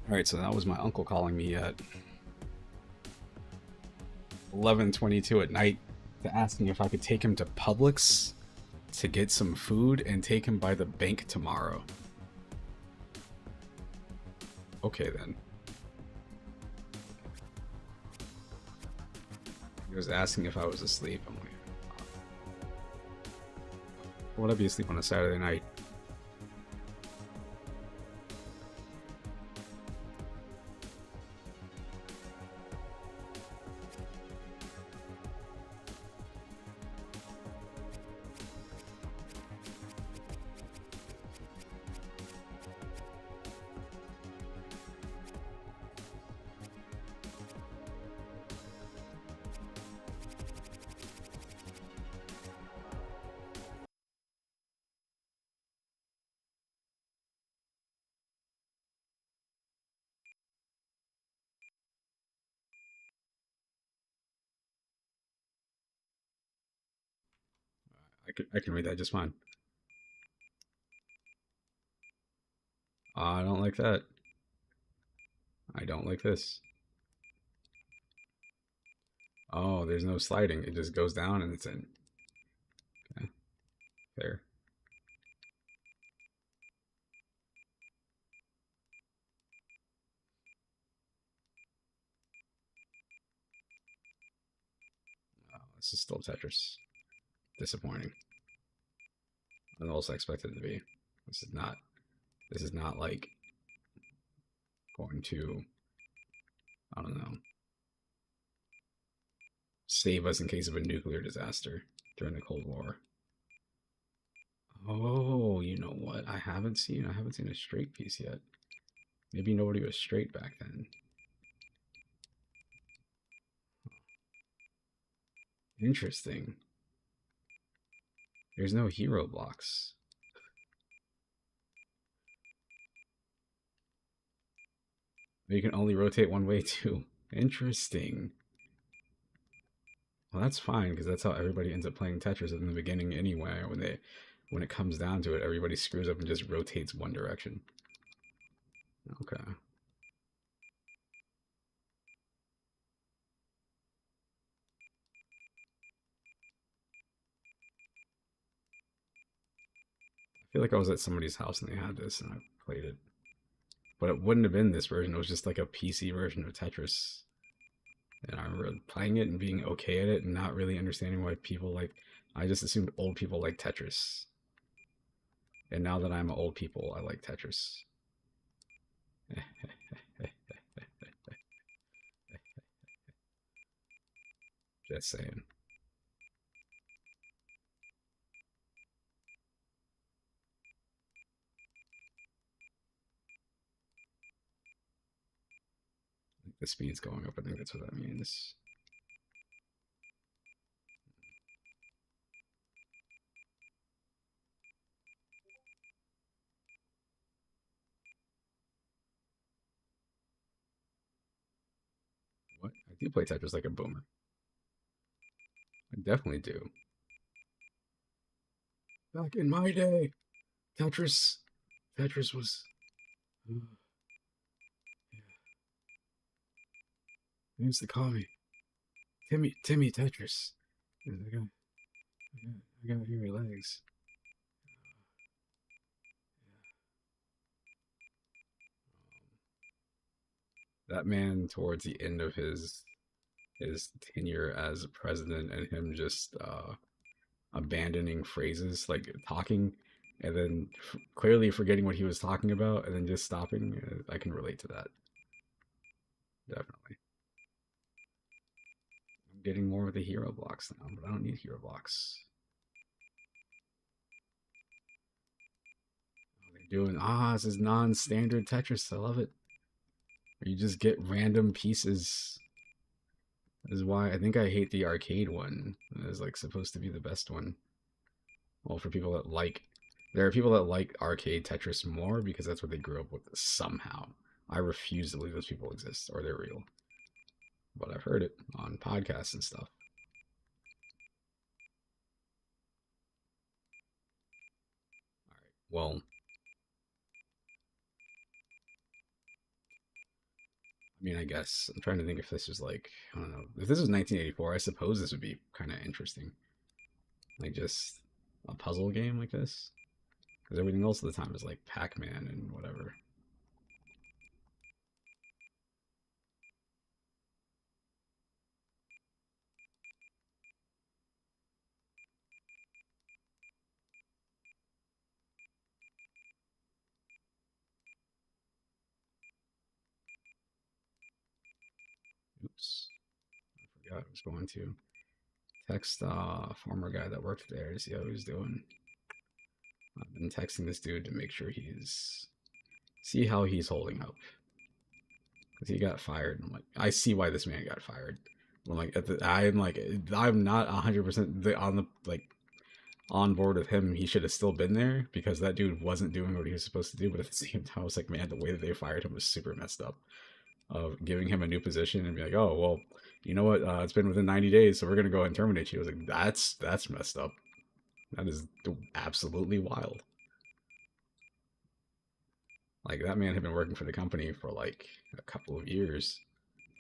Alright, so that was my uncle calling me at 11:22 at night to ask me if I could take him to Publix to get some food and take him by the bank tomorrow. Okay then. He was asking if I was asleep. I'm like, why would I be asleep on a Saturday night? I can read that just fine. I don't like that. I don't like this. Oh, there's no sliding. It just goes down and it's in. Okay, there. Oh, this is still Tetris. Disappointing. I also expected it to be. This is not. This is not like going to. I don't know. Save us in case of a nuclear disaster during the Cold War. Oh, you know what? I haven't seen a straight piece yet. Maybe nobody was straight back then. Interesting. There's no hero blocks. You can only rotate one way too. Interesting. Well, that's fine because that's how everybody ends up playing Tetris in the beginning anyway. When it comes down to it, everybody screws up and just rotates one direction. Okay. I feel like I was at somebody's house and they had this and I played it. But it wouldn't have been this version. It was just like a PC version of Tetris. And I remember playing it and being okay at it and not really understanding why people like. I just assumed old people like Tetris. And now that I'm old people, I like Tetris. Just saying. The speed's going up. I think that's what that means. What? I do play Tetris like a boomer. I definitely do. Back in my day, Tetris, Tetris was. Uh, they used to call me Timmy Tetris. I got hairy legs. That man, towards the end of his tenure as president, and him just abandoning phrases like talking, and then clearly forgetting what he was talking about, and then just stopping. I can relate to that. Definitely. I'm getting more of the hero blocks now, but I don't need hero blocks. They're doing this is non-standard Tetris. I love it. Where you just get random pieces. This is why I think I hate the arcade one. It's like supposed to be the best one. Well, for people that like, there are people that like arcade Tetris more because that's what they grew up with somehow. I refuse to believe those people exist or they're real, but I've heard it on podcasts and stuff. All right. Well, I mean, I guess I'm trying to think if this was like, I don't know, if this was 1984, I suppose this would be kind of interesting, like just a puzzle game like this, because everything else of the time is like Pac-Man and whatever. Oops, I forgot I was going to text former guy that worked there to see how he's doing. I've been texting this dude to make sure see how he's holding up, because he got fired. I'm like, I see why this man got fired. I'm not 100% on the on board with him. He should have still been there because that dude wasn't doing what he was supposed to do. But at the same time, I was like, man, the way that they fired him was super messed up. Of giving him a new position and be like, oh well, you know what? It's been within 90 days, so we're gonna go ahead and terminate you. I was like, that's messed up. That is absolutely wild. Like that man had been working for the company for like a couple of years,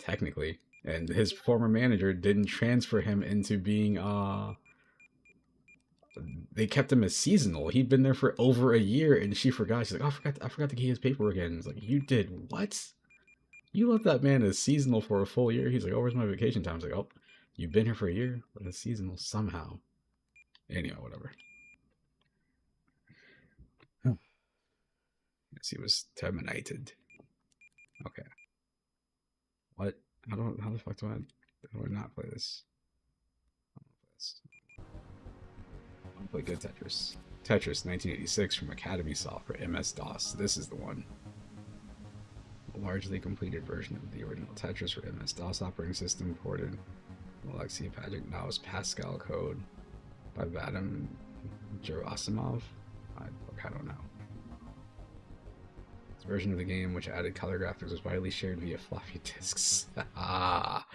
technically, and his former manager didn't transfer him into being they kept him as seasonal. He'd been there for over a year, and she forgot. She's like, "Oh, I forgot to get his paperwork in." It's like, "You did what? You left that man as seasonal for a full year?" He's like, "Oh, where's my vacation time?" I was like, "Oh, you've been here for a year, but it's seasonal somehow." Anyway, whatever. Yes, he was terminated. Okay. What? How the fuck do I not play this? I want to play good Tetris. Tetris 1986 from Academy Soft for MS-DOS. This is the one. A largely completed version of the original Tetris for MS-DOS operating system ported Alexei Pajitnov's Pascal code by Vadim Gerasimov. I don't know. This version of the game, which added color graphics, was widely shared via floppy disks. Ah,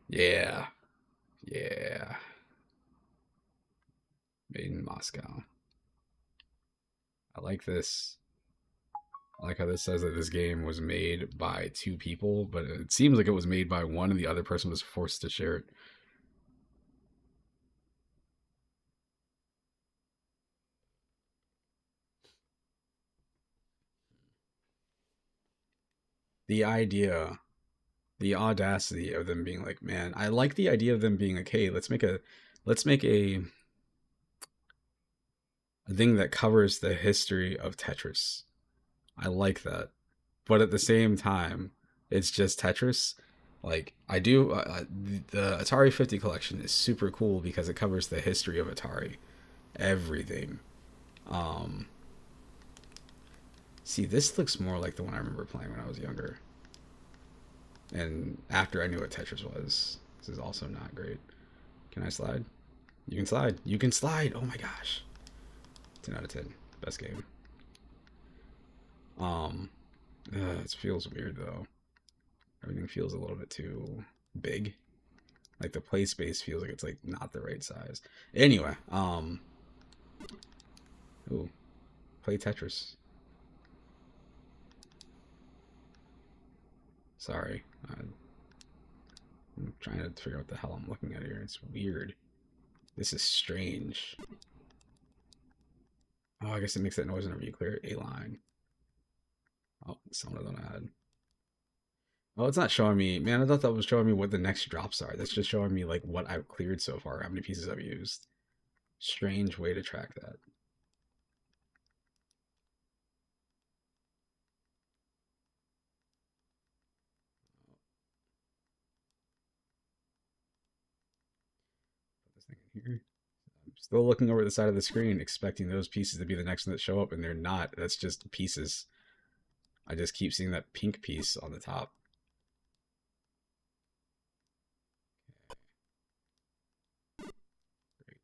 yeah, yeah. Made in Moscow. I like this. I like how this says that this game was made by two people, but it seems like it was made by one and the other person was forced to share it. The idea, the audacity of them being like, man, I like the idea of them being like, hey, let's make a thing that covers the history of Tetris. I like that. But at the same time, it's just Tetris. Like I do, the Atari 50 collection is super cool because it covers the history of Atari, everything. Um, See, this looks more like the one I remember playing when I was younger, and after I knew what Tetris was. This is also not great. Can I slide? You can slide. You can slide. Oh my gosh. 10 out of 10. Best game. Um, it feels weird though. Everything feels a little bit too big. Like the play space feels like it's like not the right size. Anyway, ooh, play Tetris. Sorry, I'm trying to figure out what the hell I'm looking at here. It's weird. This is strange. Oh, I guess it makes that noise whenever you clear a line. Oh, someone don't add. Oh, it's not showing me. Man, I thought that was showing me what the next drops are. That's just showing me like what I've cleared so far, how many pieces I've used. Strange way to track that. Put this thing in here. I'm still looking over the side of the screen, expecting those pieces to be the next one that show up, and they're not. That's just pieces. I just keep seeing that pink piece on the top. Great.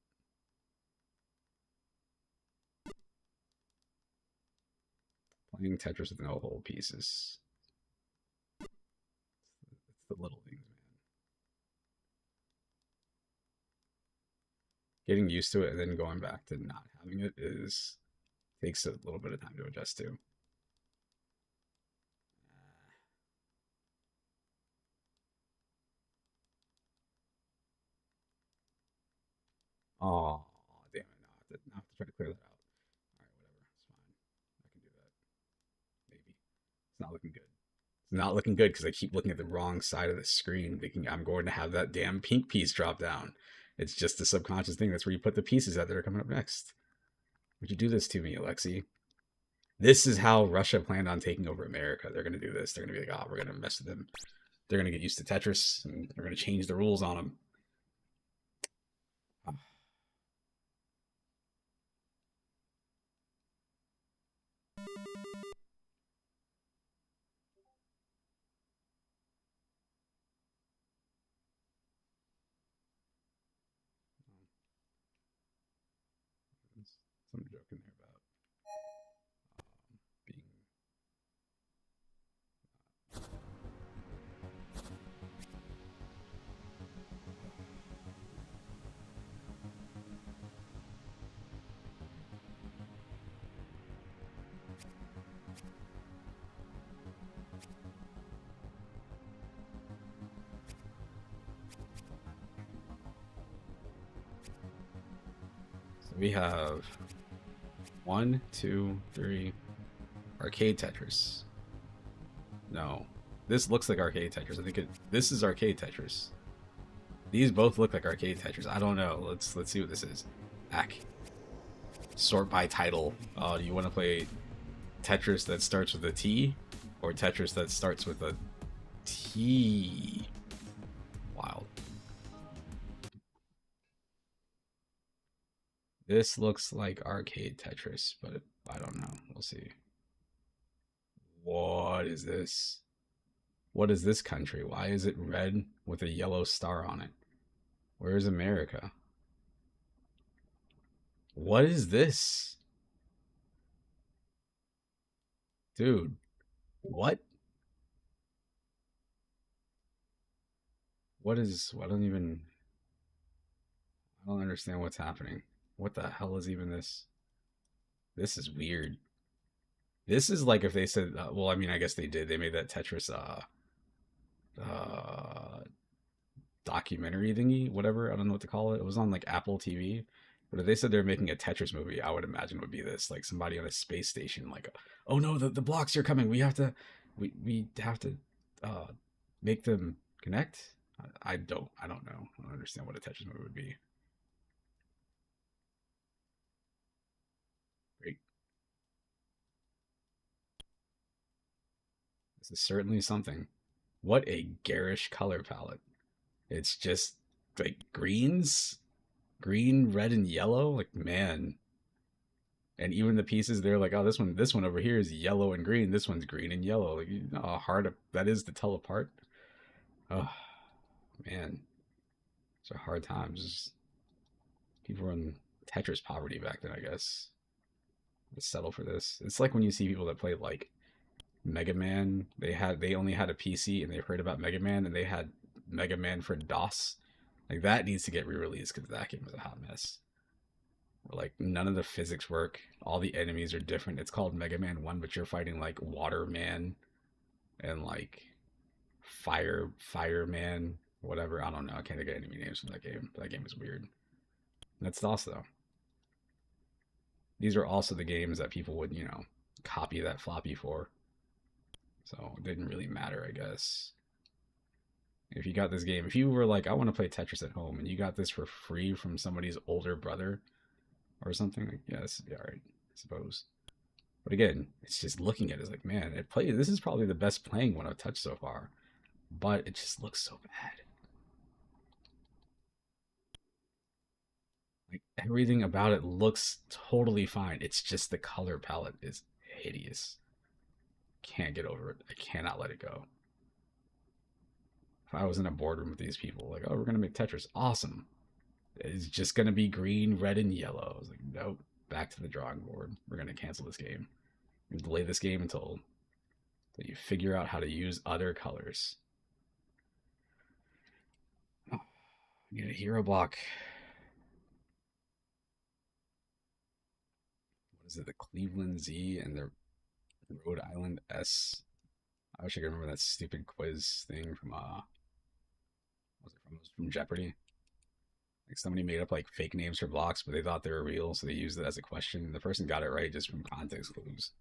Playing Tetris with no hole pieces. It's the little things, man. Getting used to it and then going back to not having it is takes a little bit of time to adjust to. Oh, damn it. Now I have to try to clear that out. All right, whatever. It's fine. I can do that. Maybe. It's not looking good. It's not looking good because I keep looking at the wrong side of the screen, thinking I'm going to have that damn pink piece drop down. It's just a subconscious thing. That's where you put the pieces that are coming up next. Would you do this to me, Alexi? This is how Russia planned on taking over America. They're going to do this. They're going to be like, oh, we're going to mess with them. They're going to get used to Tetris, and they're going to change the rules on them. Some joke in there about being. So we have 1, 2, 3 arcade Tetris. No, this looks like arcade Tetris. I think this is arcade Tetris. These both look like arcade Tetris. I don't know. Let's see what this is. Ack. Sort by title. Do you want to play Tetris that starts with a T or Tetris that starts with a T? Wild. This looks like arcade Tetris, but I don't know. We'll see. What is this? What is this country? Why is it red with a yellow star on it? Where is America? What is this? Dude, what? What is, I don't understand what's happening. What the hell is even this? This is weird. This is like if they said, well, I mean, I guess they did. They made that Tetris uh, documentary thingy, whatever. I don't know what to call it. It was on like Apple TV. But if they said they're making a Tetris movie, I would imagine it would be this, like somebody on a space station, like, oh no, the blocks are coming. We have to, we have to, uh, make them connect. I don't know. I don't understand what a Tetris movie would be. Great. This is certainly something. What a garish color palette. It's just like greens, green, red, and yellow. Like, man. And even the pieces, they're like, oh, this one over here is yellow and green. This one's green and yellow. Like, you know how hard that is to tell apart. Oh, man. It's a hard times. People were in Tetris poverty back then, I guess. Let's settle for this. It's like when you see people that play like Mega Man. They only had a PC and they heard about Mega Man and they had Mega Man for DOS. Like that needs to get re-released because that game was a hot mess. Where like none of the physics work. All the enemies are different. It's called Mega Man 1, but you're fighting like Water Man and like Fireman, whatever. I don't know. I can't think of any names from that game. That game is weird. That's DOS though. These are also the games that people would, copy that floppy for. So it didn't really matter, I guess. If you got this game, if you were like, I want to play Tetris at home, and you got this for free from somebody's older brother or something, like, yeah, this would be alright, I suppose. But again, it's just looking at it, it's like, man, this is probably the best playing one I've touched so far. But it just looks so bad. Like everything about it looks totally fine. It's just the color palette is hideous. Can't get over it. I cannot let it go. If I was in a boardroom with these people, like, oh, we're gonna make Tetris, awesome. It's just gonna be green, red, and yellow. I was like, nope, back to the drawing board. We're gonna cancel this game. We're gonna delay this game until you figure out how to use other colors. Oh, I need a hero block. What is it? The Cleveland Z and the Rhode Island S. I wish I could remember that stupid quiz thing from was it from Jeopardy? Like somebody made up like fake names for blocks, but they thought they were real, so they used it as a question. The person got it right just from context clues.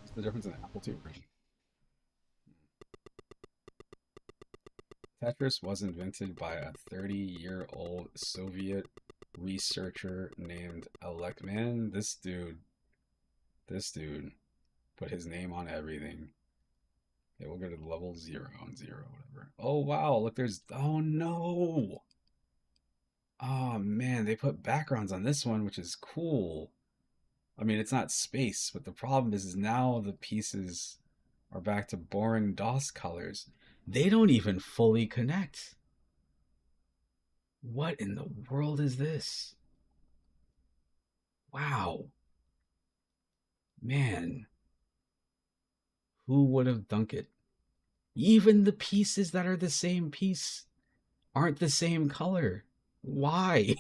What's the difference in the Apple II version? Tetris was invented by a 30-year-old Soviet researcher named Alek. Man, this dude put his name on everything. Okay, we'll go to level 0 and 0, whatever. Oh, wow, look, there's, oh no! Oh man, they put backgrounds on this one, which is cool. I mean, it's not space, but the problem is now the pieces are back to boring DOS colors. They don't even fully connect. What in the world is this? Wow. Man, who would have thunk it? Even the pieces that are the same piece aren't the same color. Why?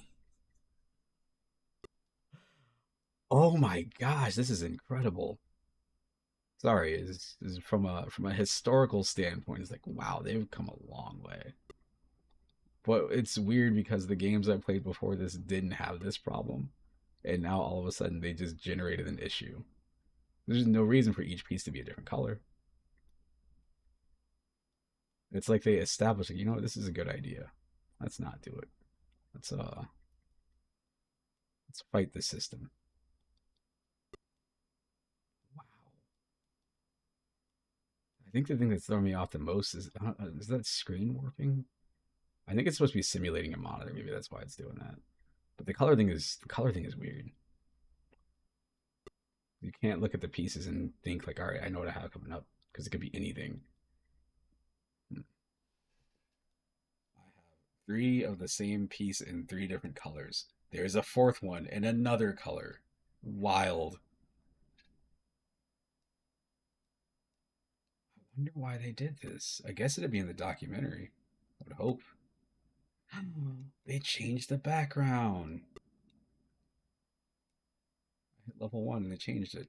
Oh my gosh, this is incredible. Sorry, is from a historical standpoint, it's like wow, they've come a long way. But it's weird because the games I played before this didn't have this problem, and now all of a sudden they just generated an issue. There's no reason for each piece to be a different color. It's like they established, like, you know what, this is a good idea. Let's not do it. Let's fight the system. Wow. I think the thing that's throwing me off the most is that screen warping. I think it's supposed to be simulating a monitor. Maybe that's why it's doing that. But the color thing is weird. You can't look at the pieces and think like, all right, I know what I have coming up because it could be anything. I have three of the same piece in three different colors. There's a fourth one in another color. Wild. I wonder why they did this. I guess it'd be in the documentary. I would hope. They changed the background. I hit level 1 and they changed it.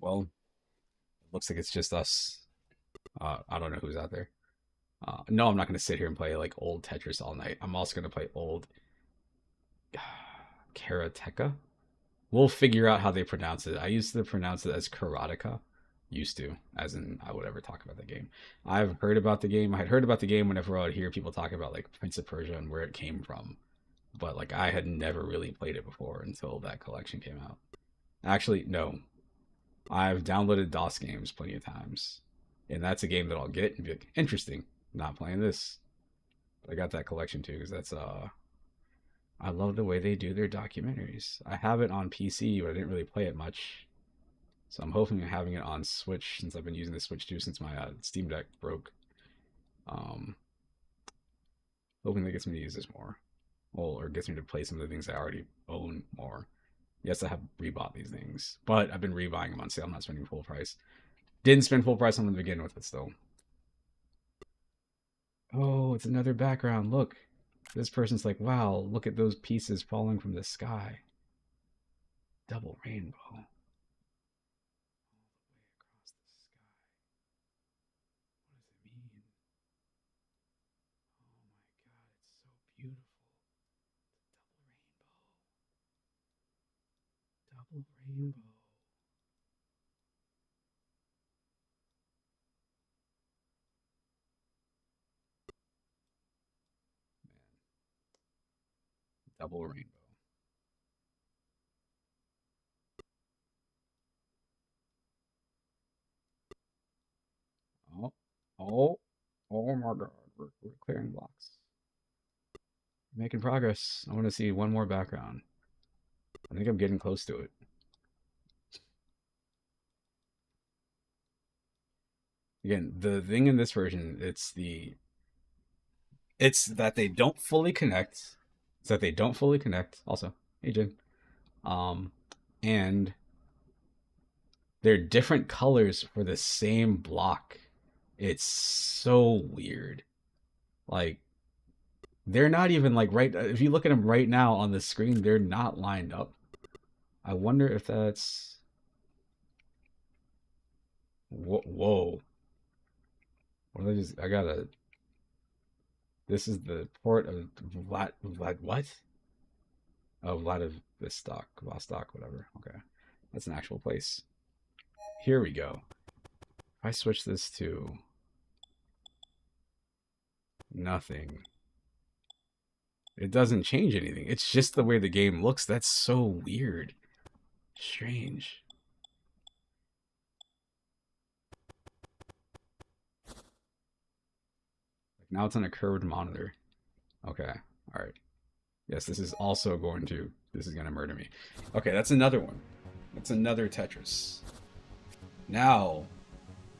Well, it looks like it's just us. I don't know who's out there. No, I'm not going to sit here and play like old Tetris all night. I'm also going to play old Karateka. We'll figure out how they pronounce it. I used to pronounce it as Karateka. Used to, as in I would ever talk about the game. I've heard about the game. I had heard about the game whenever I would hear people talk about like Prince of Persia and where it came from. But like I had never really played it before until that collection came out. Actually, no. I've downloaded DOS games plenty of times. And that's a game that I'll get and be like, interesting. Not playing this. But I got that collection too, because that's I love the way they do their documentaries. I have it on PC, but I didn't really play it much. So I'm hoping of having it on Switch since I've been using the Switch too since my Steam Deck broke. Um, Hoping that gets me to use this more. Well, or gets me to play some of the things I already own more. Yes, I have rebought these things, but I've been rebuying them on sale. I'm not spending full price. Didn't spend full price on them to begin with, but still. Oh, it's another background. Look. This person's like, wow, look at those pieces falling from the sky. Double rainbow. Across the sky. What does it mean? Oh my god, it's so beautiful. Double rainbow. Double rainbow. Oh, oh, oh my god. We're clearing blocks. Making progress. I want to see one more background. I think I'm getting close to it. Again, the thing in this version, it's It's that they don't fully connect. It's that they don't fully connect. Also, hey Jen. Um, and they're different colors for the same block. It's so weird. Like they're not even like right. If you look at them right now on the screen, they're not lined up. I wonder if that's. Whoa. What did I just? I gotta. This is the port of what? Oh, Vladivostok, whatever. Okay, that's an actual place. Here we go. If I switch this to nothing, it doesn't change anything. It's just the way the game looks. That's so weird. Strange. Now it's on a curved monitor. Okay. All right. Yes, this is also going to. This is going to murder me. Okay, that's another one. That's another Tetris. Now,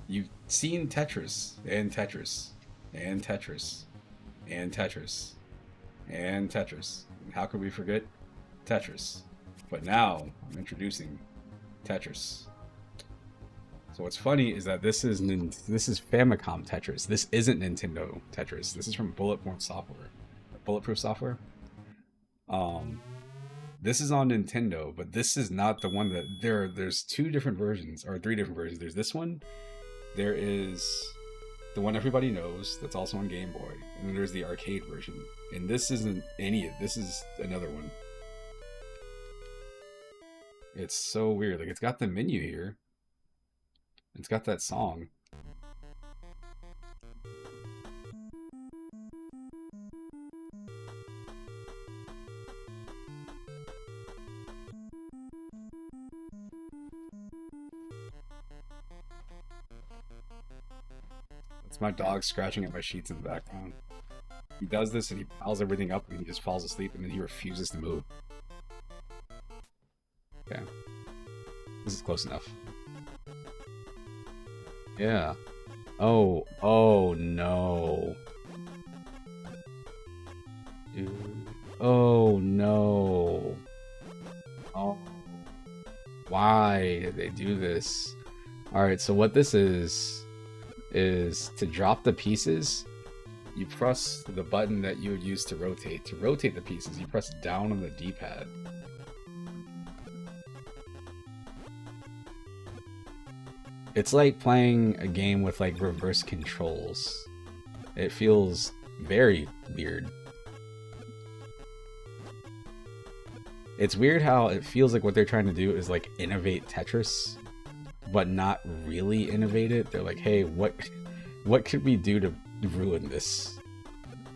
you've seen Tetris and Tetris and Tetris and Tetris and Tetris. And how could we forget Tetris? But now I'm introducing Tetris. So what's funny is that this is Famicom Tetris. This isn't Nintendo Tetris. This is from Bulletproof Software. This is on Nintendo, but this is not the one that there's two different versions or three different versions. There's this one. There is the one everybody knows that's also on Game Boy, and then there's the arcade version. And this isn't any of this is another one. It's so weird. Like it's got the menu here. It's got that song. It's my dog scratching at my sheets in the background. He does this and he piles everything up and he just falls asleep and then he refuses to move. Okay. This is close enough. Yeah. Oh no. Dude. Oh no. Oh. Why did they do this? Alright, so what this is to drop the pieces, you press the button that you would use to rotate. To rotate the pieces, you press down on the D-pad. It's like playing a game with like reverse controls. It feels very weird. It's weird how it feels like what they're trying to do is like innovate Tetris, but not really innovate it. They're like, hey, what could we do to ruin this?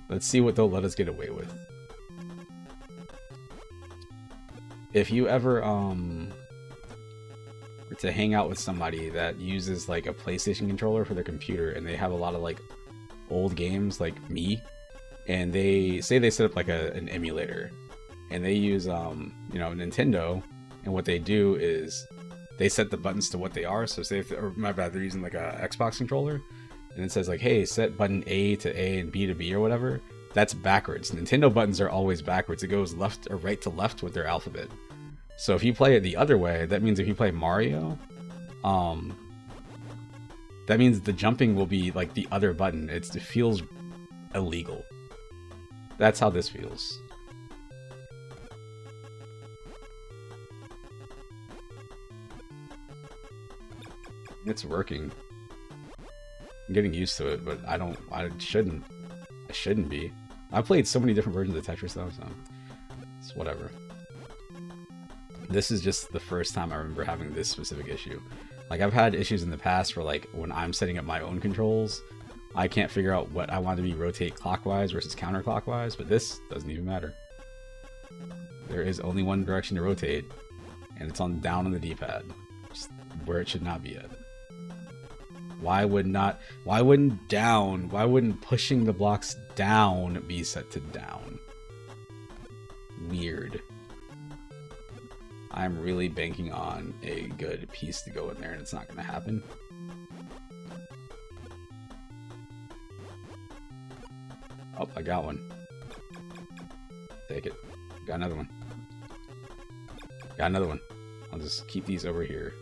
Let's see what they'll let us get away with. If you ever to hang out with somebody that uses like a PlayStation controller for their computer and they have a lot of like old games like me, and they say they set up like an emulator and they use Nintendo, and what they do is they set the buttons to what they are. So say they're using like a Xbox controller and it says like, hey, set button A to A and B to B or whatever. That's backwards. Nintendo buttons are always backwards. It goes left or right to left with their alphabet. So if you play it the other way, that means if you play Mario, that means the jumping will be like the other button. It feels illegal. That's how this feels. It's working. I'm getting used to it, but I shouldn't be. I've played so many different versions of Tetris though, so it's whatever. This is just the first time I remember having this specific issue. Like I've had issues in the past where like when I'm setting up my own controls, I can't figure out what I want to be rotate clockwise versus counterclockwise, but this doesn't even matter. There is only one direction to rotate, and it's on down on the D-pad, just where it should not be at. Why wouldn't pushing the blocks down be set to down? Weird. I'm really banking on a good piece to go in there, and it's not going to happen. Oh, I got one. Take it. Got another one. Got another one. I'll just keep these over here.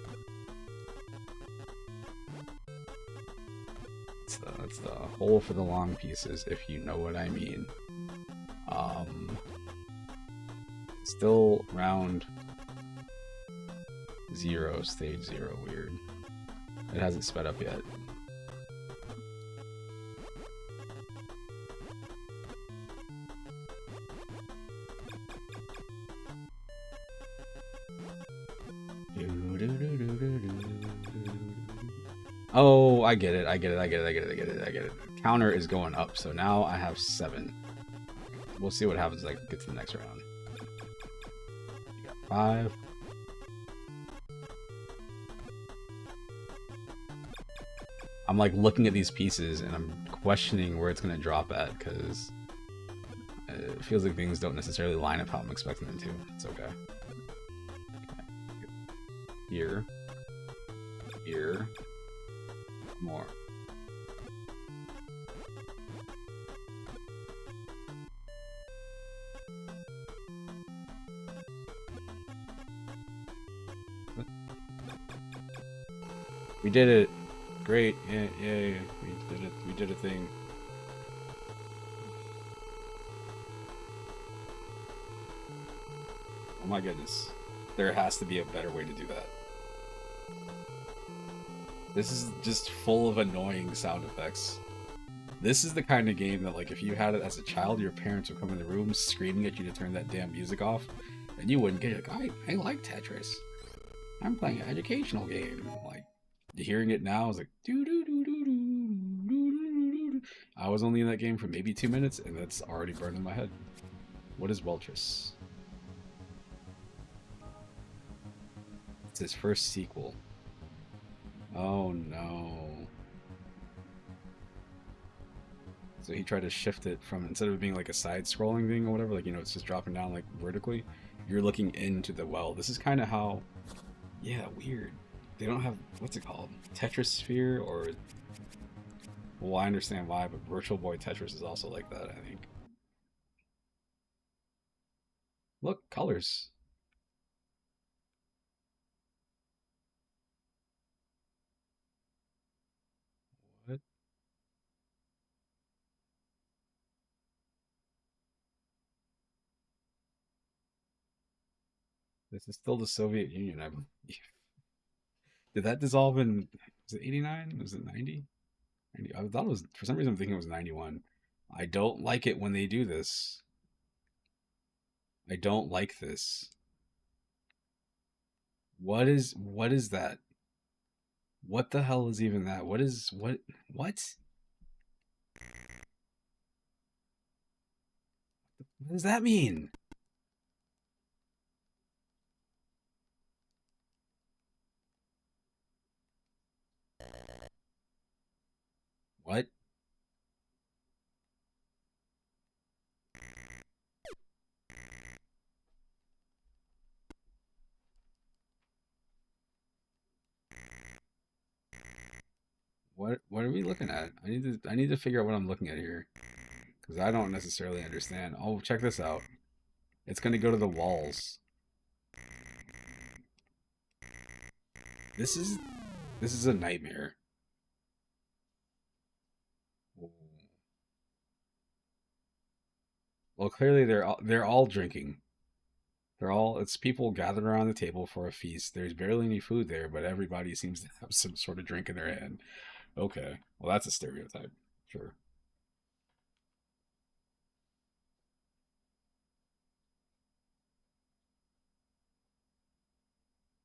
That's the hole for the long pieces, if you know what I mean. Still round 0, stage 0, weird. It hasn't sped up yet. Oh, I get it. I get it. Counter is going up, so now I have 7. We'll see what happens as I get to the next round. You got 5. I'm like looking at these pieces and I'm questioning where it's going to drop at, because it feels like things don't necessarily line up how I'm expecting them to. It's okay. Here. Here. More. We did it. Great. Yeah, yay. We did it. We did a thing. Oh my goodness. There has to be a better way to do that. This is just full of annoying sound effects. This is the kind of game that, like, if you had it as a child, your parents would come in the room screaming at you to turn that damn music off, and you wouldn't get it. Like, I like Tetris. I'm playing an educational game. Like, hearing it now is like, doo doo doo doo doo doo doo doo. I was only in that game for maybe 2 minutes, and that's already burned in my head. What is Weltris? It's his first sequel. Oh no. So he tried to shift it from, instead of being like a side-scrolling thing or whatever, like, you know, it's just dropping down like vertically, you're looking into the well. This is kind of how, yeah, weird. They don't have, what's it called? Tetris Sphere, or, well, I understand why, but Virtual Boy Tetris is also like that, I think. Look, colors. What? This is still the Soviet Union, I believe. Did that dissolve in, was it 89? Was it 90? I thought it was, for some reason I'm thinking it was 91. I don't like it when they do this. I don't like this. What is that? What the hell is even that? What does that mean? What? What are we looking at? I need to figure out what I'm looking at here, because I don't necessarily understand. Oh, check this out. It's gonna go to the walls. This is a nightmare. Well, clearly they're all drinking. It's people gathered around the table for a feast. There's barely any food there, but everybody seems to have some sort of drink in their hand. Okay, well, that's a stereotype. Sure.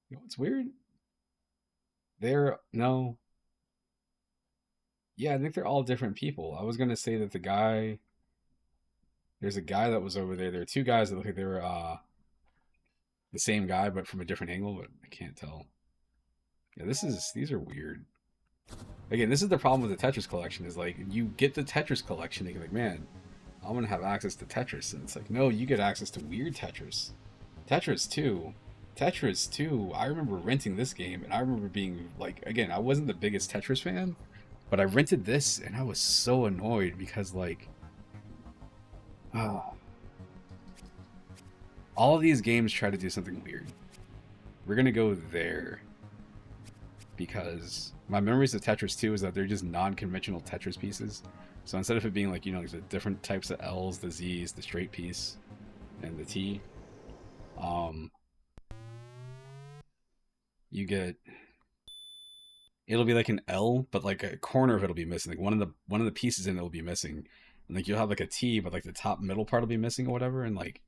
You know what's weird? No. Yeah, I think they're all different people. I was gonna say that there's a guy that was over there. There are two guys that look like they were the same guy, but from a different angle, but I can't tell. Yeah, these are weird. Again, this is the problem with the Tetris collection, is like, you get the Tetris collection and you're like, man, I'm gonna have access to Tetris, and it's like, no, you get access to weird Tetris. Tetris 2. Tetris 2, I remember renting this game, and I remember being like, again, I wasn't the biggest Tetris fan, but I rented this and I was so annoyed because, like, All of these games try to do something weird. We're gonna go there because my memories of Tetris 2 is that they're just non-conventional Tetris pieces. So instead of it being like, you know, the different types of L's, the Z's, the straight piece, and the T, you get, it'll be like an L, but like a corner of it'll be missing. Like one of the pieces in it will be missing, and like you'll have like a T, but like the top middle part will be missing or whatever, and like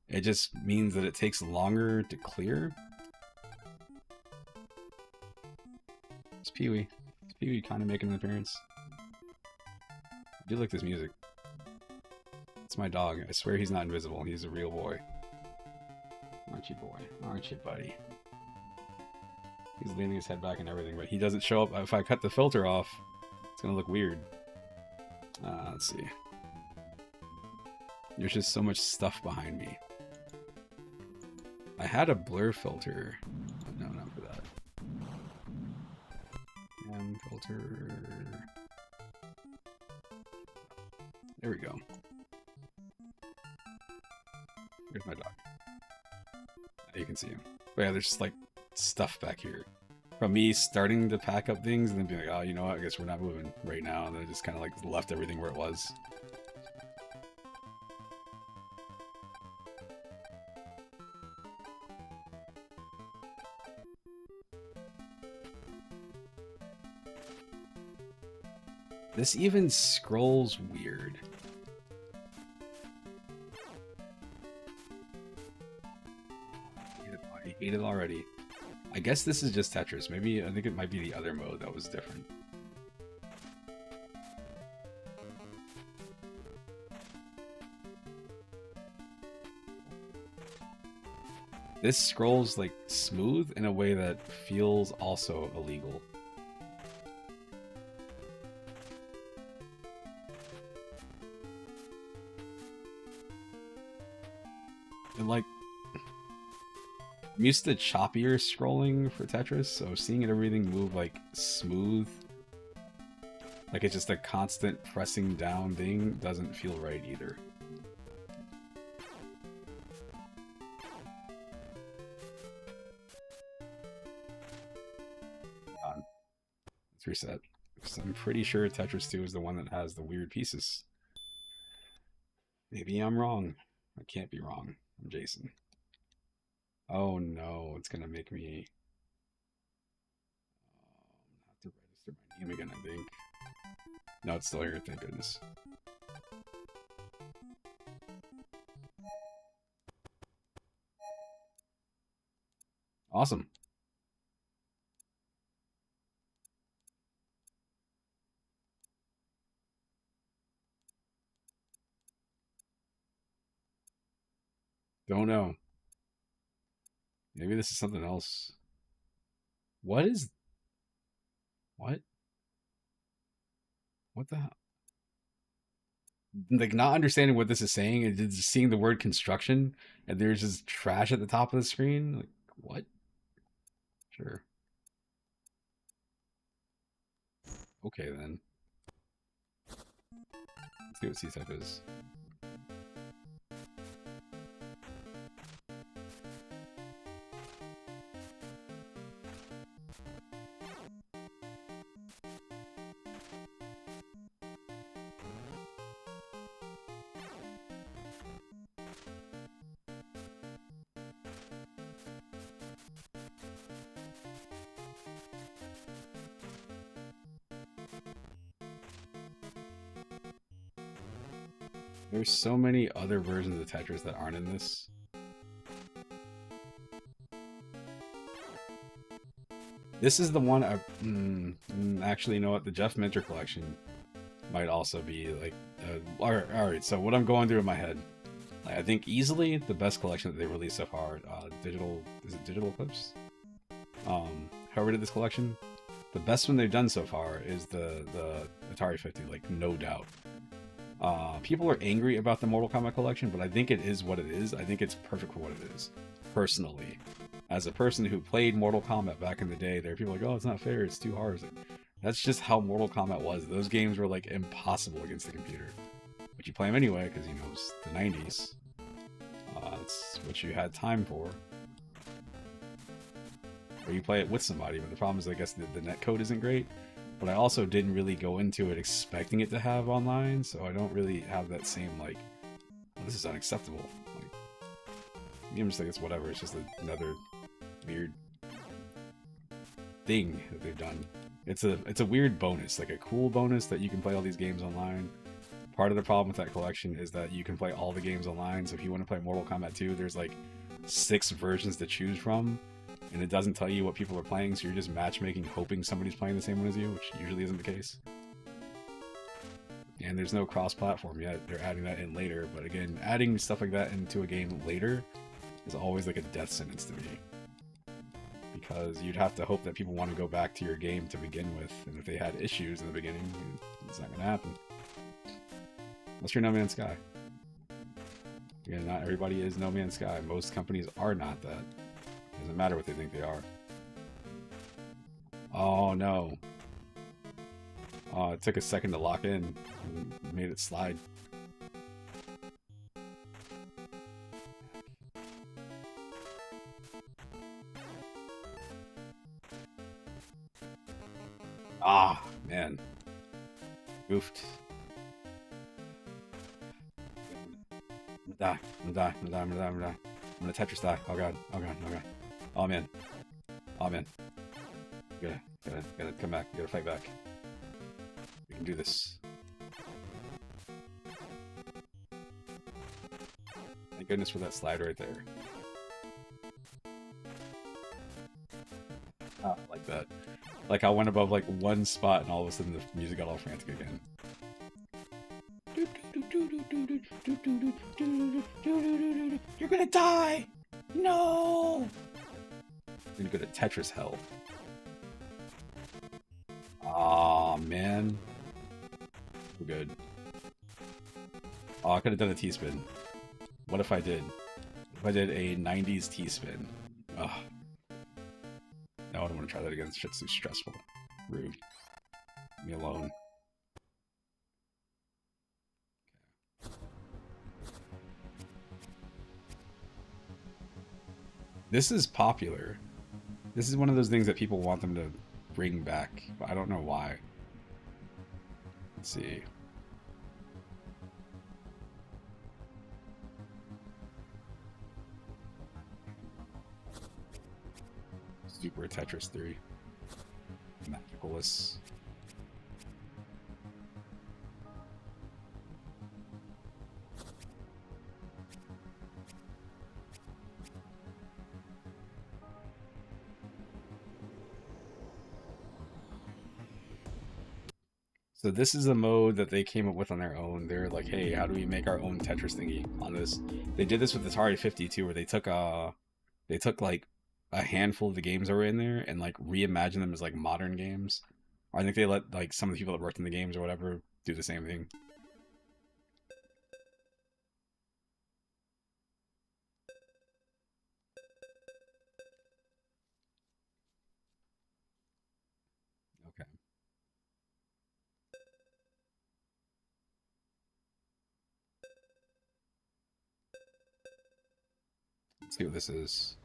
it just means that it takes longer to clear. It's Pee-wee. It's Pee-wee kind of making an appearance. I do like this music. It's my dog. I swear he's not invisible. He's a real boy. Aren't you, boy? Aren't you, buddy? He's leaning his head back and everything, but he doesn't show up. If I cut the filter off, it's gonna look weird. Let's see. There's just so much stuff behind me. I had a blur filter. No, not for that. Filter. There we go. Here's my dog. You can see him. But yeah, there's just like stuff back here. From me starting to pack up things and then being like, oh, you know what, I guess we're not moving right now. And then I just kind of like left everything where it was. This even scrolls weird. I hate it already. I guess this is just Tetris. Maybe, I think it might be the other mode that was different. This scrolls like smooth in a way that feels also illegal. And like, I'm used to choppier scrolling for Tetris, so seeing everything move like smooth, like it's just a constant pressing down thing, doesn't feel right either. Let's reset. So I'm pretty sure Tetris 2 is the one that has the weird pieces. Maybe I'm wrong. I can't be wrong. I'm Jason. Oh no, it's gonna make me have to register my name again, I think. No, it's still here, thank goodness. Awesome. Don't know. Maybe this is something else. What is... What? What the hell? Like, not understanding what this is saying and just seeing the word construction and there's just trash at the top of the screen. Like, what? Sure. Okay, then. Let's see what C-type is. There's so many other versions of Tetris that aren't in this. This is the one I... actually, you know what? The Jeff Minter collection might also be, like... Alright, so what I'm going through in my head. Like, I think easily the best collection that they released so far, Digital... Is it Digital Eclipse? Whoever did this collection, the best one they've done so far is the Atari 50, like, no doubt. People are angry about the Mortal Kombat collection, but I think it is what it is. I think it's perfect for what it is, personally. As a person who played Mortal Kombat back in the day, there are people like, oh, it's not fair, it's too hard. Like, that's just how Mortal Kombat was. Those games were, like, impossible against the computer. but you play them anyway because you know it's the 90s. It's what you had time for. Or you play it with somebody, but the problem is I guess the net code isn't great. But I also didn't really go into it expecting it to have online, so I don't really have that same like, oh, this is unacceptable. Like, I'm just like, it's whatever. It's just another weird thing that they've done. It's a weird bonus, like a cool bonus that you can play all these games online. Part of the problem with that collection is that you can play all the games online, so if you want to play Mortal Kombat 2, there's like 6 versions to choose from, and it doesn't tell you what people are playing, so you're just matchmaking hoping somebody's playing the same one as you, which usually isn't the case. And there's no cross-platform yet. They're adding that in later, but again, adding stuff like that into a game later is always like a death sentence to me. Because you'd have to hope that people want to go back to your game to begin with, and if they had issues in the beginning, it's not going to happen. Unless you're No Man's Sky. Again, not everybody is No Man's Sky. Most companies are not that. It doesn't matter what they think they are. Oh no. Oh, it took a second to lock in and made it slide. Ah, man. Goofed. I'm gonna Tetris die. Oh god. Oh man. Gotta come back. Gotta fight back. We can do this. Thank goodness for that slide right there. Oh, like that. Like I went above like one spot and all of a sudden the music got all frantic again. You're gonna die! No! You're gonna go to Tetris hell. Aw, man. We're good. Oh, I could have done a T-spin. What if I did? If I did a 90s T-spin? Ugh. No, I don't want to try that again. This shit's too stressful. Rude. Leave me alone. This is popular. This is one of those things that people want them to bring back, but I don't know why. Let's see. Super Tetris 3. Magicalist. So this is a mode that they came up with on their own. They're like, hey, how do we make our own Tetris thingy on this? They did this with Atari 52, where they took like a handful of the games that were in there and like reimagined them as like modern games. Or I think they let like some of the people that worked in the games or whatever do the same thing. Okay. Let's see what this is.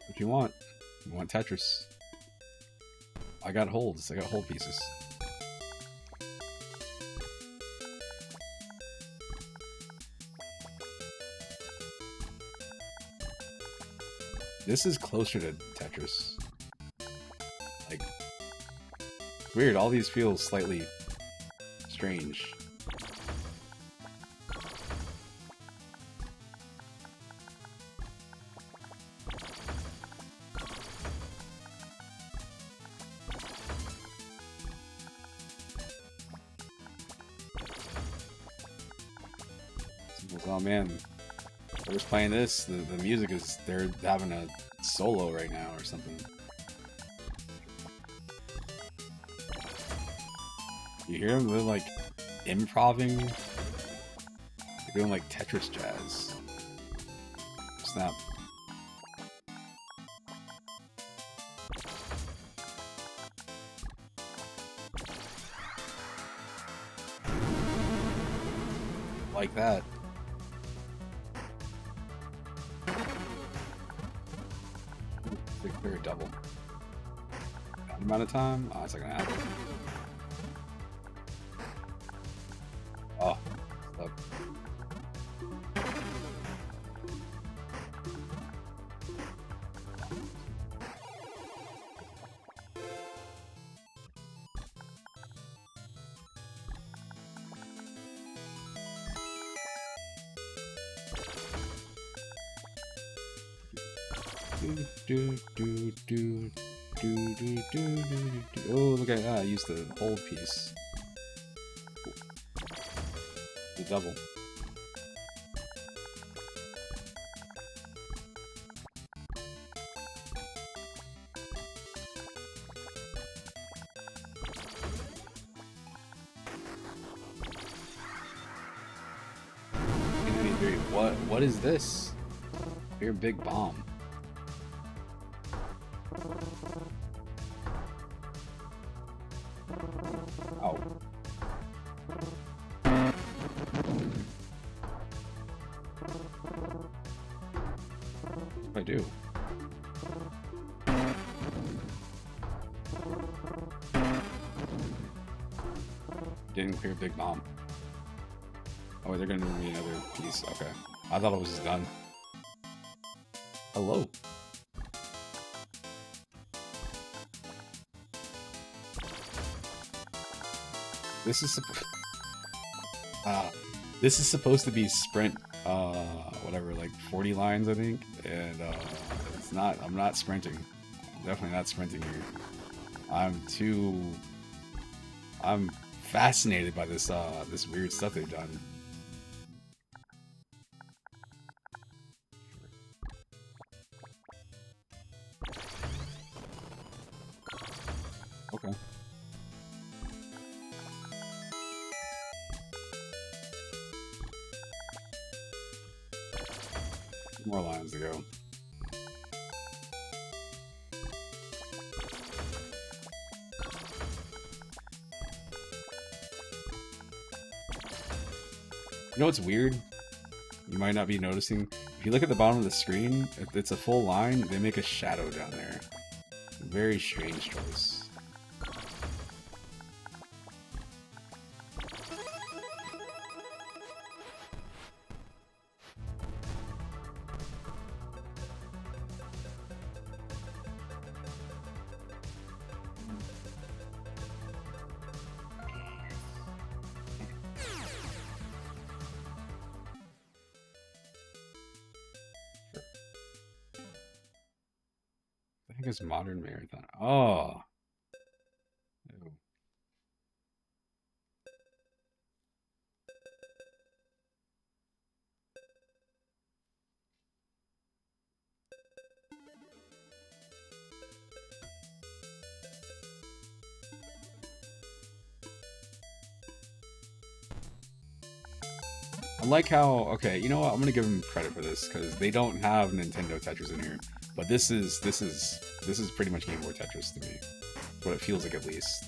What you want? You want Tetris? I got holds. I got hold pieces. This is closer to Tetris. Like, weird. All these feel slightly strange. Oh man, I was playing this, the music is, they're having a solo right now or something. You hear them? They're like improvising. They're doing like Tetris jazz. Snap. like that. Clear a double. That amount of time? Oh, it's like an apple. Oh, stuck. Oh, look at that. I used the whole piece. The double. What is this? Your big bomb. Oh. What do I do? Didn't clear big bomb. Oh, they're gonna move me another piece. Okay. I thought it was just done. Hello. This is supposed to be sprint, whatever, like 40 lines, I think, and it's not. I'm not sprinting. I'm definitely not sprinting here. I'm fascinated by this this weird stuff they've done. Okay. More lines to go. You know what's weird? You might not be noticing. If you look at the bottom of the screen, if it's a full line, they make a shadow down there. Very strange choice. I think it's Modern Marathon. Oh. Ew. I like how, okay, you know what? I'm gonna give them credit for this because they don't have Nintendo Tetris in here, but this is pretty much Game Boy Tetris to me. That's what it feels like, at least.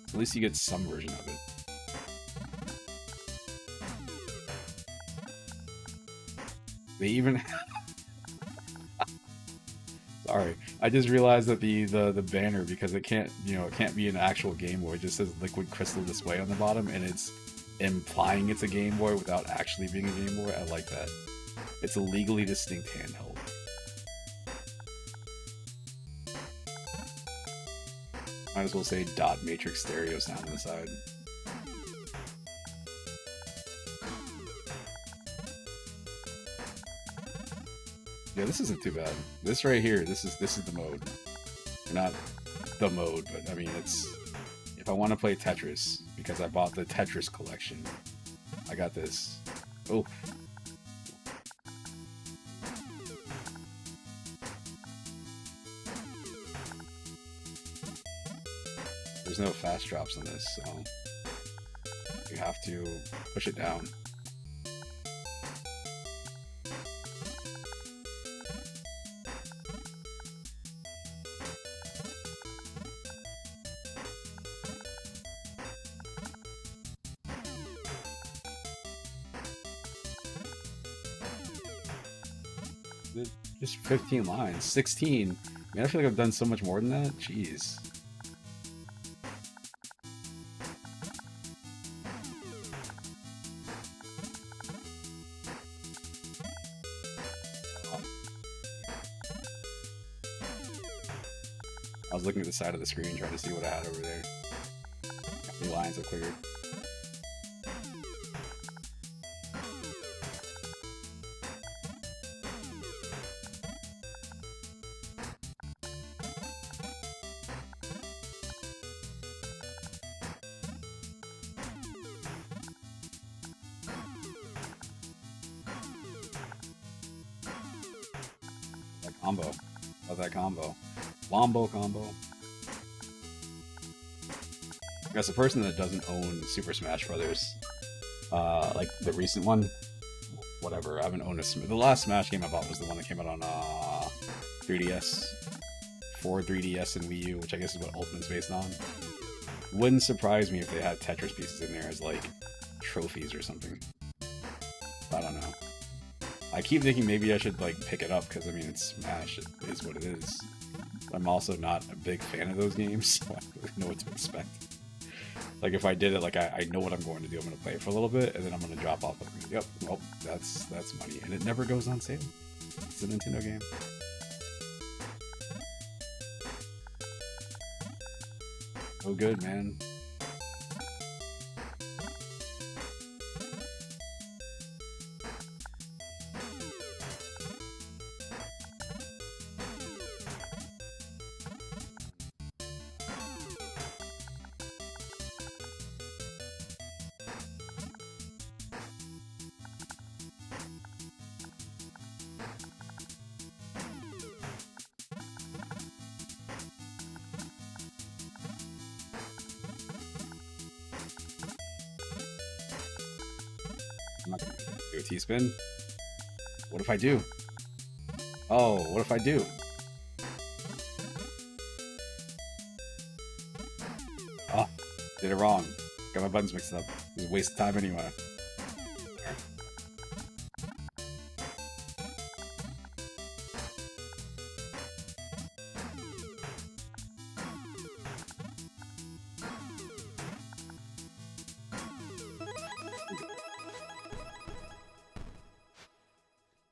At least you get some version of it. They even sorry, I just realized that the banner, because it can't, you know, it can't be an actual Game Boy. It just says Liquid Crystal Display on the bottom, and it's implying it's a Game Boy without actually being a Game Boy. I like that. It's a legally distinct handheld. Might as well say dot matrix stereo sound on the side. Yeah, this isn't too bad. This right here, this is the mode. Not the mode, but I mean, it's, if I want to play Tetris, because I bought the Tetris collection, I got this. Oh. There's no fast drops on this, so you have to push it down. Just 15 lines. 16. Man, I feel like I've done so much more than that. Jeez. I was looking at the side of the screen trying to see what I had over there. How many lines I cleared. That combo. Love that combo. Wombo combo. As a person that doesn't own Super Smash Brothers, like the recent one, whatever, I haven't owned the last Smash game I bought was the one that came out on 3DS, for 3DS and Wii U, which I guess is what Ultimate's based on. Wouldn't surprise me if they had Tetris pieces in there as like trophies or something. I don't know. I keep thinking maybe I should like pick it up because I mean it's Smash, it is what it is. I'm also not a big fan of those games, so I don't really know what to expect. Like if I did it, like I know what I'm going to do. I'm going to play it for a little bit, and then I'm going to drop off. Like, yep, well, that's money, and it never goes on sale. It's a Nintendo game. Oh, good, man. I'm not gonna do a T-spin. What if I do? Oh, what if I do? Oh, did it wrong. Got my buttons mixed up. It was a waste of time anyway.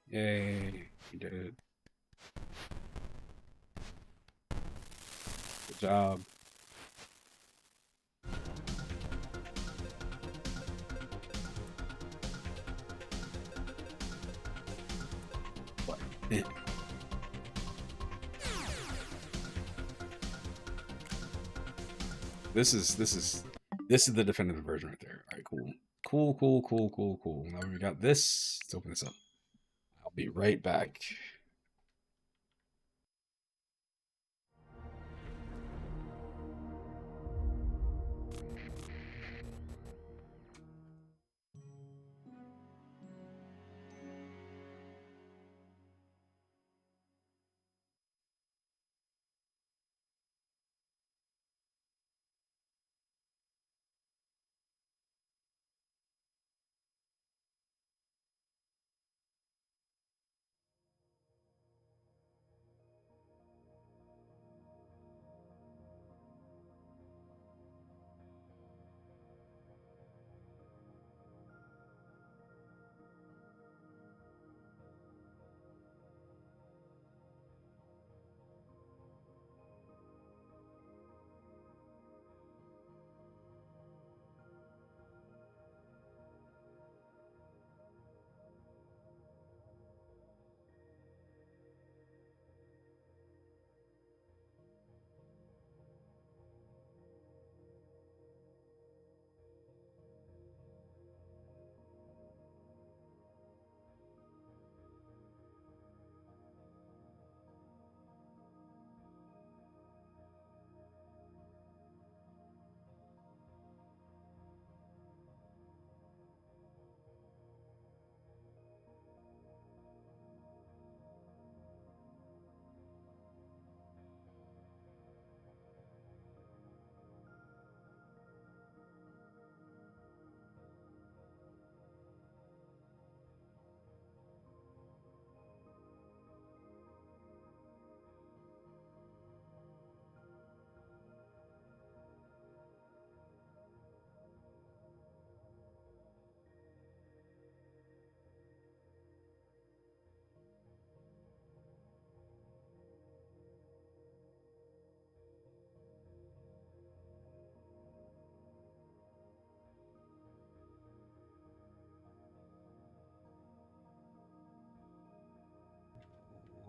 Yay, you did it. Good job. What? This is the definitive version right there. All right, cool. Cool. Now we got this. Let's open this up. I'll be right back.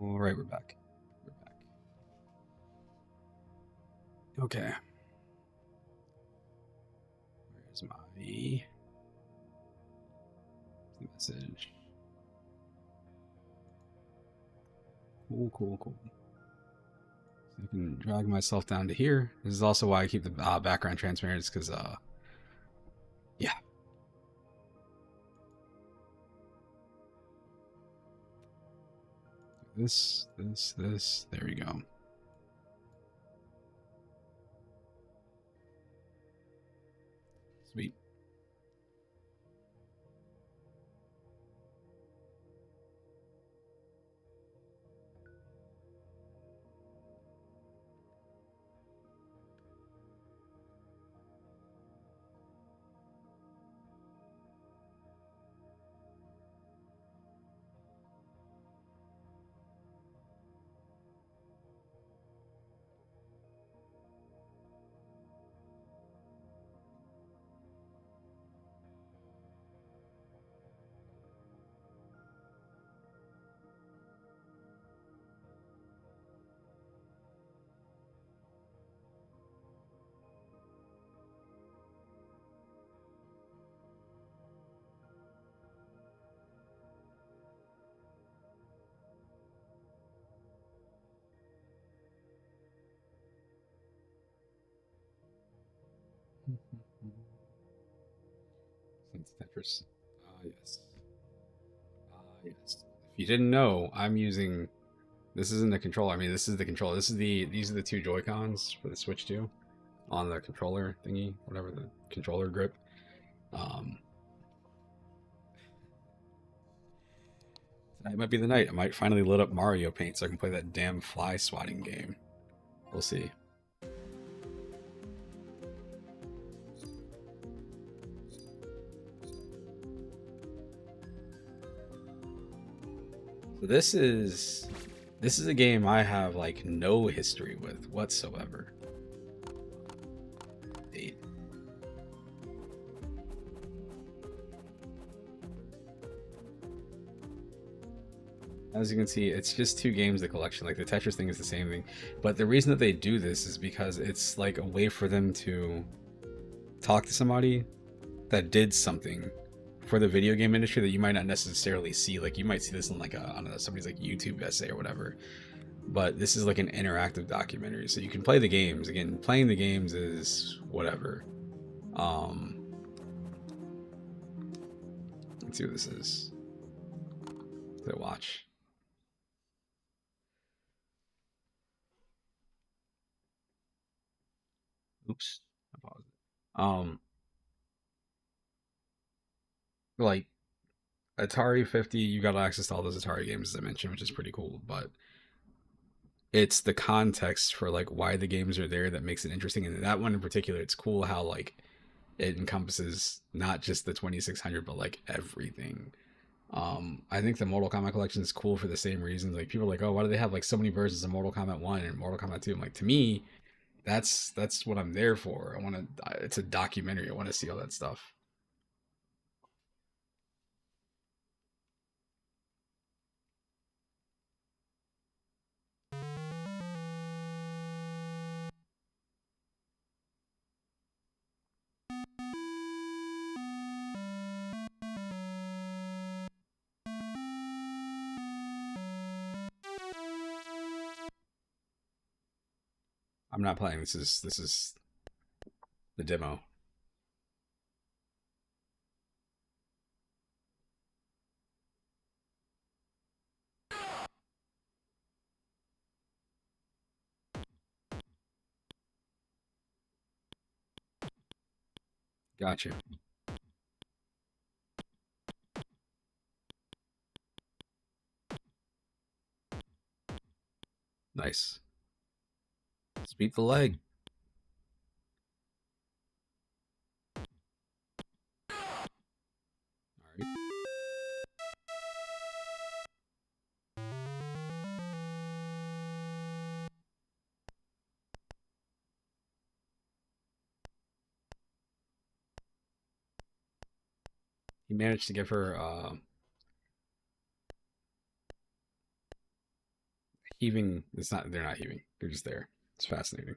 All right, we're back. We're back. Okay. Where's my message? Cool, cool, cool. So I can drag myself down to here. This is also why I keep the background transparent, because, yeah. This. There we go. Sweet. Since Tetris. Yes. Yes. If you didn't know, I'm using. This isn't the controller. I mean, this is the controller. These are the two Joy Cons for the Switch 2 on the controller thingy, whatever the controller grip. Tonight might be the night. I might finally load up Mario Paint so I can play that damn fly swatting game. We'll see. So this is a game I have like no history with whatsoever. As you can see, it's just two games, the collection. Like the Tetris thing is the same thing. But the reason that they do this is because it's like a way for them to talk to somebody that did something for the video game industry that you might not necessarily see. Like you might see this in like a, I don't know, somebody's like YouTube essay or whatever. But this is like an interactive documentary. So you can play the games. Again, playing the games is whatever. Let's see what this is. To watch. Oops. I paused it. Like Atari 50, you got access to all those Atari games as I mentioned, which is pretty cool, but it's the context for like why the games are there that makes it interesting. And that one in particular, it's cool how like it encompasses not just the 2600 but like everything. I think the Mortal Kombat collection is cool for the same reasons. Like people are like, oh, why do they have like so many versions of Mortal Kombat 1 and Mortal Kombat 2? I'm like, to me, that's what I'm there for. I want to. It's a documentary. I want to see all that stuff. I'm not playing. This is the demo. Gotcha. Nice. Sweep the leg. All right. He managed to give her Heaving, it's not, they're not heaving. They're just there. It's fascinating.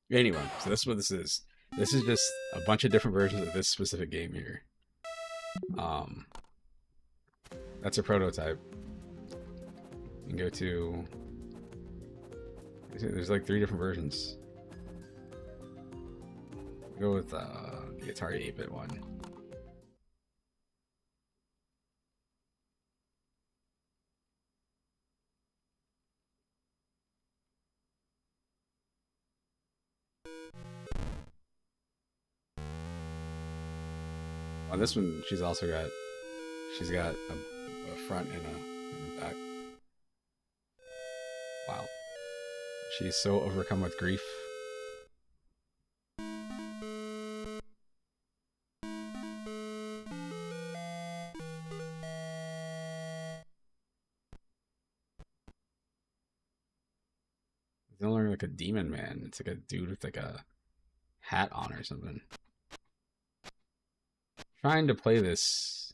Anyway, so this is what this is. This is just a bunch of different versions of this specific game here. That's a prototype. You can go to... There's like 3 different versions. Go with the Atari 8-bit one. On this one, she's got a front and a back. Wow. She's so overcome with grief. It's no longer like a demon man. It's like a dude with like a hat on or something. Trying to play this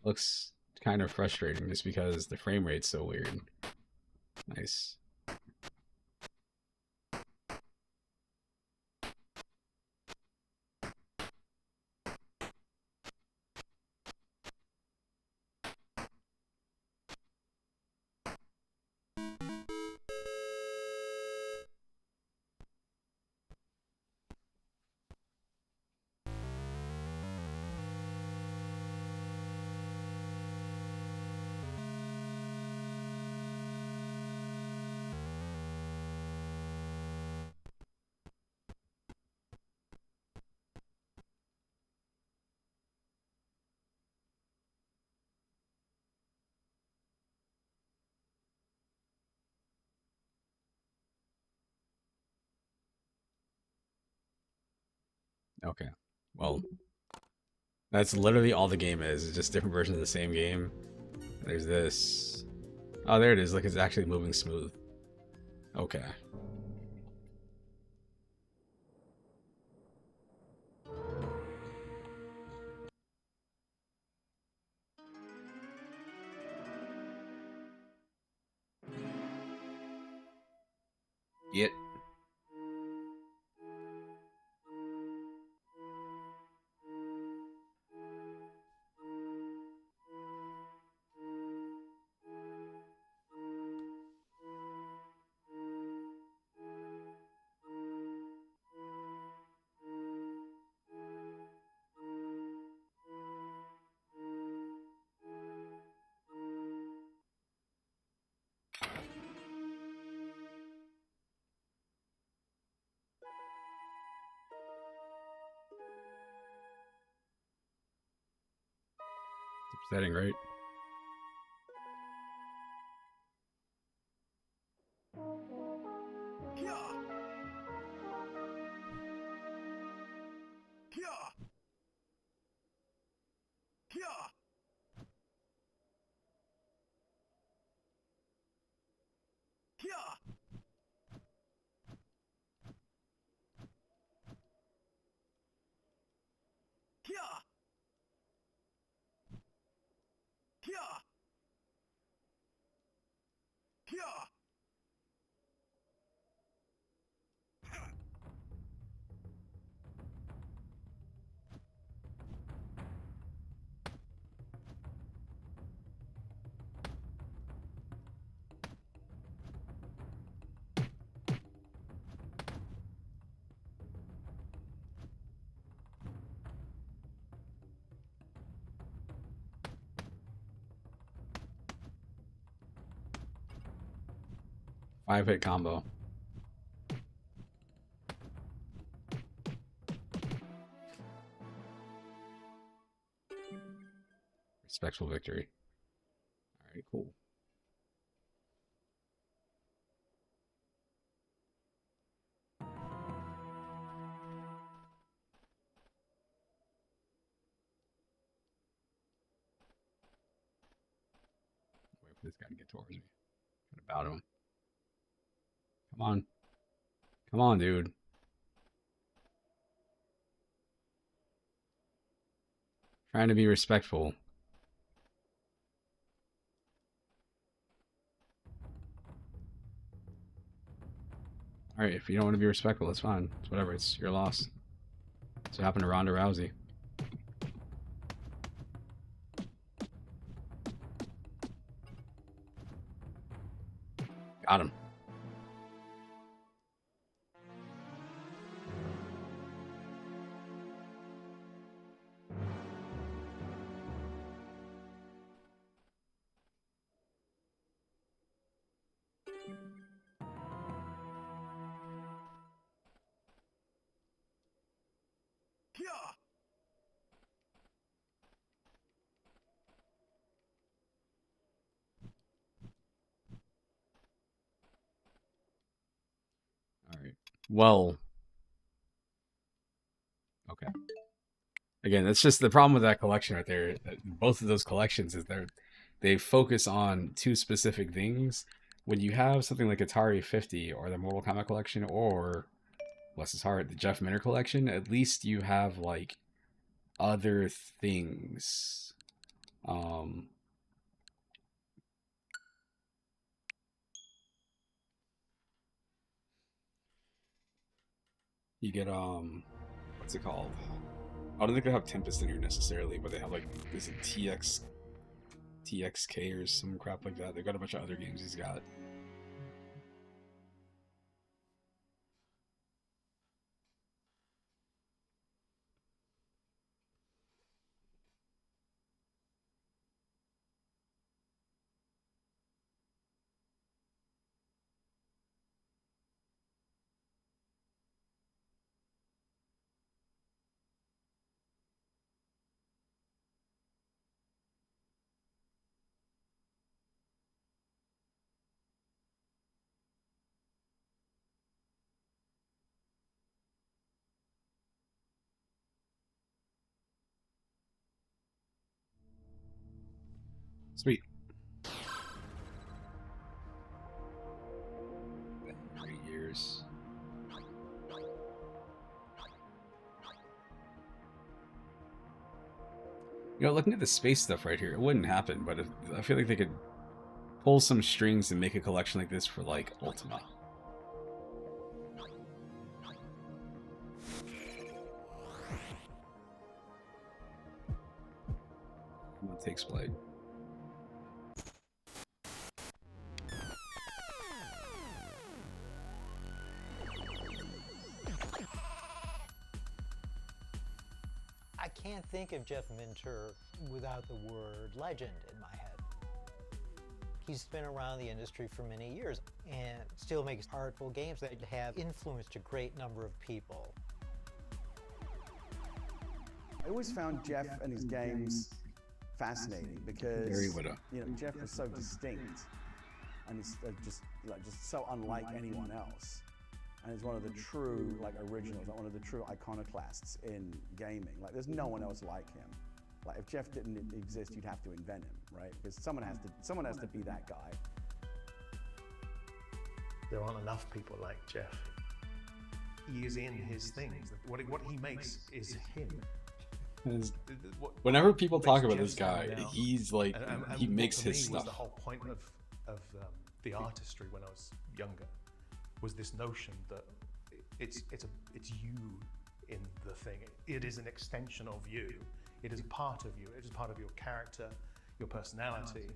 looks kind of frustrating just because the frame rate's so weird. Nice. Okay. Well, that's literally all the game is. It's just different versions of the same game. There's this. Oh, there it is. Look, it's actually moving smooth. Okay. Yep. It's upsetting, right? Five-hit combo. Respectful victory. Alright, cool. this guy to get towards me. What about him? Come on. Come on, dude. Trying to be respectful. Alright, if you don't want to be respectful, it's fine. It's whatever, it's your loss. That's what happened to Ronda Rousey. Got him. Alright. Well. Okay. Again, that's just the problem with that collection right there. Both of those collections is they focus on two specific things. When you have something like Atari 50 or the Mortal Kombat collection or, bless his heart, the Jeff Minter collection, at least you have like other things. You get what's it called? I don't think they have Tempest in here necessarily, but they have like, is it TXK or some crap like that. They've got a bunch of other games he's got. Sweet. 3 years. You know, looking at the space stuff right here, it wouldn't happen, but I feel like they could pull some strings and make a collection like this for, like, Ultima. Come on, takes Blade. I can't think of Jeff Minter without the word legend in my head. He's been around the industry for many years and still makes artful games that have influenced a great number of people. I always found Jeff and his games fascinating because you know, Jeff was so distinct and he's just so unlike anyone else. And he's one of the true originals, one of the true iconoclasts in gaming. Like there's no one else like him. Like if Jeff didn't exist, you'd have to invent him, right? Because someone has to be that guy. There aren't enough people like Jeff. He is in his things. What he makes is him. Whenever people talk about this guy, he's like, he makes his stuff. The whole point of the artistry when I was younger was this notion that it's you in the thing. It is an extension of you. It is part of you. It is part of your character, your personality.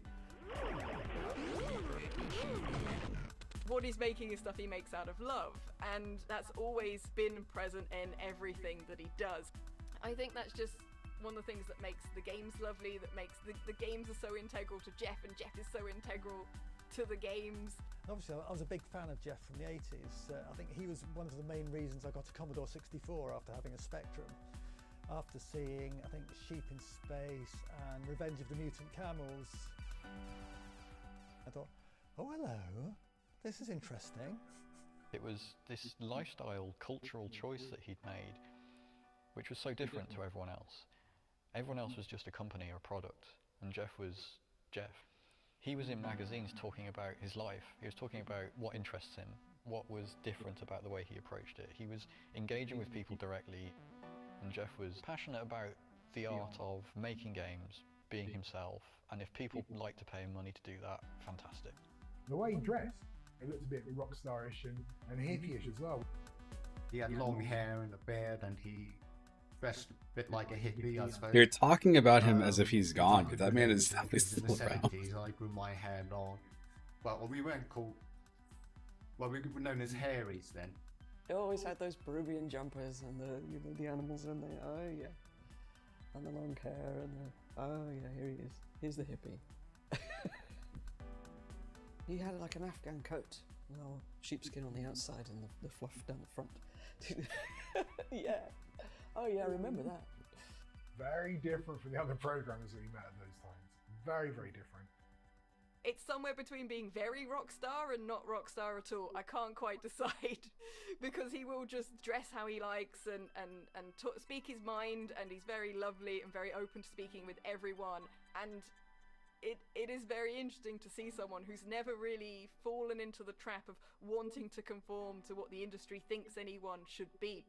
What he's making is stuff he makes out of love, and that's always been present in everything that he does. I think that's just one of the things that makes the games lovely, that makes the games are so integral to Jeff, and Jeff is so integral to the games. Obviously, I was a big fan of Jeff from the 80s. I think he was one of the main reasons I got a Commodore 64 after having a Spectrum. After seeing, I think, Sheep in Space and Revenge of the Mutant Camels, I thought, oh hello, this is interesting. It was this lifestyle, cultural choice that he'd made, which was so different to everyone else. Everyone else was just a company or a product, and Jeff was Jeff. he was in magazines talking about his life. He was talking about what interests him, what was different about the way he approached it. He was engaging with people directly, and Jeff was passionate about the art of making games, being himself, and if people like to pay him money to do that, fantastic. The way he dressed, it looked a bit rock starish and hippie-ish as well. He had long hair and a beard, and he dressed a bit like a hippie, I suppose. You're talking about him as if he's gone, but that man is definitely in the still around. 70s, I grew my hair long. Well, we weren't called... Well, we were known as hairies then. They always had those Peruvian jumpers and the animals in there. Oh yeah, and the long hair and oh yeah, here he is. Here's the hippie. He had like an Afghan coat, sheepskin on the outside and the fluff down the front. Yeah. Oh yeah, I remember that. Very different from the other programmers that he met at those times. Very, very different. It's somewhere between being very rock star and not rock star at all. I can't quite decide because he will just dress how he likes and speak his mind, and he's very lovely and very open to speaking with everyone. And it is very interesting to see someone who's never really fallen into the trap of wanting to conform to what the industry thinks anyone should be.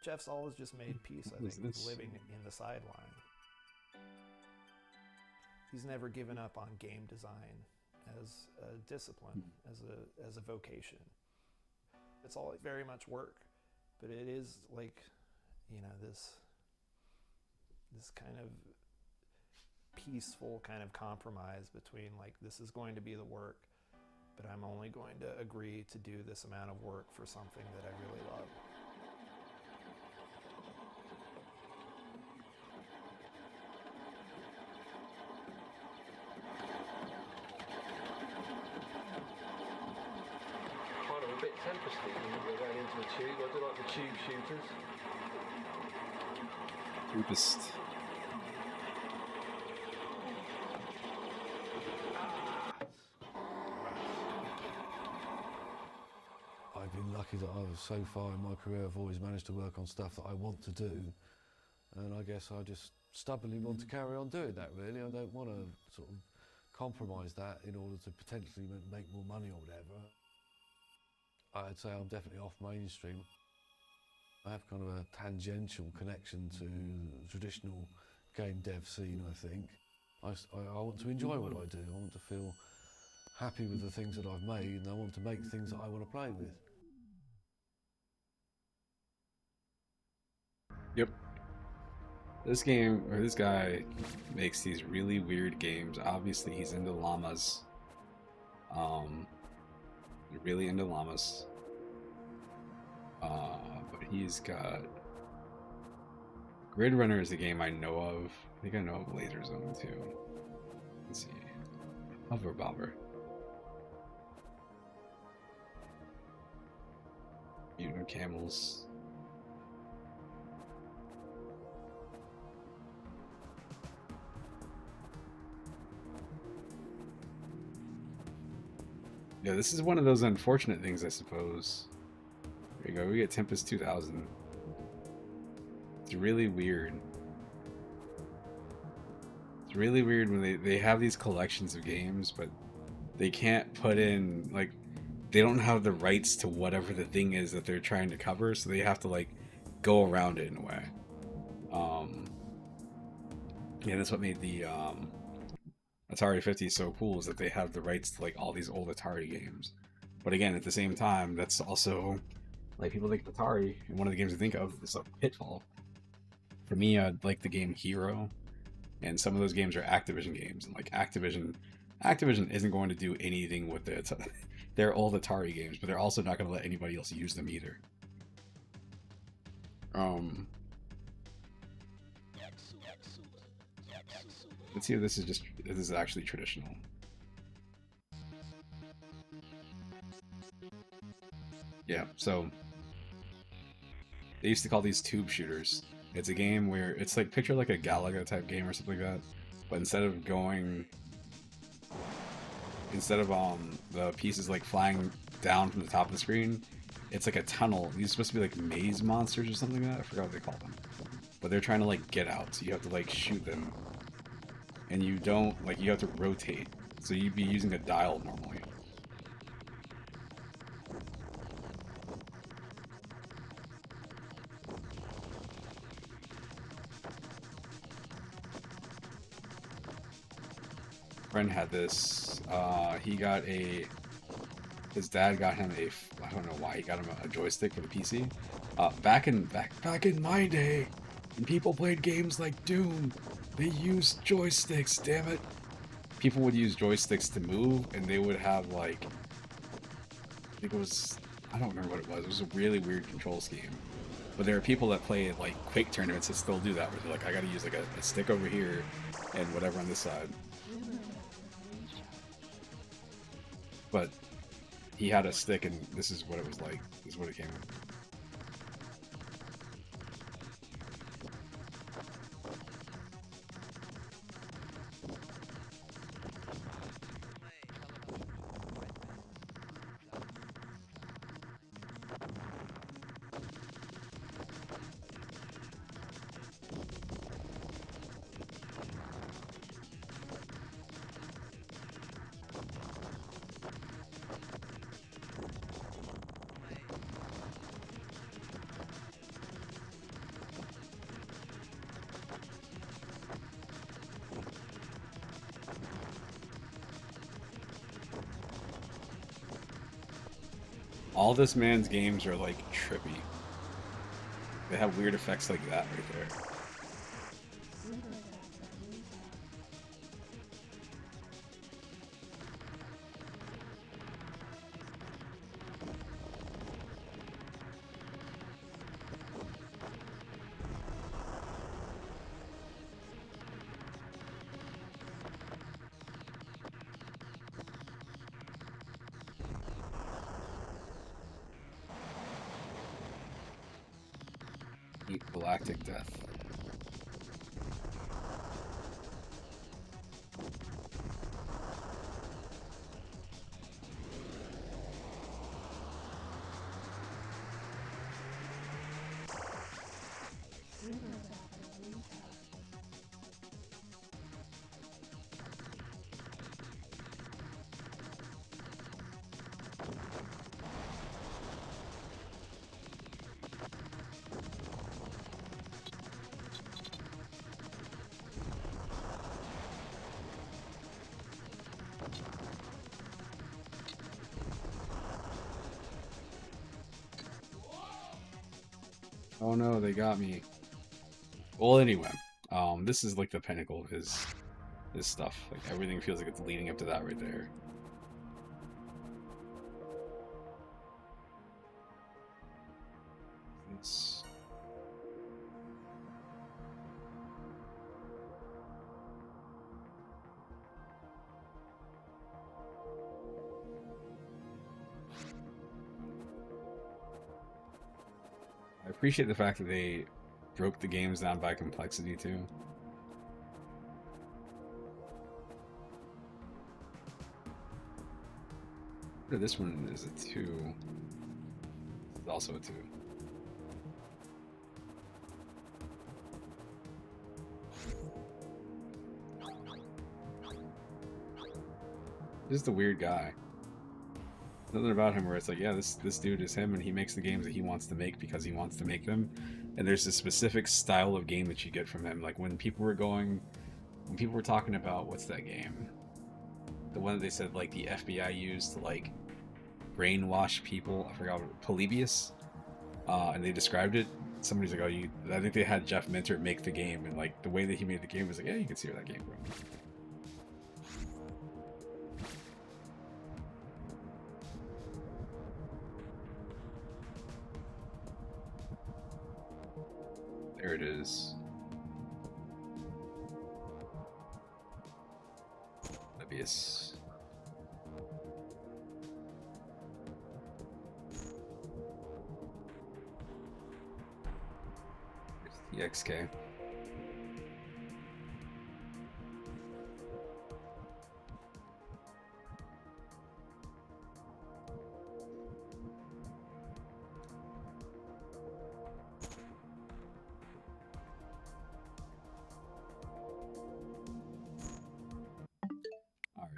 Jeff's always just made peace, I think, with living in the sideline. He's never given up on game design as a discipline, as a vocation. It's all very much work, but it is like, you know, this kind of peaceful kind of compromise between like, this is going to be the work, but I'm only going to agree to do this amount of work for something that I really love. Tempesty when we're going into a tube. I do like the tube shooters. Tubist. I've been lucky that I've so far in my career I've always managed to work on stuff that I want to do, and I guess I just stubbornly want to carry on doing that. Really, I don't want to sort of compromise that in order to potentially make more money or whatever. I'd say I'm definitely off mainstream. I have kind of a tangential connection to the traditional game dev scene, I think. I want to enjoy what I do. I want to feel happy with the things that I've made, and I want to make things that I want to play with. Yep. This guy makes these really weird games. Obviously, he's into llamas. Really into llamas. But he's got... Grid Runner is a game I know of. I think I know of Laser Zone too. Let's see. Hover Bobber. Mutant Camels. Yeah, this is one of those unfortunate things, I suppose. There you go, we get Tempest 2000. It's really weird. It's really weird when they have these collections of games, but they can't put in, like, they don't have the rights to whatever the thing is that they're trying to cover, so they have to, like, go around it in a way. Yeah, that's what made the, Atari 50 is so cool, is that they have the rights to like all these old Atari games. But again, at the same time, that's also like people think of Atari, and one of the games I think of is like Pitfall. For me, I'd like the game Hero, and some of those games are Activision games, and like Activision isn't going to do anything with it. They're old Atari games, but they're also not going to let anybody else use them either. Let's see if this is actually traditional. Yeah, so they used to call these tube shooters. It's a game where it's like, picture like a Galaga type game or something like that, but instead of the pieces like flying down from the top of the screen, it's like a tunnel. These are supposed to be like maze monsters or something like that. I forgot what they call them, but they're trying to like get out, so you have to like shoot them. and you don't, like, you have to rotate. So you'd be using a dial normally. Friend had this. He got his dad got him I don't know why he got him a joystick for the PC. Back in my day, when people played games like Doom, they used joysticks. Damn it! People would use joysticks to move, and they would have like, I think it was, I don't remember what it was. It was a really weird control scheme. But there are people that play like Quake tournaments that still do that, where they're like, I gotta use like a stick over here and whatever on this side. But he had a stick, and this is what it was like. This is what it came with. All this man's games are like trippy. They have weird effects like that right there. Galactic Death. Oh no, they got me. Well, anyway, this is like the pinnacle of his stuff. Like everything feels like it's leading up to that right there. It's I appreciate the fact that they broke the games down by complexity too. This one is a 2. This is also a 2. This is the weird guy. Nothing about him where it's like, yeah, this dude is him, and he makes the games that he wants to make because he wants to make them. And there's a specific style of game that you get from him. Like when people were talking about, what's that game? The one that they said like the FBI used to like brainwash people. I forgot what, Polybius. And they described it. Somebody's like, oh, I think they had Jeff Minter make the game, and like the way that he made the game was like, yeah, you can see where that came from. There it is. Polybius. Here's the XK.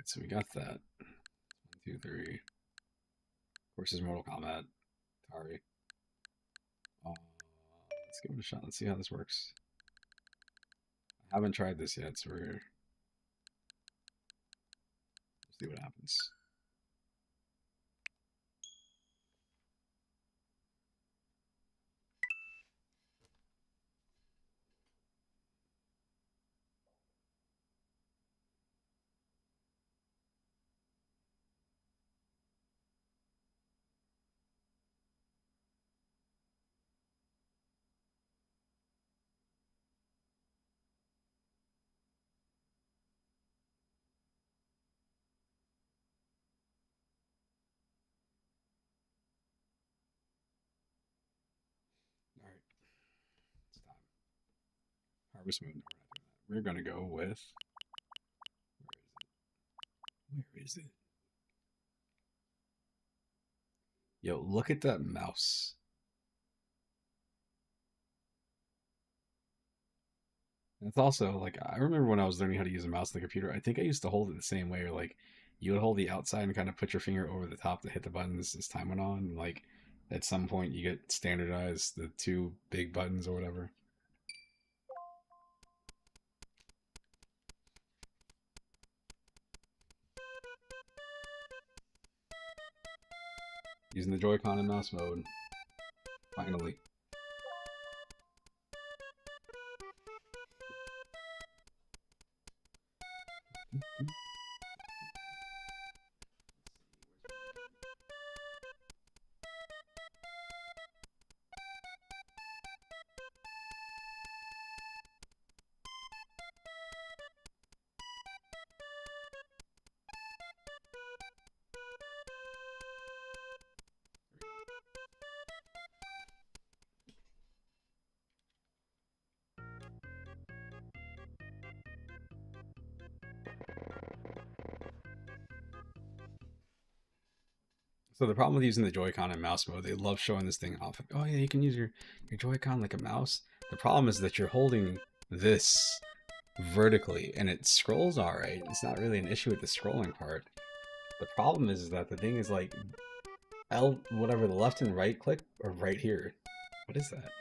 so we got that. 1, 2, 3. Of course, there's Mortal Kombat. Atari. Let's give it a shot. Let's see how this works. I haven't tried this yet, so we'll see what happens. All right, it's time. Harvest Moon. No, we're not doing that. We're gonna go with. Where is it? Yo, look at that mouse. It's also like I remember when I was learning how to use a mouse on the computer. I think I used to hold it the same way, or like you would hold the outside and kind of put your finger over the top to hit the buttons as time went on. Like at some point, you get standardized the 2 big buttons or whatever. Using the Joy-Con in mouse mode. Finally. So the problem with using the Joy-Con in mouse mode, they love showing this thing off. Like, oh yeah, you can use your Joy-Con like a mouse. The problem is that you're holding this vertically and it scrolls all right. It's not really an issue with the scrolling part. The problem is that the thing is like whatever, the left and right click or right here. What is that?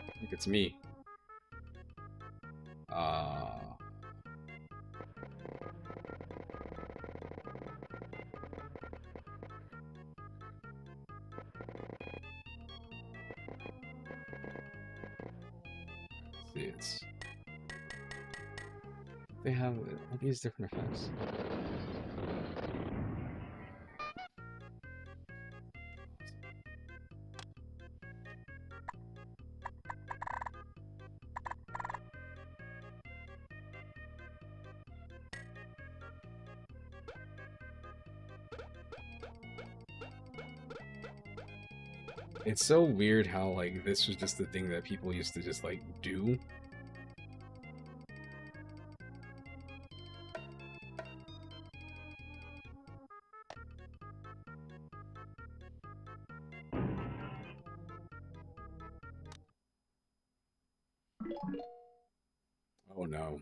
I think it's me. See, it's they have all these different effects. It's so weird how like this was just the thing that people used to just like do. Oh no.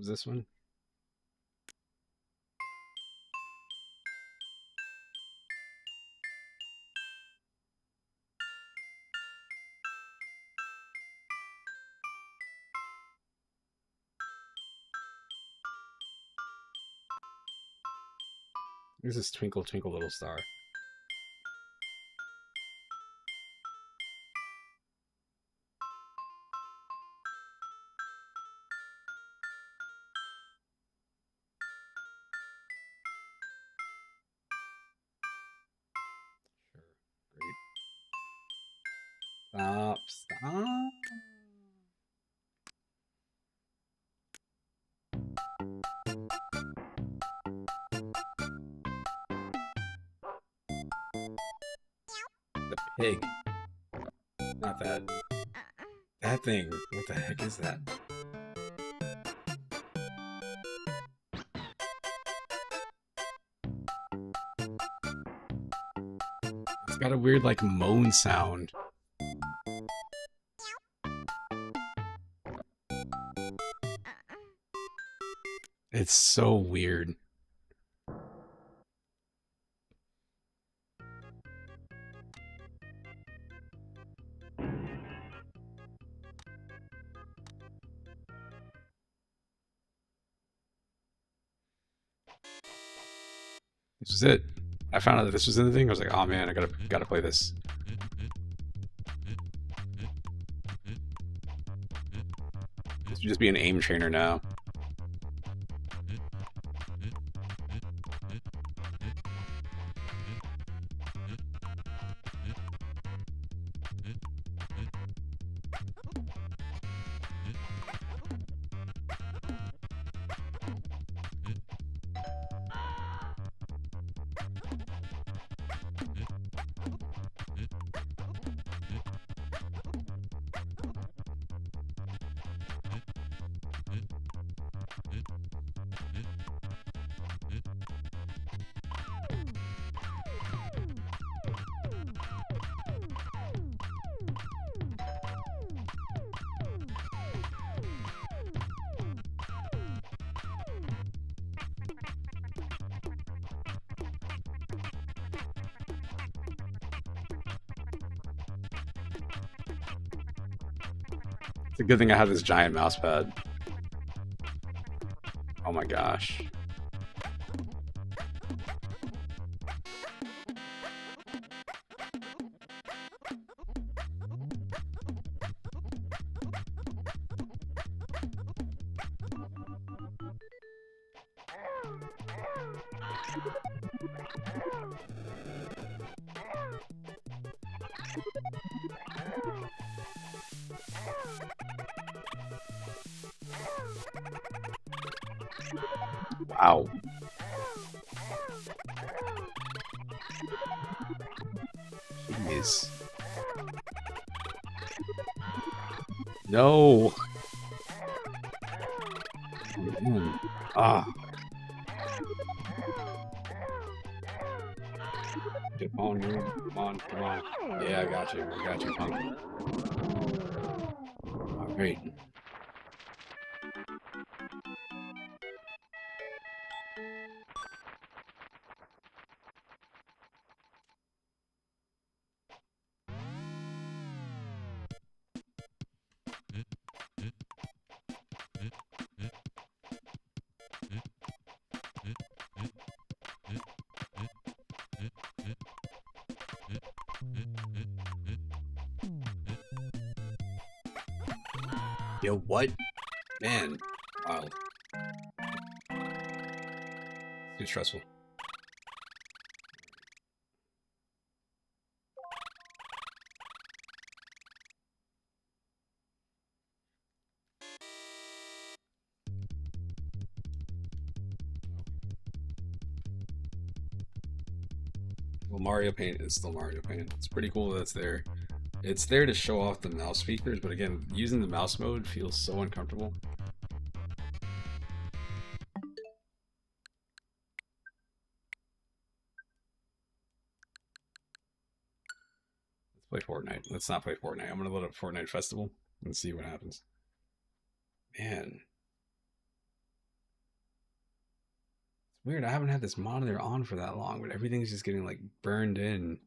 was this one? This is Twinkle Twinkle Little Star. Sure, great. Stop. The pig. Not that. That thing. What the heck is that? It's got a weird, like, moan sound. It's so weird. This was it. I found out that this was in the thing. I was like, oh man, I gotta play this. This would just be an aim trainer now. It's a good thing I have this giant mouse pad. Oh my gosh. Wow. Jeez. No. Ah. Get on, dude. Come on, come on. Yeah, I got you. I got you, punk. All right. Yo, what? Man, wild. Too stressful. Well, Mario Paint is still Mario Paint. It's pretty cool that it's there. It's there to show off the mouse features, but again, using the mouse mode feels so uncomfortable. Let's play Fortnite. Let's not play Fortnite. I'm gonna load up Fortnite Festival and see what happens. Man. Weird, I haven't had this monitor on for that long, but everything's just getting like burned in.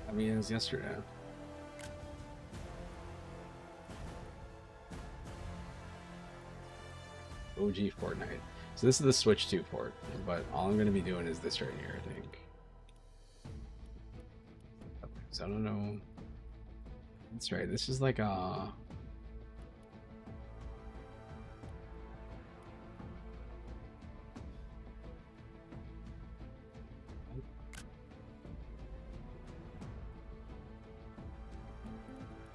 I mean, it was yesterday. OG Fortnite. So this is the Switch 2 port, but all I'm going to be doing is this right here, I think. So I don't know. That's right. This is like a...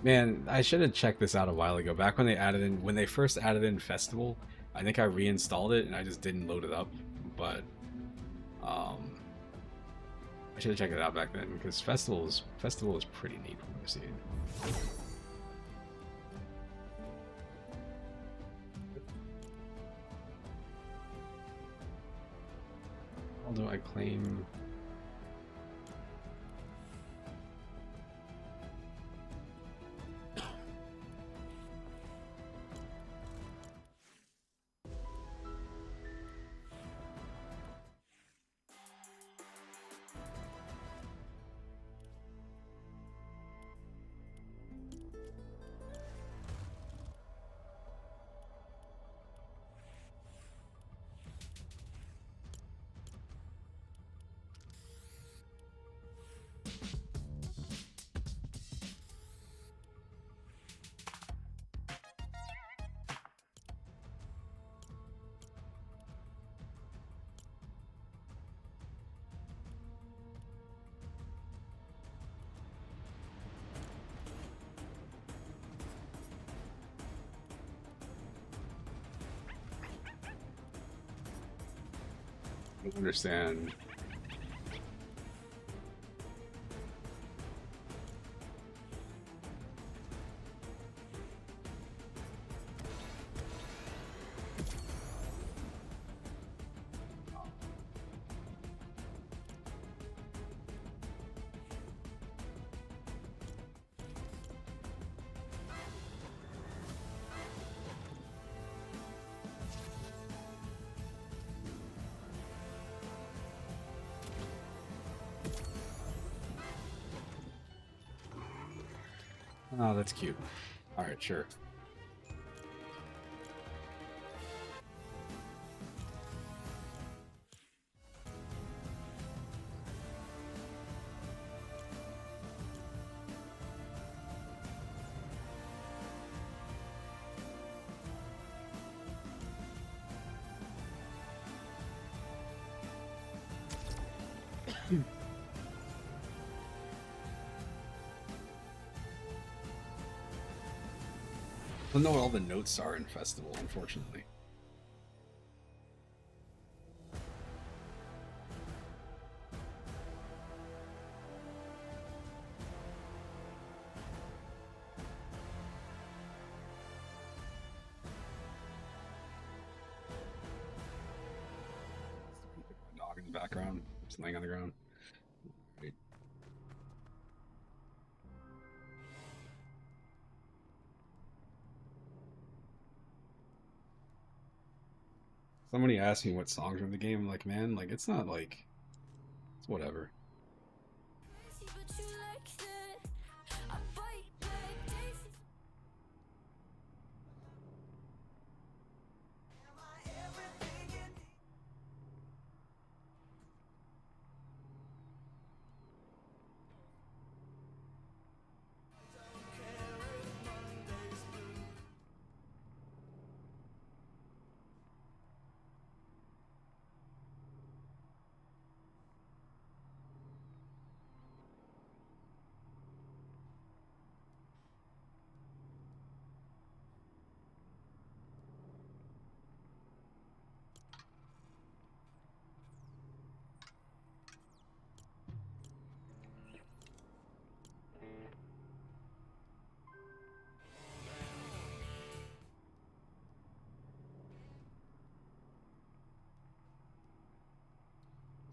Man, I should have checked this out a while ago. Back when when they first added in Festival, I think I reinstalled it and I just didn't load it up. But I should have checked it out back then because Festival is pretty neat from what I've seen. Although I claim. I don't understand. Oh, that's cute. All right, sure. I don't know what all the notes are in Festival, unfortunately. Dog in the background, just laying on the ground. Right. Somebody asked me what songs are in the game. I'm like, man, like it's not like it's whatever.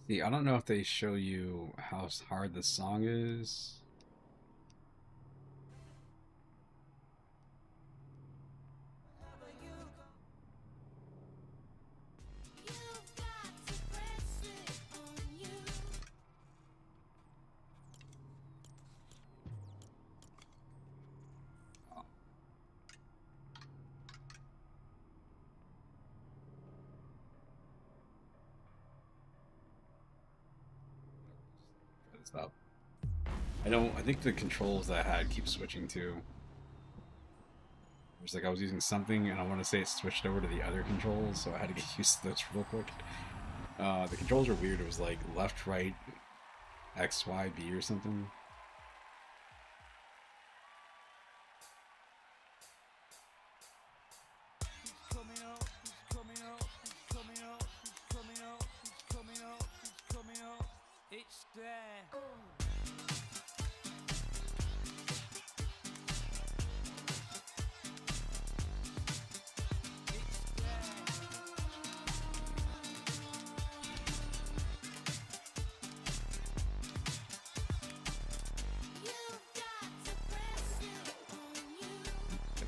See, I don't know if they show you how hard the song is. Stop. I think the controls that I had keep switching too. It's like I was using something and I want to say it switched over to the other controls, so I had to get used to those real quick. The controls were weird. It was like left, right, X, Y, B or something.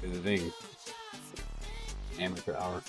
The thing. Amateur hour.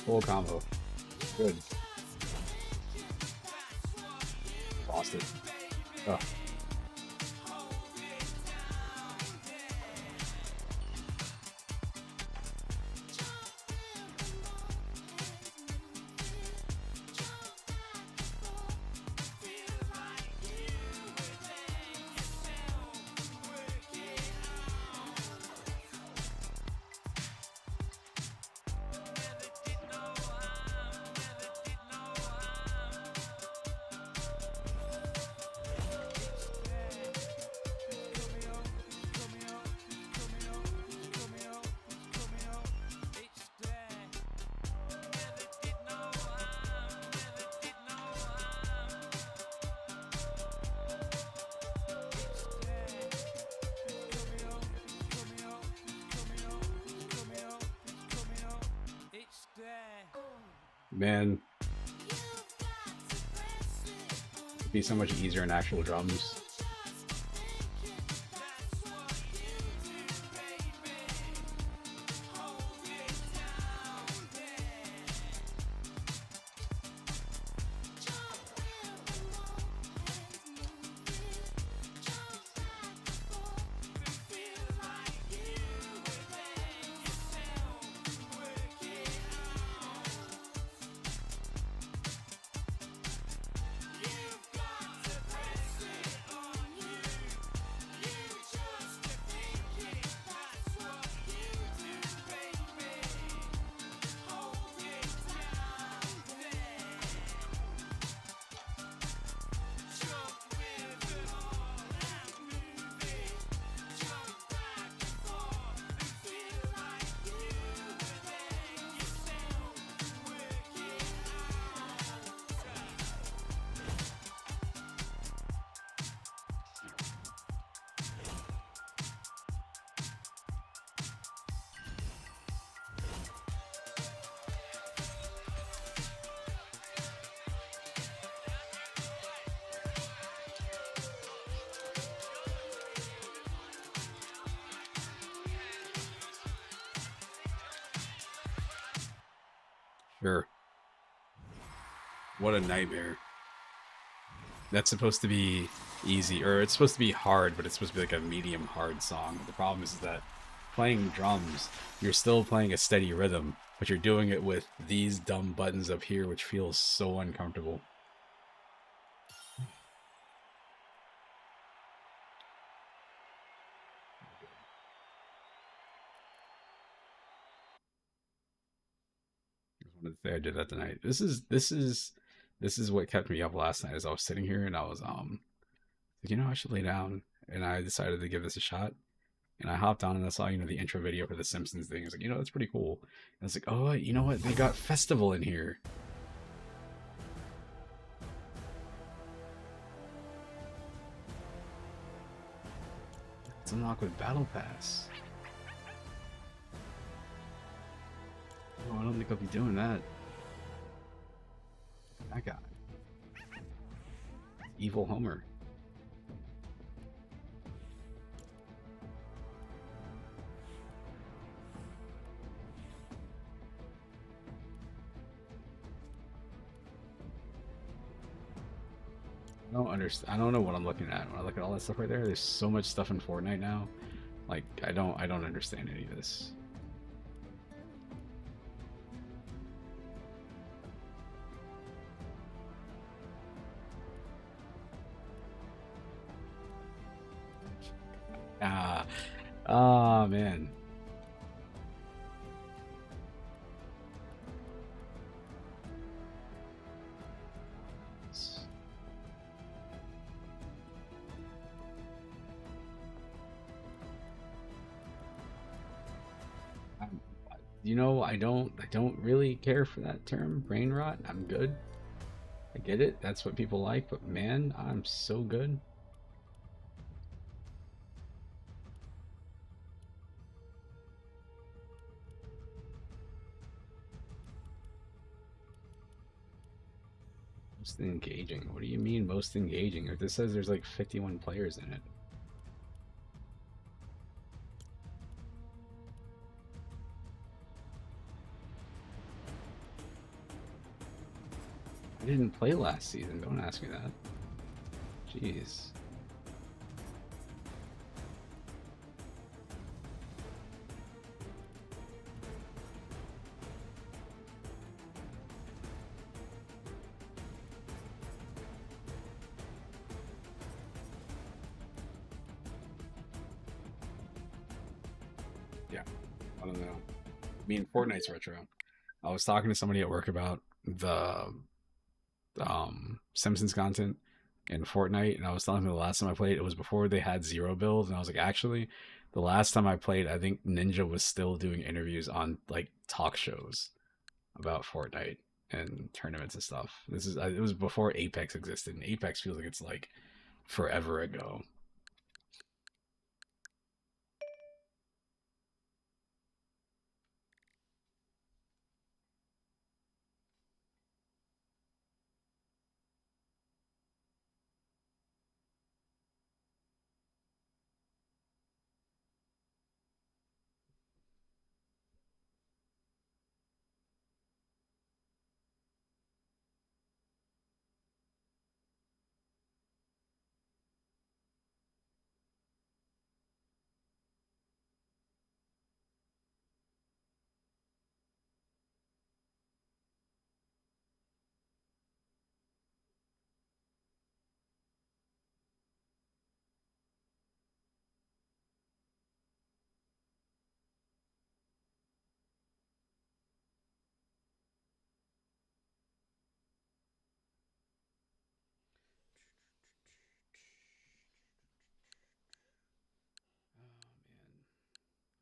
Full combo. Good. Lost it. Oh. Man, it'd be so much easier in actual drums. Sure. What a nightmare. That's supposed to be easy, or it's supposed to be hard, but it's supposed to be like a medium hard song. But the problem is that playing drums, you're still playing a steady rhythm, but you're doing it with these dumb buttons up here, which feels so uncomfortable. I wanted to say I did that tonight. This is what kept me up last night. As I was sitting here and I was you know, I should lay down, and I decided to give this a shot. And I hopped on and I saw, you know, the intro video for the Simpsons thing. I was like, you know, that's pretty cool. And I was like, oh, you know what? They got Festival in here. Let's unlock with Battle Pass. Oh, I don't think I'll be doing that. That guy. Evil Homer. I don't understand. I don't know what I'm looking at when I look at all that stuff right there. There's so much stuff in Fortnite now. Like I don't understand any of this. Oh man. You know, I don't really care for that term, brain rot. I'm good. I get it. That's what people like, but man, I'm so good. Most engaging. What do you mean most engaging? Or this says there's like 51 players in it. I didn't play last season. Don't ask me that. Jeez. Yeah, I don't know. I mean, Fortnite's retro. I was talking to somebody at work about the Simpsons content in Fortnite, and I was telling them the last time I played, it was before they had zero build, and I was like, actually, the last time I played, I think Ninja was still doing interviews on like talk shows about Fortnite and tournaments and stuff. It was before Apex existed, and Apex feels like it's like forever ago.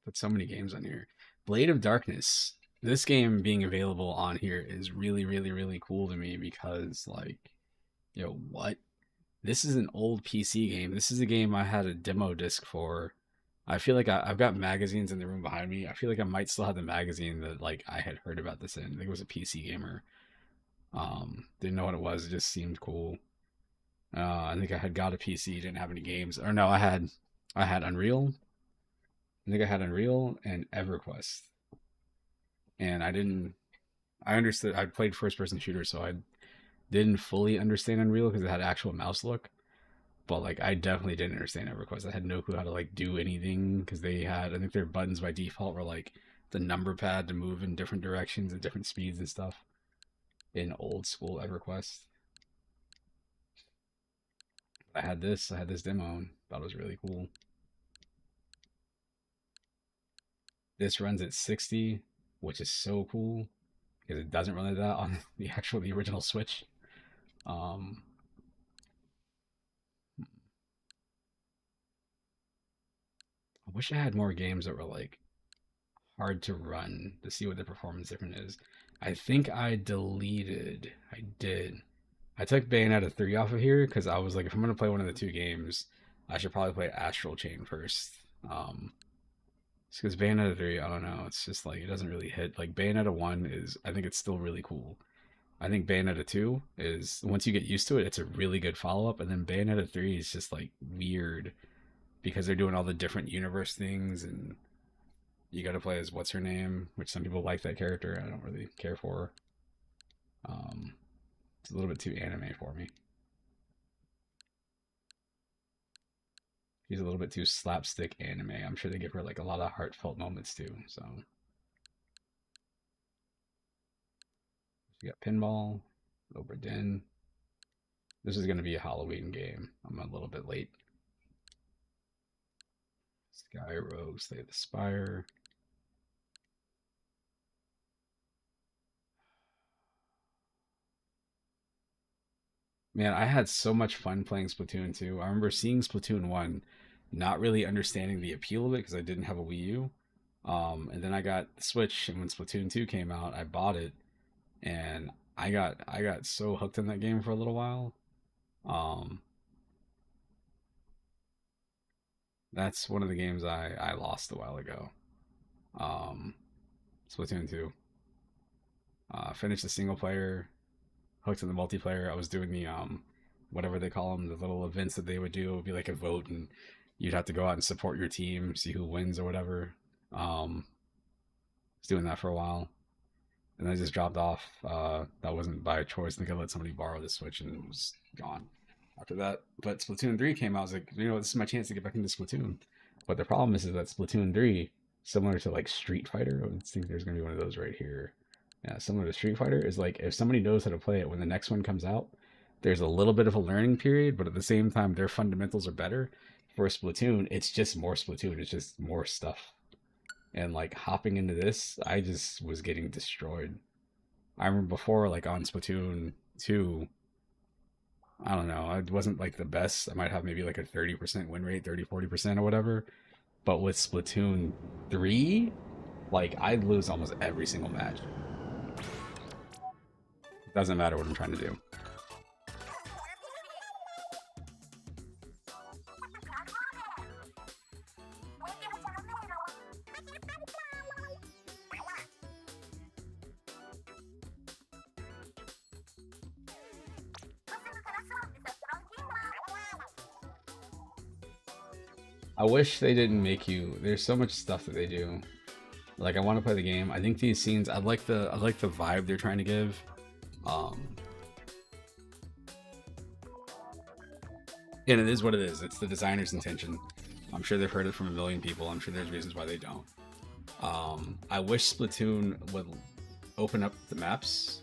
Put so many games on here. Blade of Darkness. This game being available on here is really, really, really cool to me because, like, yo, what? This is an old PC game. This is a game I had a demo disc for. I feel like I've got magazines in the room behind me. I feel like I might still have the magazine that like I had heard about this in. I think it was a PC gamer. Didn't know what it was. It just seemed cool. I think I had got a PC. Didn't have any games. Or no, I had Unreal. I think I had Unreal and EverQuest. And I understood, I played first person shooters, so didn't fully understand Unreal because it had actual mouse look. But like, I definitely didn't understand EverQuest. I had no clue how to like do anything because they had, I think their buttons by default were like the number pad to move in different directions at different speeds and stuff in old school EverQuest. I had this demo and thought it was really cool. This runs at 60, which is so cool because it doesn't run like that on the original Switch. I wish I had more games that were like hard to run to see what the performance difference is. I think I deleted. I did. I took Bayonetta 3 off of here because I was like, if I'm gonna play one of the two games, I should probably play Astral Chain first. It's because Bayonetta 3, I don't know, it's just like it doesn't really hit. Like Bayonetta 1 is, I think it's still really cool. I think Bayonetta 2 is, once you get used to it, it's a really good follow-up, and then Bayonetta 3 is just like weird because they're doing all the different universe things, and you gotta play as what's her name, which some people like that character. I don't really care for. It's a little bit too anime for me. She's a little bit too slapstick anime. I'm sure they give her like a lot of heartfelt moments too. So you got Pinball, Obra Dinn. This is going to be a Halloween game. I'm a little bit late. Sky Rogue, Slay the Spire. Man, I had so much fun playing Splatoon 2. I remember seeing Splatoon 1, not really understanding the appeal of it because I didn't have a Wii U. And then I got the Switch, and when Splatoon 2 came out, I bought it, and I got so hooked on that game for a little while. That's one of the games I lost a while ago. Splatoon 2. Finished the single player, hooked in the multiplayer. I was doing the whatever they call them, the little events that they would do. It would be like a vote, and you'd have to go out and support your team, see who wins or whatever. I was doing that for a while, and I just dropped off. That wasn't by choice. I think I let somebody borrow the Switch, and it was gone after that. But Splatoon 3 came out. I was like, you know, this is my chance to get back into Splatoon. But the problem is that Splatoon 3, similar to like Street Fighter, I think there's gonna be one of those right here. Yeah, similar to Street Fighter, is like if somebody knows how to play it, when the next one comes out, there's a little bit of a learning period, but at the same time, their fundamentals are better. For Splatoon, it's just more Splatoon. It's just more stuff. And like hopping into this, I just was getting destroyed. I remember before, like on Splatoon 2, I don't know, it wasn't like the best. I might have maybe like a 30% win rate, 30-40% or whatever. But with Splatoon 3, like I'd lose almost every single match. Doesn't matter what I'm trying to do. I wish they didn't make you. There's so much stuff that they do. Like I want to play the game. I think these scenes. I like the vibe they're trying to give. And it is what it is. It's the designer's intention. I'm sure they've heard it from a million people. I'm sure there's reasons why they don't. I wish Splatoon would open up the maps,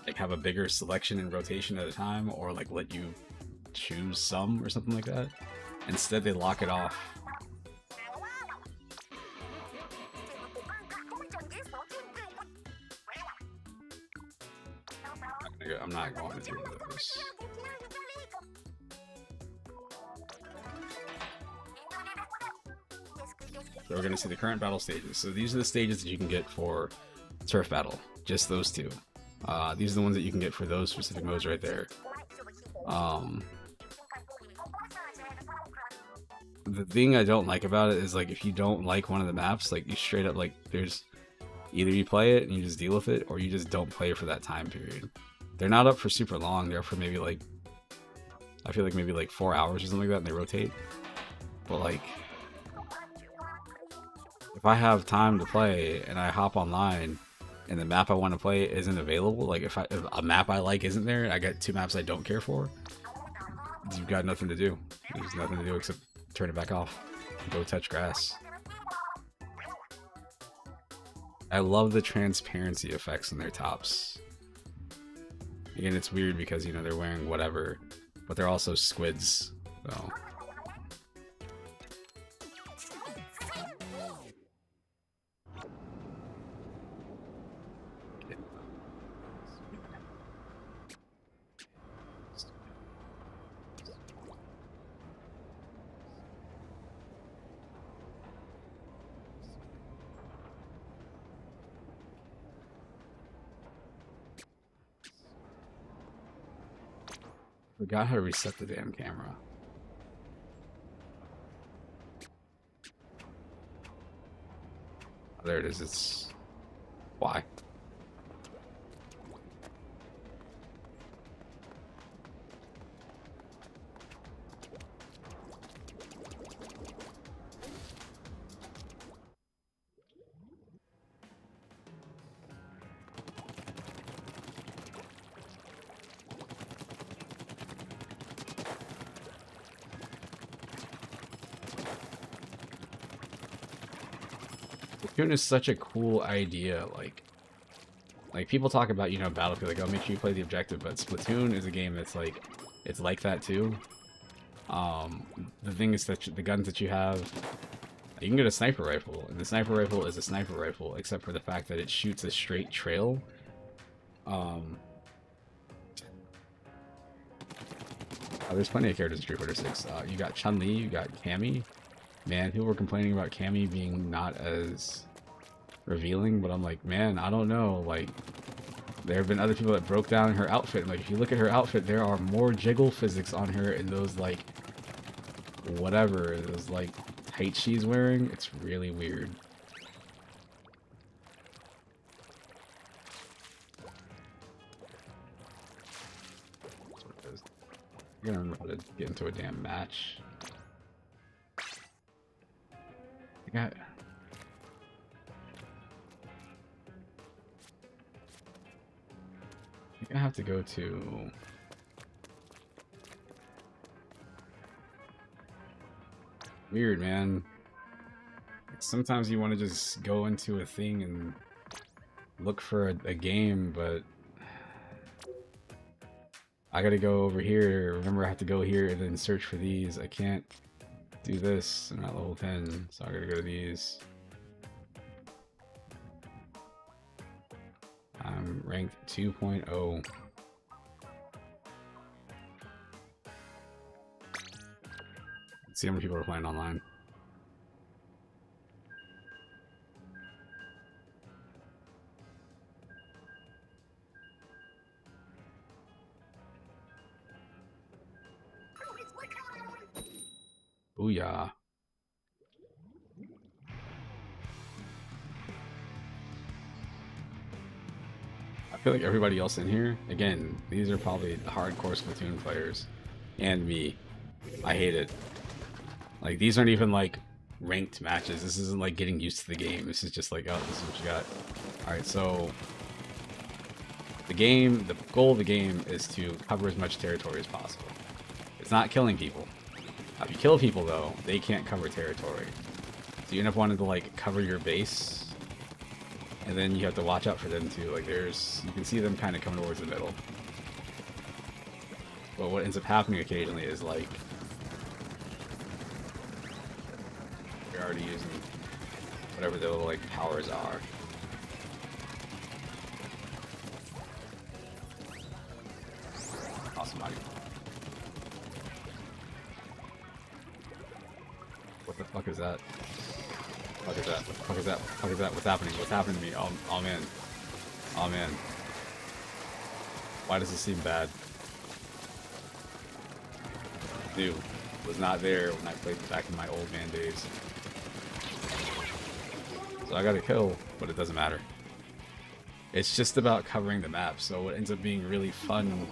like have a bigger selection and rotation at a time, or like let you choose some or something like that. Instead, they lock it off. I'm not going through those. So we're going to see the current battle stages. So these are the stages that you can get for Turf Battle. Just those two. These are the ones that you can get for those specific modes right there. The thing I don't like about it is like if you don't like one of the maps, like you straight up like there's either you play it and you just deal with it, or you just don't play for that time period. They're not up for super long. They're up for maybe like, I feel like maybe like 4 hours or something like that, and they rotate. But like, if I have time to play and I hop online and the map I want to play isn't available, like if a map I like isn't there, I got 2 maps I don't care for, you've got nothing to do. There's nothing to do except turn it back off. Go touch grass. I love the transparency effects in their tops. Again, it's weird because, you know, they're wearing whatever, but they're also squids, so... Forgot how to reset the damn camera. Oh, there it is. It's... Why? Splatoon is such a cool idea. Like people talk about, you know, Battlefield, like, oh, make sure you play the objective, but Splatoon is a game that's like, it's like that too. The thing is that the guns that you have, you can get a sniper rifle, and the sniper rifle is a sniper rifle, except for the fact that it shoots a straight trail. There's plenty of characters in Street Fighter 6. You got Chun-Li, you got Cammy. Man, people were complaining about Cammy being not as revealing, but I'm like, man, I don't know. Like, there have been other people that broke down her outfit. Like, if you look at her outfit, there are more jiggle physics on her in those, like, whatever, those, like, tights she's wearing. It's really weird. You're gonna know how to get into a damn match. I think I have to go to... Weird, man. Like, sometimes you want to just go into a thing and look for a game, but I gotta go over here. Remember, I have to go here and then search for these. I can't do this. I'm not level 10, so I gotta go to these. I'm ranked 2.0. Let's see how many people are playing online. Booyah. I feel like everybody else in here, again, these are probably the hardcore Splatoon players. And me. I hate it. Like, these aren't even, like, ranked matches. This isn't, like, getting used to the game. This is just like, oh, this is what you got. Alright, so... the goal of the game is to cover as much territory as possible. It's not killing people. If you kill people, though, they can't cover territory. So you end up wanting to, like, cover your base. And then you have to watch out for them, too. Like, you can see them kind of coming towards the middle. But what ends up happening occasionally is, like, you're already using whatever their little, like, powers are. Awesome audio. What the fuck is that? What the fuck is that? What the fuck is that? What the fuck is that? What's happening? What's happening to me? Oh man. Oh man. Why does this seem bad? New. Was not there when I played back in my old man days. So I got a kill, but it doesn't matter. It's just about covering the map, so what ends up being really fun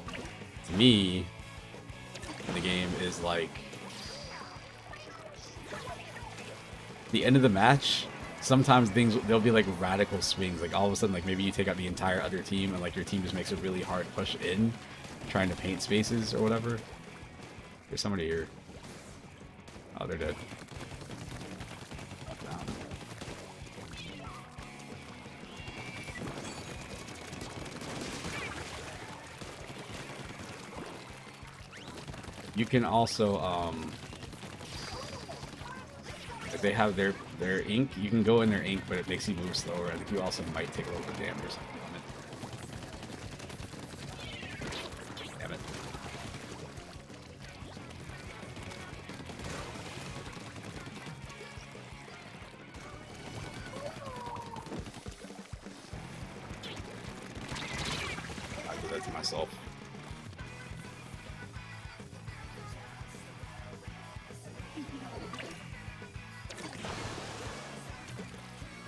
to me in the game is, like, the end of the match, sometimes there'll be like radical swings. Like all of a sudden, like maybe you take out the entire other team and like your team just makes a really hard push in, trying to paint spaces or whatever. There's somebody here. Oh, they're dead. Down. You can also if they have their ink, you can go in their ink, but it makes you move slower. I think you also might take a little bit of damage or something from it. Damn it. I did that to myself.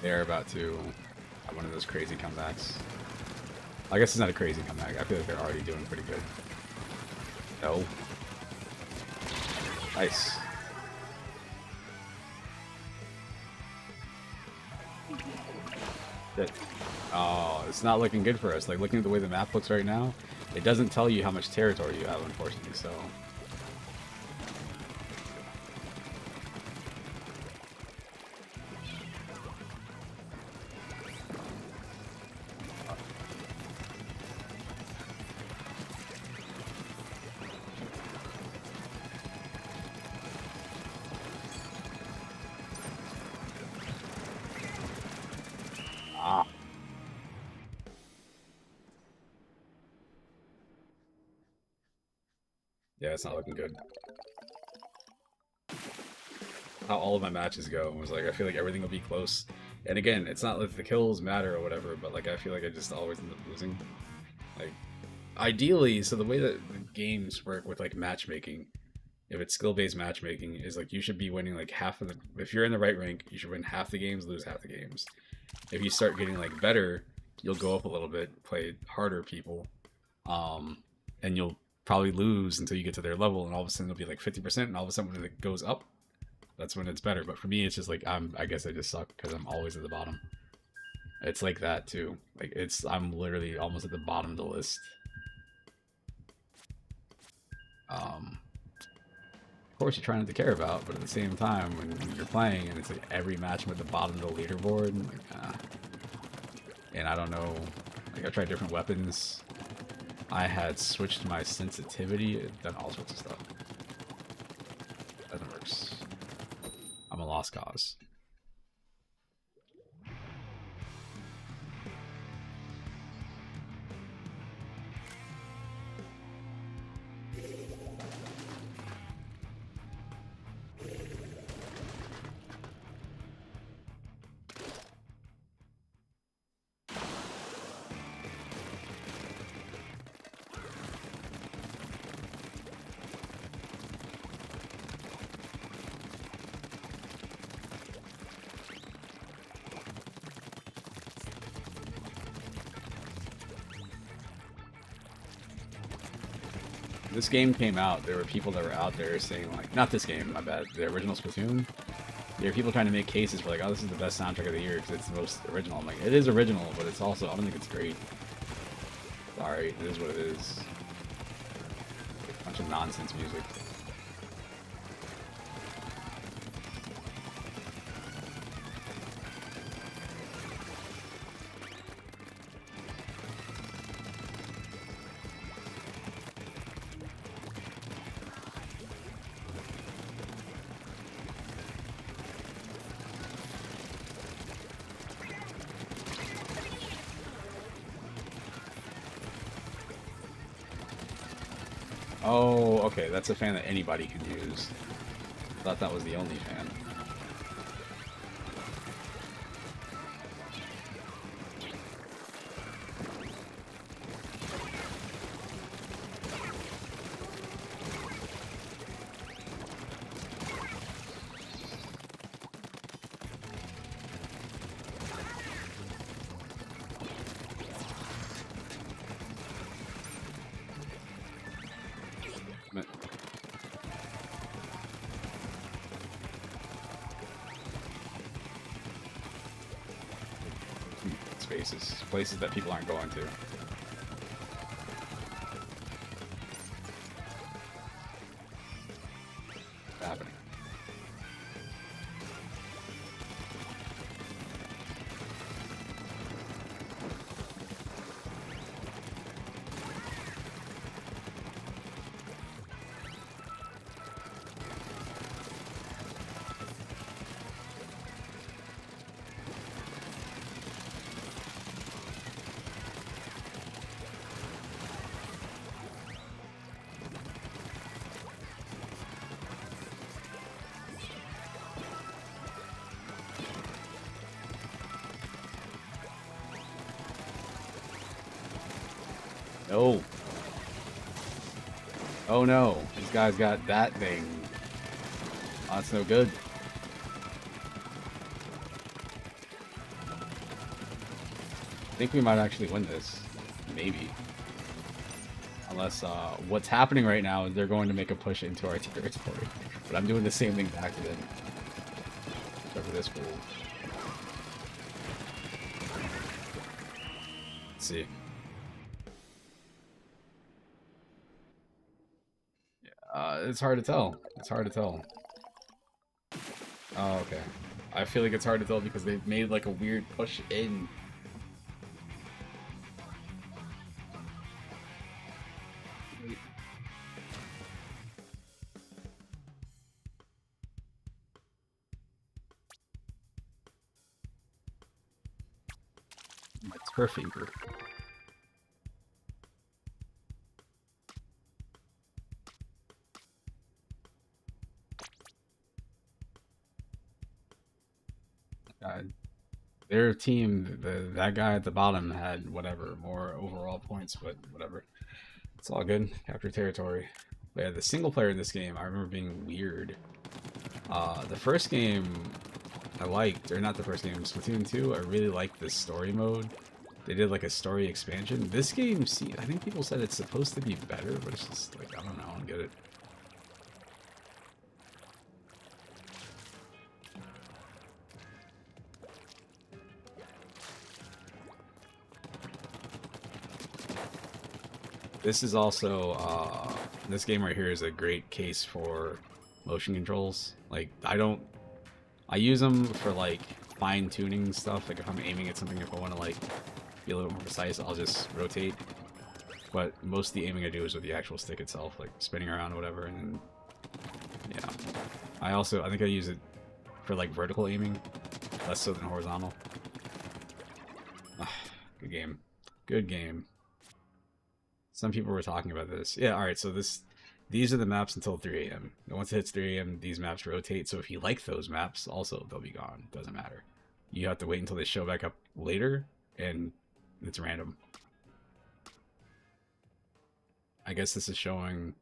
They're about to have one of those crazy comebacks. I guess it's not a crazy comeback. I feel like they're already doing pretty good. No. Nice. Good. Oh, it's not looking good for us. Like, looking at the way the map looks right now, it doesn't tell you how much territory you have, unfortunately, so... Yeah, it's not looking good. How all of my matches go was like, I feel like everything will be close. And again, it's not like the kills matter or whatever, but like I feel like I just always end up losing. Like, ideally, so the way that the games work with like matchmaking, if it's skill-based matchmaking, is like you should be winning like half of the... If you're in the right rank, you should win half the games, lose half the games. If you start getting like better, you'll go up a little bit, play harder people, and you'll probably lose until you get to their level, and all of a sudden it'll be like 50%, and all of a sudden when it goes up, that's when it's better. But for me, it's just like I guess I just suck because I'm always at the bottom. It's like that too. Like I'm literally almost at the bottom of the list. Of course you try not to care about, but at the same time when you're playing and it's like every match I'm at the bottom of the leaderboard, like, and I don't know, like I tried different weapons. I had switched my sensitivity, done all sorts of stuff. Doesn't work. I'm a lost cause. This game came out, there were people that were out there saying like, not this game, my bad, the original Splatoon. There are people trying to make cases for like, oh, this is the best soundtrack of the year because it's the most original. I'm like, it is original, but it's also, I don't think it's great. Sorry, it is what it is. A bunch of nonsense music. Oh, okay, that's a fan that anybody can use. I thought that was the only fan. places. Places that people aren't going to. What's happening? No. Oh no, this guy's got that thing. Oh, that's no good. I think we might actually win this. Maybe. Unless, what's happening right now is they're going to make a push into our territory. But I'm doing the same thing back to them. Except for this fool. Let's see. It's hard to tell. It's hard to tell. Oh, okay. I feel like it's hard to tell because they've made like a weird push in. My turf finger. Their team, that guy at the bottom had whatever, more overall points, but whatever. It's all good. Capture territory. But yeah, the single player in this game, I remember being weird. The first game I liked, or not the first game, Splatoon 2, I really liked the story mode. They did like a story expansion. This game, see, I think people said it's supposed to be better, but it's just like, I don't know, I don't get it. This is also, this game right here is a great case for motion controls. Like, I use them for, like, fine-tuning stuff. Like, if I'm aiming at something, if I want to, like, be a little more precise, I'll just rotate. But most of the aiming I do is with the actual stick itself, like, spinning around or whatever, and then, yeah. I think I use it for, like, vertical aiming, less so than horizontal. Good game. Good game. Some people were talking about this. Yeah, alright, so these are the maps until 3 a.m. Once it hits 3 a.m., these maps rotate, so if you like those maps, also, they'll be gone. Doesn't matter. You have to wait until they show back up later, and it's random. I guess this is showing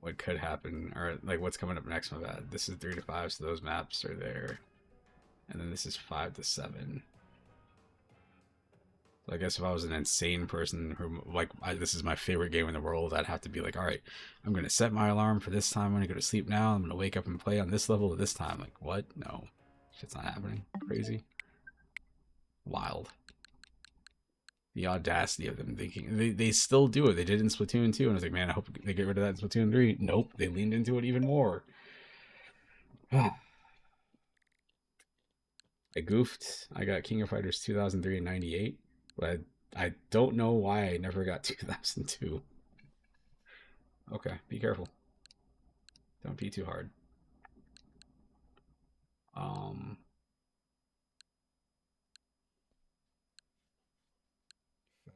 what could happen, or like what's coming up next, my bad. This is 3 to 5, so those maps are there. And then this is 5 to 7. I guess if I was an insane person who, like, this is my favorite game in the world, I'd have to be like, all right, I'm going to set my alarm for this time. I'm going to go to sleep now. I'm going to wake up and play on this level at this time. Like, what? No. Shit's not happening. Crazy. Wild. The audacity of them thinking. They still do it. They did in Splatoon 2, and I was like, man, I hope they get rid of that in Splatoon 3. Nope. They leaned into it even more. I goofed. I got King of Fighters 2003 and 98. But I don't know why I never got 2002. Okay, be careful. Don't be too hard.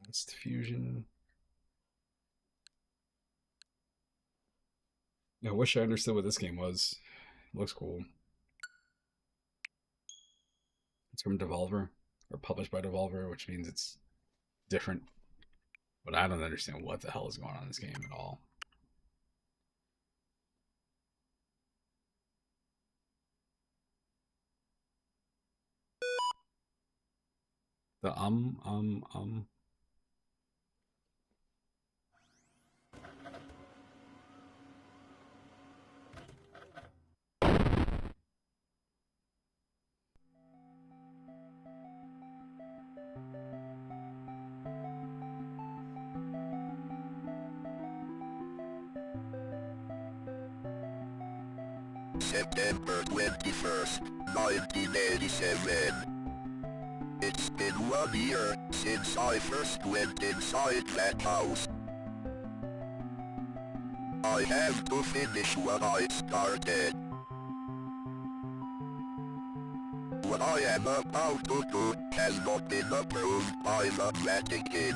Fast fusion. I wish I understood what this game was. It looks cool. It's from Devolver, or published by Devolver, which means it's different. But I don't understand what the hell is going on in this game at all. The September 21st, 1987. It's been 1 year since I first went inside that house. I have to finish what I started. What I am about to do has not been approved by the Vatican.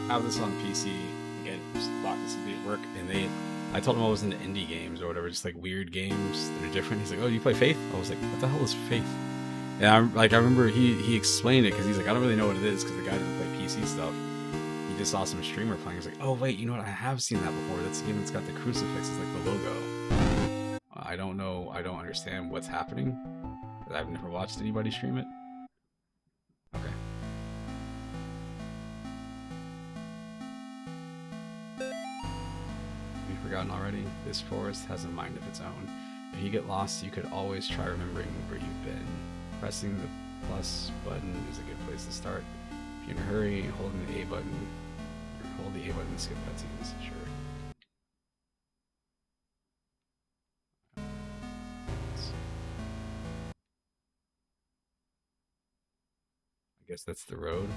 Have this on PC again. Just bought this at work, and I told him I was into indie games or whatever, just like weird games that are different. He's like, "Oh, you play Faith?" I was like, "What the hell is Faith?" And I remember he explained it because he's like, "I don't really know what it is because the guy doesn't play PC stuff. He just saw some streamer playing. He's like, "Oh wait, you know what? I have seen that before. That's the game that's got the crucifix. It's like the logo." I don't know. I don't understand what's happening. I've never watched anybody stream it. Okay. Forgotten already, this forest has a mind of its own. If you get lost, you could always try remembering where you've been. Pressing the plus button is a good place to start. If you're in a hurry, holding the A button, or hold the A button and skip cutscenes, sure. I guess that's the road.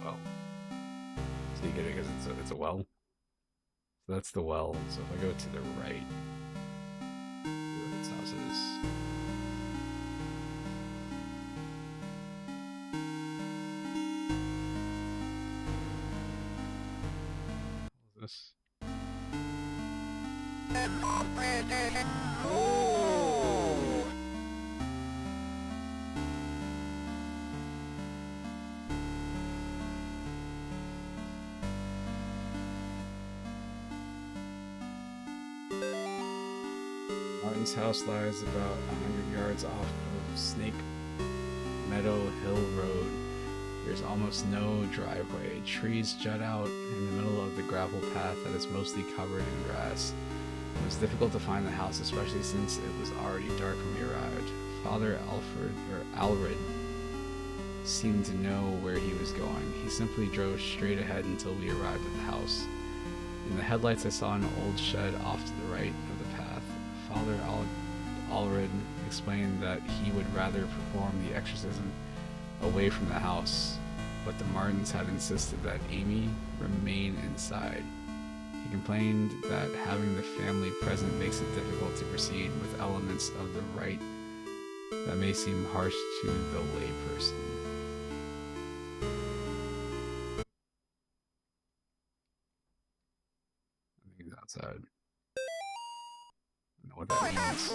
Well, so you get it because it's a well. So that's the well. So if I go to the right, where its house is. This. Martin's house lies about 100 yards off of Snake Meadow Hill Road. There's almost no driveway. Trees jut out in the middle of the gravel path that is mostly covered in grass. It was difficult to find the house, especially since it was already dark when we arrived. Father Alred seemed to know where he was going. He simply drove straight ahead until we arrived at the house. In the headlights I saw an old shed off to the right of the path. Father Alred explained that he would rather perform the exorcism away from the house, but the Martins had insisted that Amy remain inside. He complained that having the family present makes it difficult to proceed with elements of the rite that may seem harsh to the layperson. I think he's outside. I don't know what that means.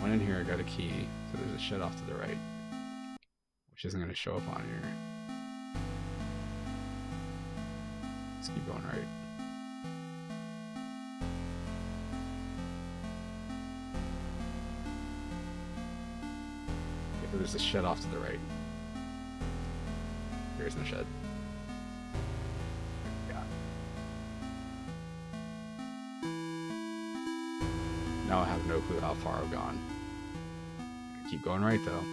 Went in here, I got a key, so there's a shed off to the right, which isn't going to show up on here. Let's keep going right. Okay, there's a shed off to the right. There is no shed. Now I have no clue how far I've gone. Keep going right though.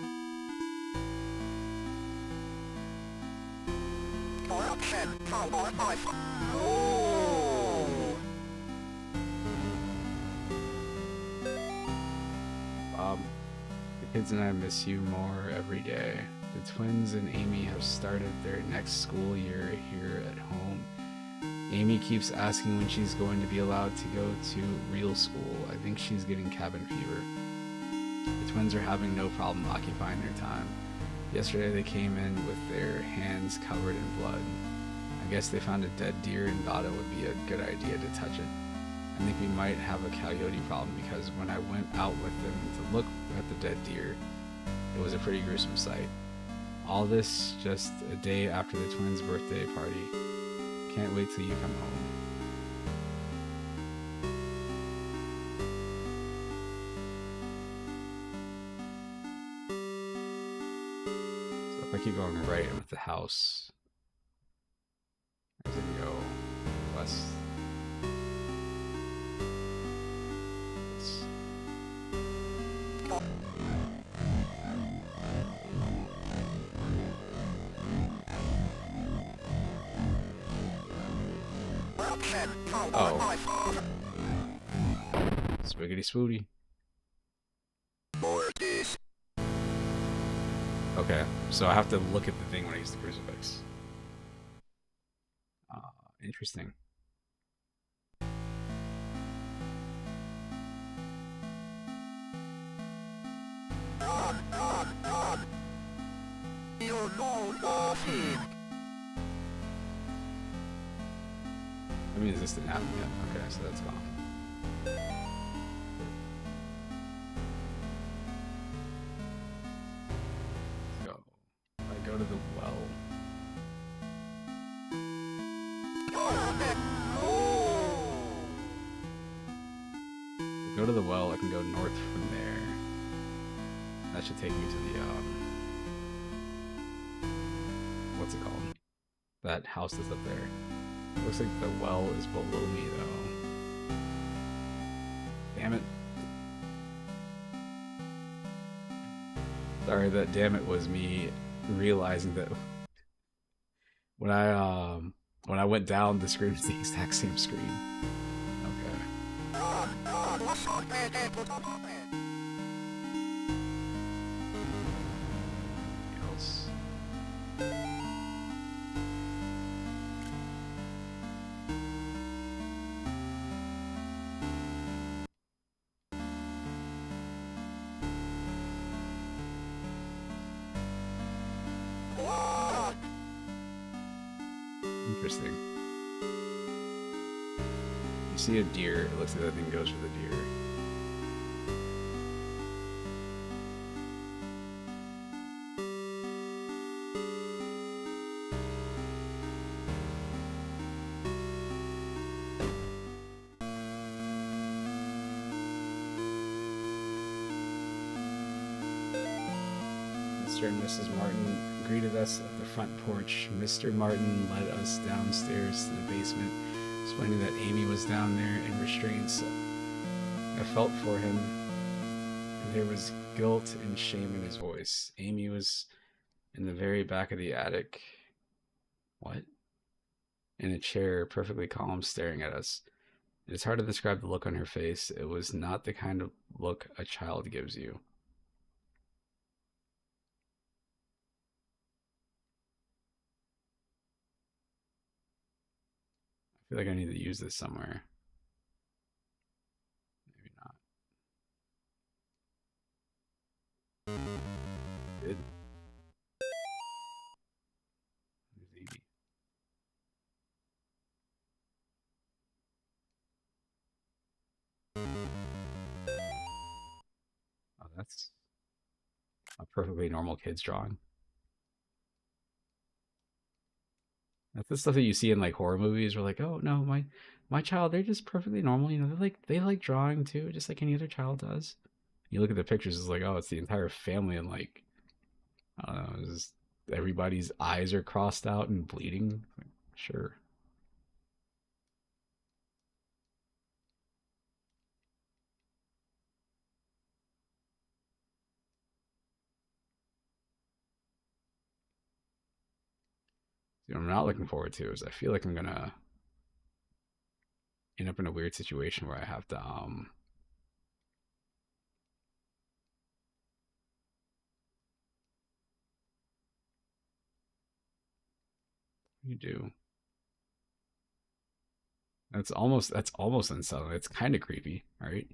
Kids and I miss you more every day. The twins and Amy have started their next school year here at home. Amy keeps asking when she's going to be allowed to go to real school. I think she's getting cabin fever. The twins are having no problem occupying their time. Yesterday they came in with their hands covered in blood. I guess they found a dead deer and thought it would be a good idea to touch it. I think we might have a coyote problem because when I went out with them to look at the dead deer, it was a pretty gruesome sight. All this just a day after the twins' birthday party. Can't wait till you come home. So if I keep going right, I'm at the house. I can go west. Oh. Spiggity spooty. Okay, so I have to look at the thing when I use the crucifix. Interesting. I mean, this didn't happen yet. Okay, so that's gone. Let's go. I go to the well. If I go to the well, I can go north from there. That should take me to the, what's it called? That house that's up there. Looks like the well is below me, though. Damn it. Sorry, that damn it was me realizing that when I went down, the screen was the exact same screen. Else. Interesting. You see a deer, it looks like that thing goes for the deer. Mr. and Mrs. Martin greeted us at the front porch. Mr. Martin led us downstairs to the basement, explaining that Amy was down there in restraints. I felt for him, and there was guilt and shame in his voice. Amy was in the very back of the attic. What? In a chair, perfectly calm, staring at us. It is hard to describe the look on her face. It was not the kind of look a child gives you. I feel like I need to use this somewhere. Maybe not. Good. Easy. Oh, that's a perfectly normal kid's drawing. That's the stuff that you see in like horror movies where like, oh no, my child, they're just perfectly normal, you know, they like drawing too, just like any other child does. You look at the pictures, it's like, oh, it's the entire family, and like, I don't know, it's just everybody's eyes are crossed out and bleeding. Like, sure. What I'm not looking forward to is I feel like I'm gonna end up in a weird situation where I have to You do. That's almost unsettling. It's kind of creepy, right?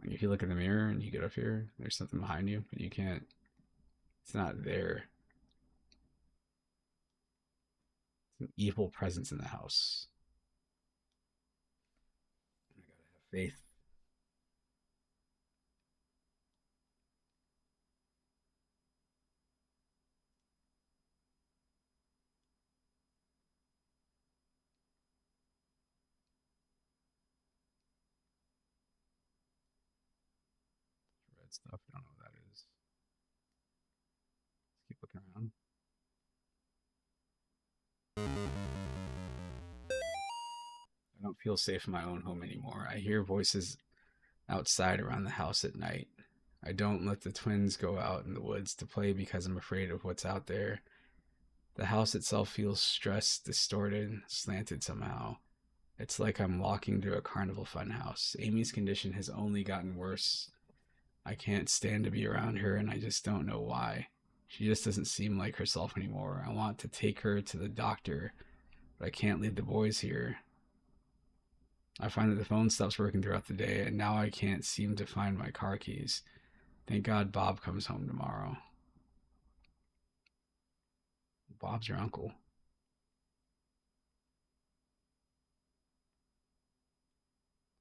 Like if you look in the mirror and you get up here, there's something behind you, but you can't. It's not there. It's an evil presence in the house. I gotta have faith. Red stuff. I don't know what that is. Let's keep looking around. I don't feel safe in my own home anymore. I hear voices outside around the house at night. I don't let the twins go out in the woods to play because I'm afraid of what's out there. The house itself feels stressed, distorted, slanted somehow. It's like I'm walking through a carnival funhouse. Amy's condition has only gotten worse. I can't stand to be around her, and I just don't know why. She just doesn't seem like herself anymore. I want to take her to the doctor, but I can't leave the boys here. I find that the phone stops working throughout the day, and now I can't seem to find my car keys. Thank God Bob comes home tomorrow. Bob's your uncle.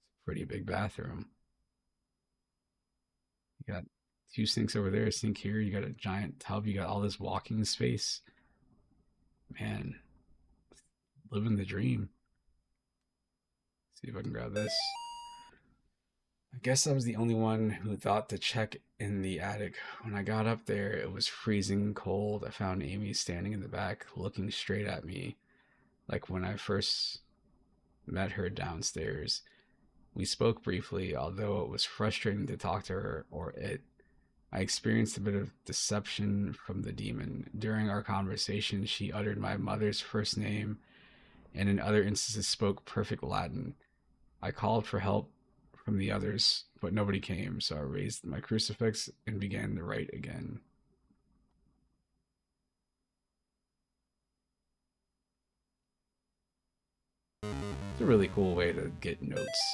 It's a pretty big bathroom. You got 2 sinks over there, a sink here. You got a giant tub. You got all this walking space. Man, living the dream. See if I can grab this. I guess I was the only one who thought to check in the attic. When I got up there, it was freezing cold. I found Amy standing in the back, looking straight at me, like when I first met her downstairs. We spoke briefly, although it was frustrating to talk to her or it. I experienced a bit of deception from the demon. During our conversation, she uttered my mother's first name and in other instances spoke perfect Latin. I called for help from the others, but nobody came, so I raised my crucifix and began to write again. It's a really cool way to get notes.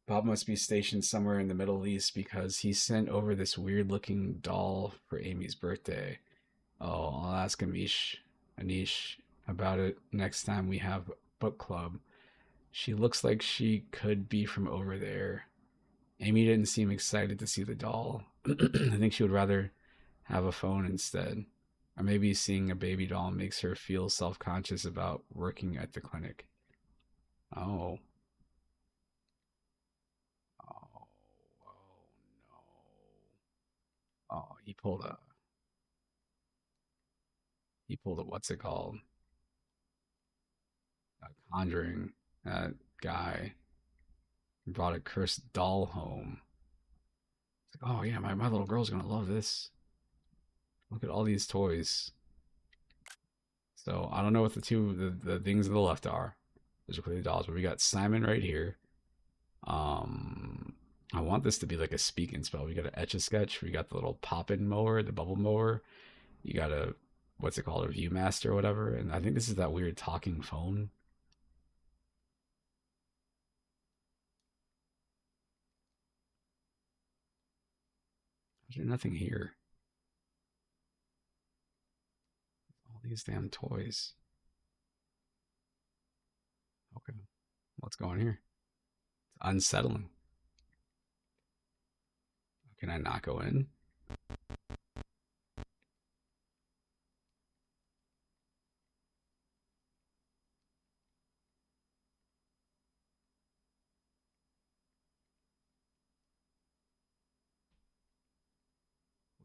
Bob must be stationed somewhere in the Middle East because he sent over this weird-looking doll for Amy's birthday. Oh, I'll ask Anish about it next time we have book club. She looks like she could be from over there. Amy didn't seem excited to see the doll. I think she would rather have a phone instead. Or maybe seeing a baby doll makes her feel self-conscious about working at the clinic. Oh. Oh no. Oh, he pulled a what's it called? A Conjuring. That guy brought a cursed doll home. It's like, oh yeah, my little girl's gonna love this. Look at all these toys. So I don't know what the things on the left are. Those are clearly dolls, but we got Simon right here. I want this to be like a speaking spell. We got an Etch-a-Sketch. We got the little pop-in mower, the bubble mower. You got a, what's it called, a Viewmaster or whatever. And I think this is that weird talking phone. There's nothing here. All these damn toys. Okay. What's going here? It's unsettling. Can I not go in?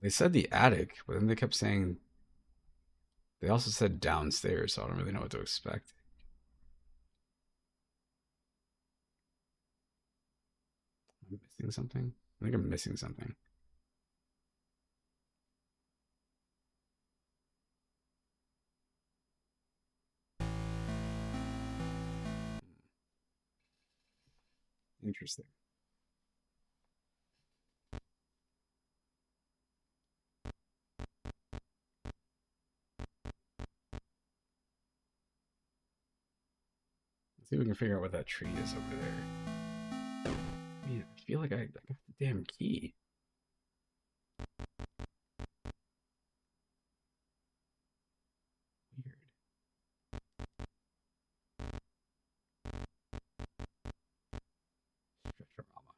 They said the attic, but then they kept saying, they also said downstairs, so I don't really know what to expect. Am I missing something? I think I'm missing something. Interesting. see if we can figure out what that tree is over there. Man, I feel like I got the damn key. Weird. Stretchorama.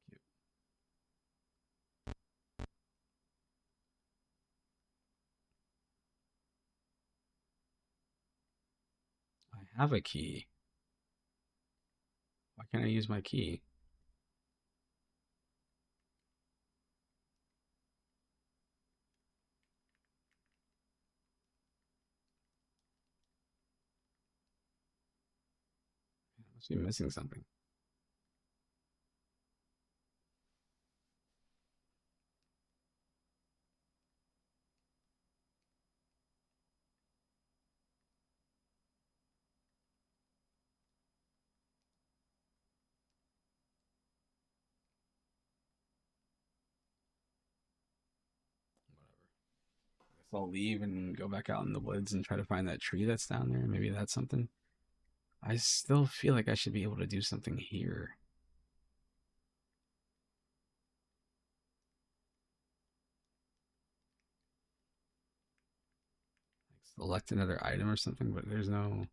Cute. I have a key. Why can't I use my key? I must be missing something. I'll leave and go back out in the woods and try to find that tree that's down there. Maybe that's something. I still feel like I should be able to do something here. Like select another item or something, but there's no...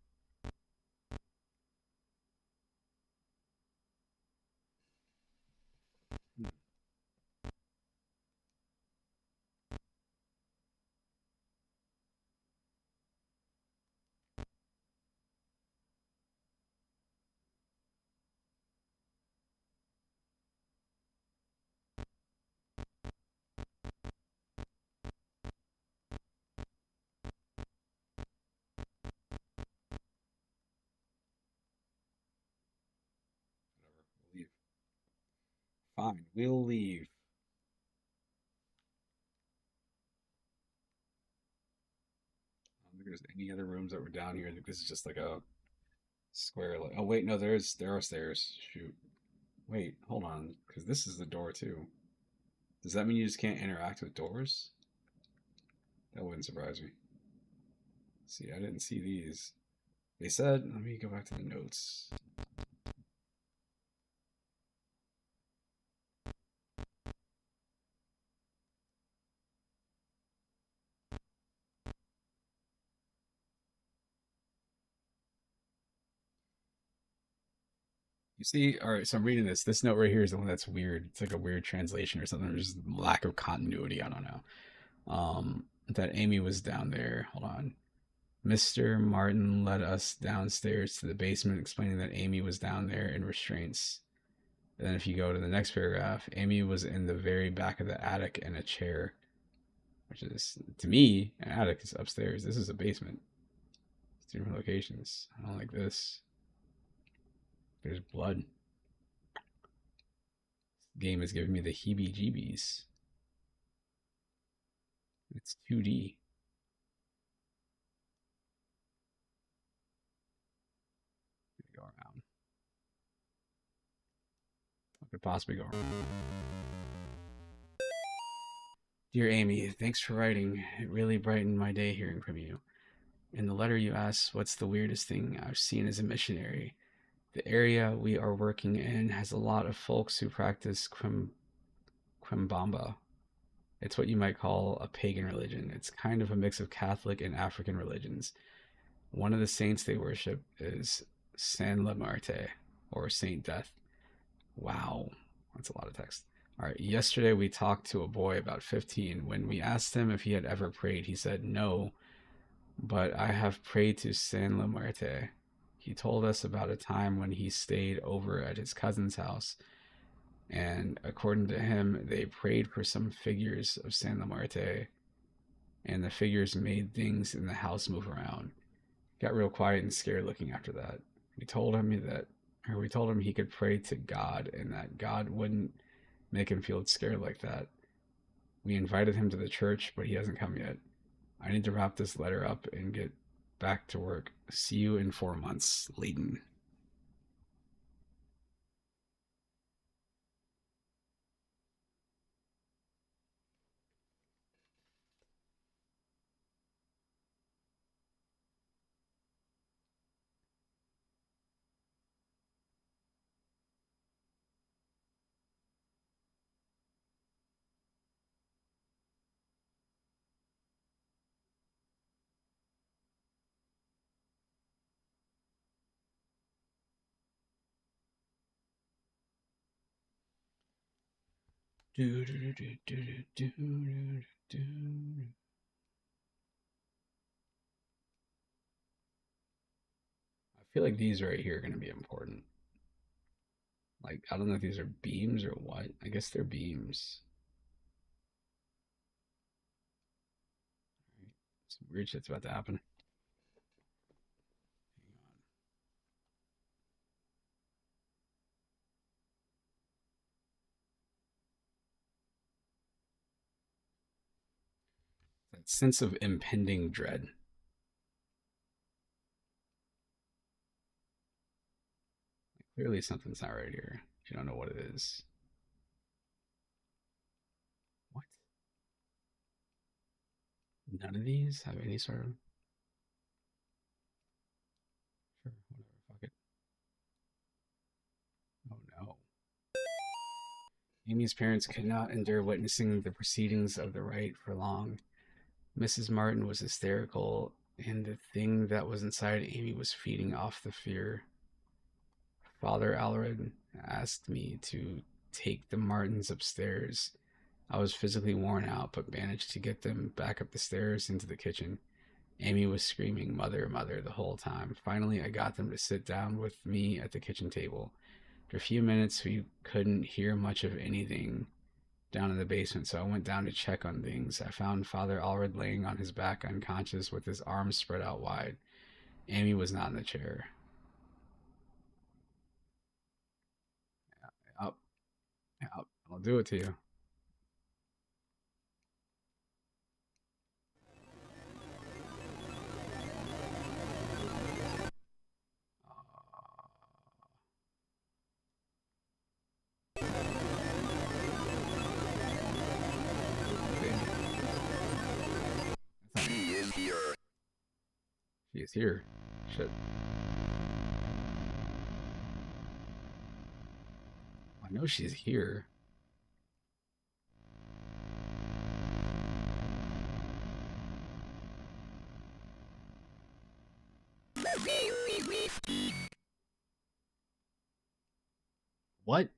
Leave. Fine, we'll leave. I don't think there's any other rooms that were down here. I think this is just like a square. Oh wait, no, there are stairs. Shoot. Wait, hold on, because this is the door too. Does that mean you just can't interact with doors? That wouldn't surprise me. See, I didn't see these. They said, let me go back to the notes. You see, all right, so I'm reading this. This note right here is the one that's weird. It's like a weird translation or something. There's lack of continuity. I don't know. That Amy was down there. Hold on. Mr. Martin led us downstairs to the basement, explaining that Amy was down there in restraints. And then if you go to the next paragraph, Amy was in the very back of the attic in a chair, which is, to me, an attic is upstairs. This is a basement. It's different locations. I don't like this. There's blood. This game is giving me the heebie-jeebies. It's 2D. Go around. What could possibly go wrong? Dear Amy, thanks for writing. It really brightened my day hearing from you. In the letter you asked, what's the weirdest thing I've seen as a missionary? The area we are working in has a lot of folks who practice Quimbamba. It's what you might call a pagan religion. It's kind of a mix of Catholic and African religions. One of the saints they worship is San La Muerte, or Saint Death. Wow, that's a lot of text. All right, yesterday we talked to a boy about 15. When we asked him if he had ever prayed, he said no, but I have prayed to San La Muerte. He told us about a time when he stayed over at his cousin's house, and according to him, they prayed for some figures of San La Muerte, and the figures made things in the house move around. Got real quiet and scared looking after that. We told him he could pray to God, and that God wouldn't make him feel scared like that. We invited him to the church, but he hasn't come yet. I need to wrap this letter up and get back to work. See you in 4 months, Leighton. Do, do, do, do, do, do, do. I feel like these right here are going to be important. Like, I don't know if these are beams or what. I guess they're beams. Some weird shit's about to happen. That sense of impending dread. Clearly something's not right here. You don't know what it is. What? None of these have any sort of... Sure, whatever, fuck it. Oh no. Amy's parents could not endure witnessing the proceedings of the rite for long. Mrs. Martin was hysterical, and the thing that was inside Amy was feeding off the fear. Father Alred asked me to take the Martins upstairs. I was physically worn out, but managed to get them back up the stairs into the kitchen. Amy was screaming, "Mother, mother," the whole time. Finally, I got them to sit down with me at the kitchen table. For a few minutes, we couldn't hear much of anything down in the basement, so I went down to check on things. I found Father Alred laying on his back unconscious with his arms spread out wide. Amy was not in the chair. Up. Up. I'll do it to you. She is here. She is here. Shit. I know she's here. What?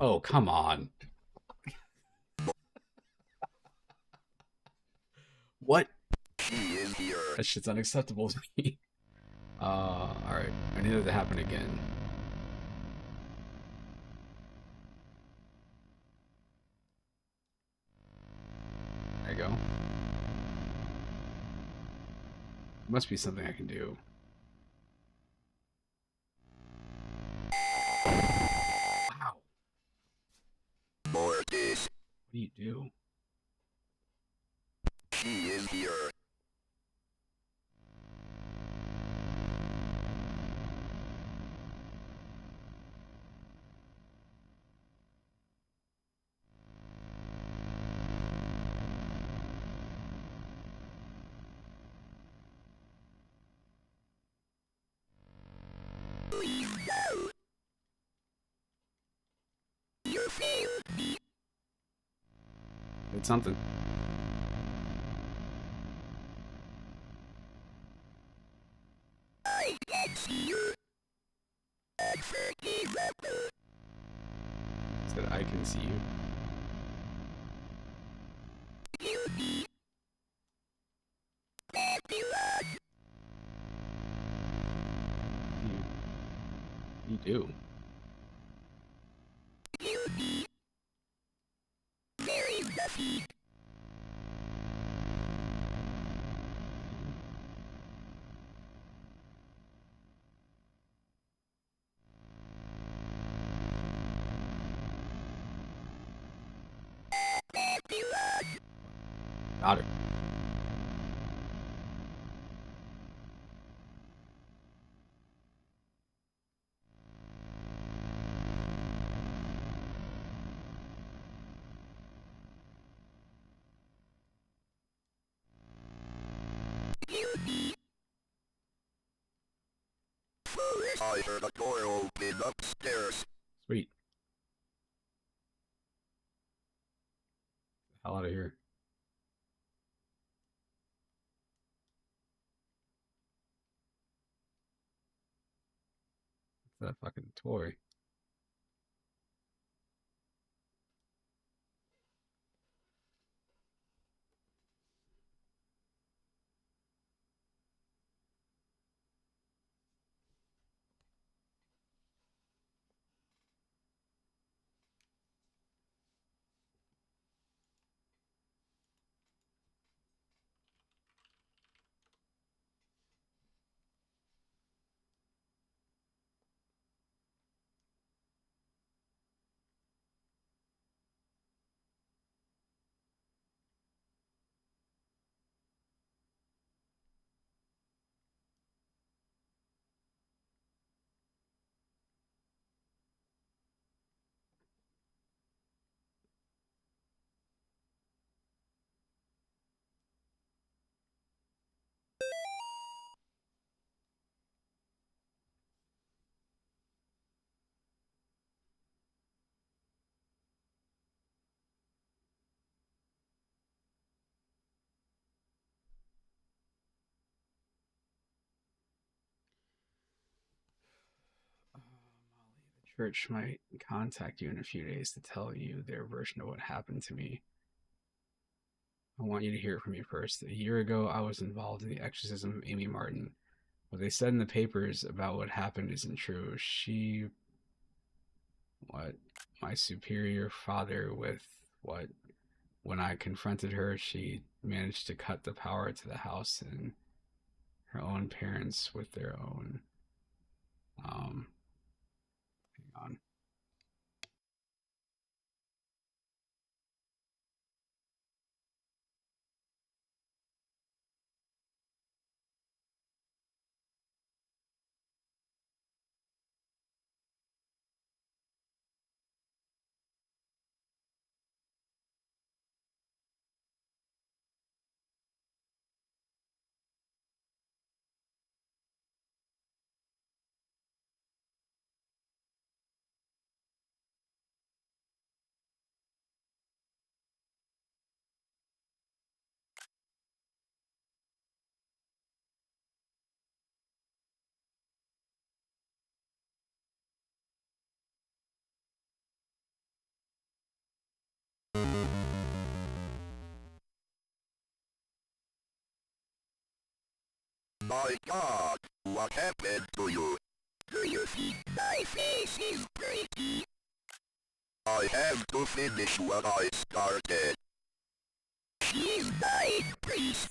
Oh, come on. What? She is here. That shit's unacceptable to me. Alright. I need it to happen again. There you go. Must be something I can do. Wow. Mortis. What do you do? She is here. You failed me. Did something. I can see you. Unforgivable. Said I can see you. Guilty. Babylon. You do. Guilty. Very lucky. Babylon. Got her. Guilty. Foolish. I heard a door open upstairs. Sweet. Hell out of here. What's that fucking toy? church might contact you in a few days to tell you their version of what happened to me. I want you to hear it from me first. A year ago, I was involved in the exorcism of Amy Martin. What they said in the papers about what happened isn't true. My superior father when I confronted her, she managed to cut the power to the house and her own parents with their own, hang on. My God, what happened to you? Do you think my face is pretty? I have to finish what I started. She's dying, priest.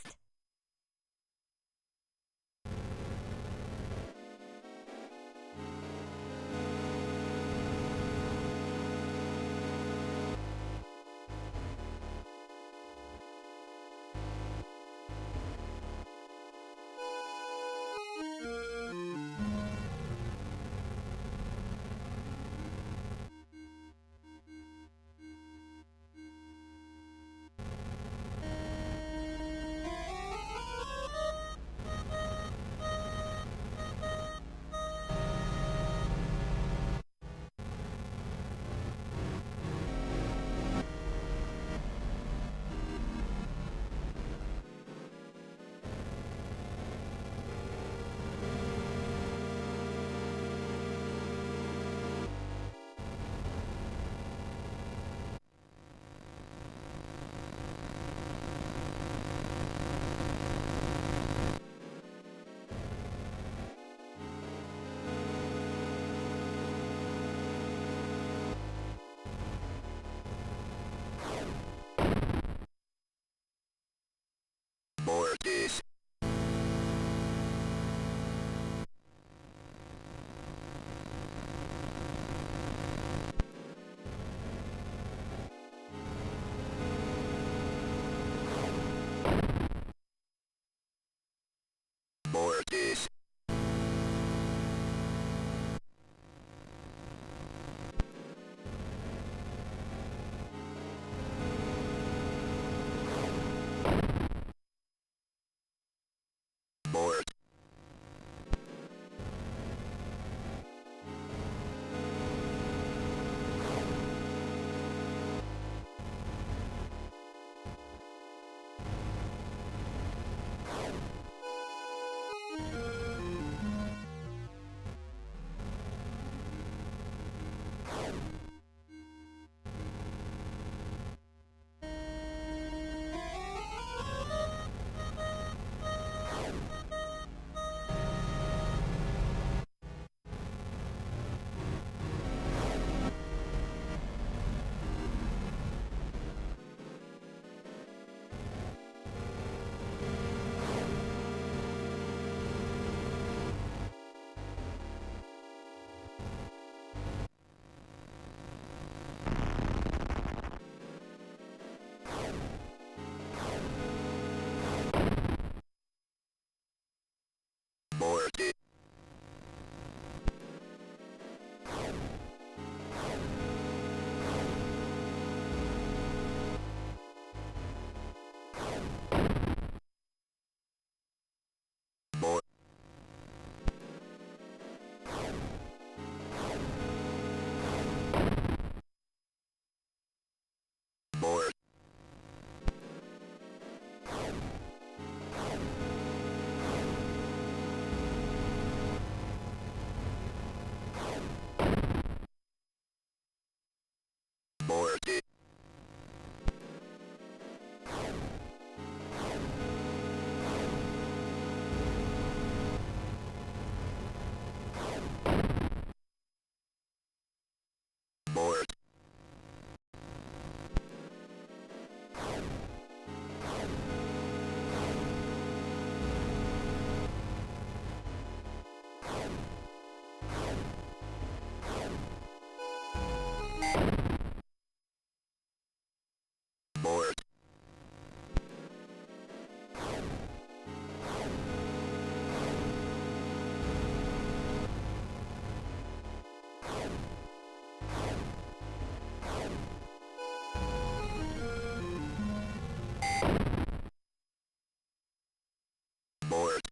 Bored.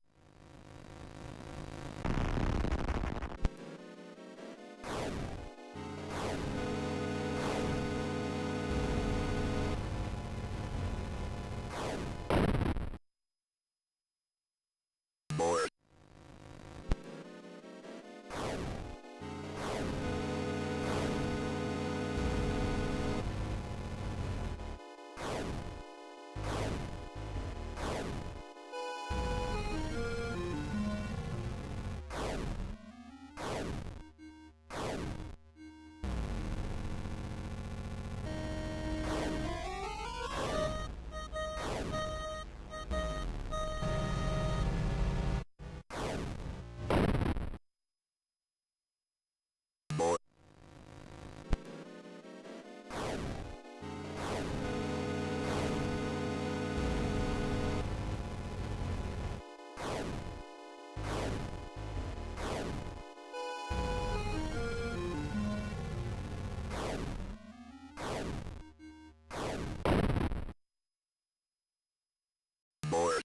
Bored. Bored. Bored.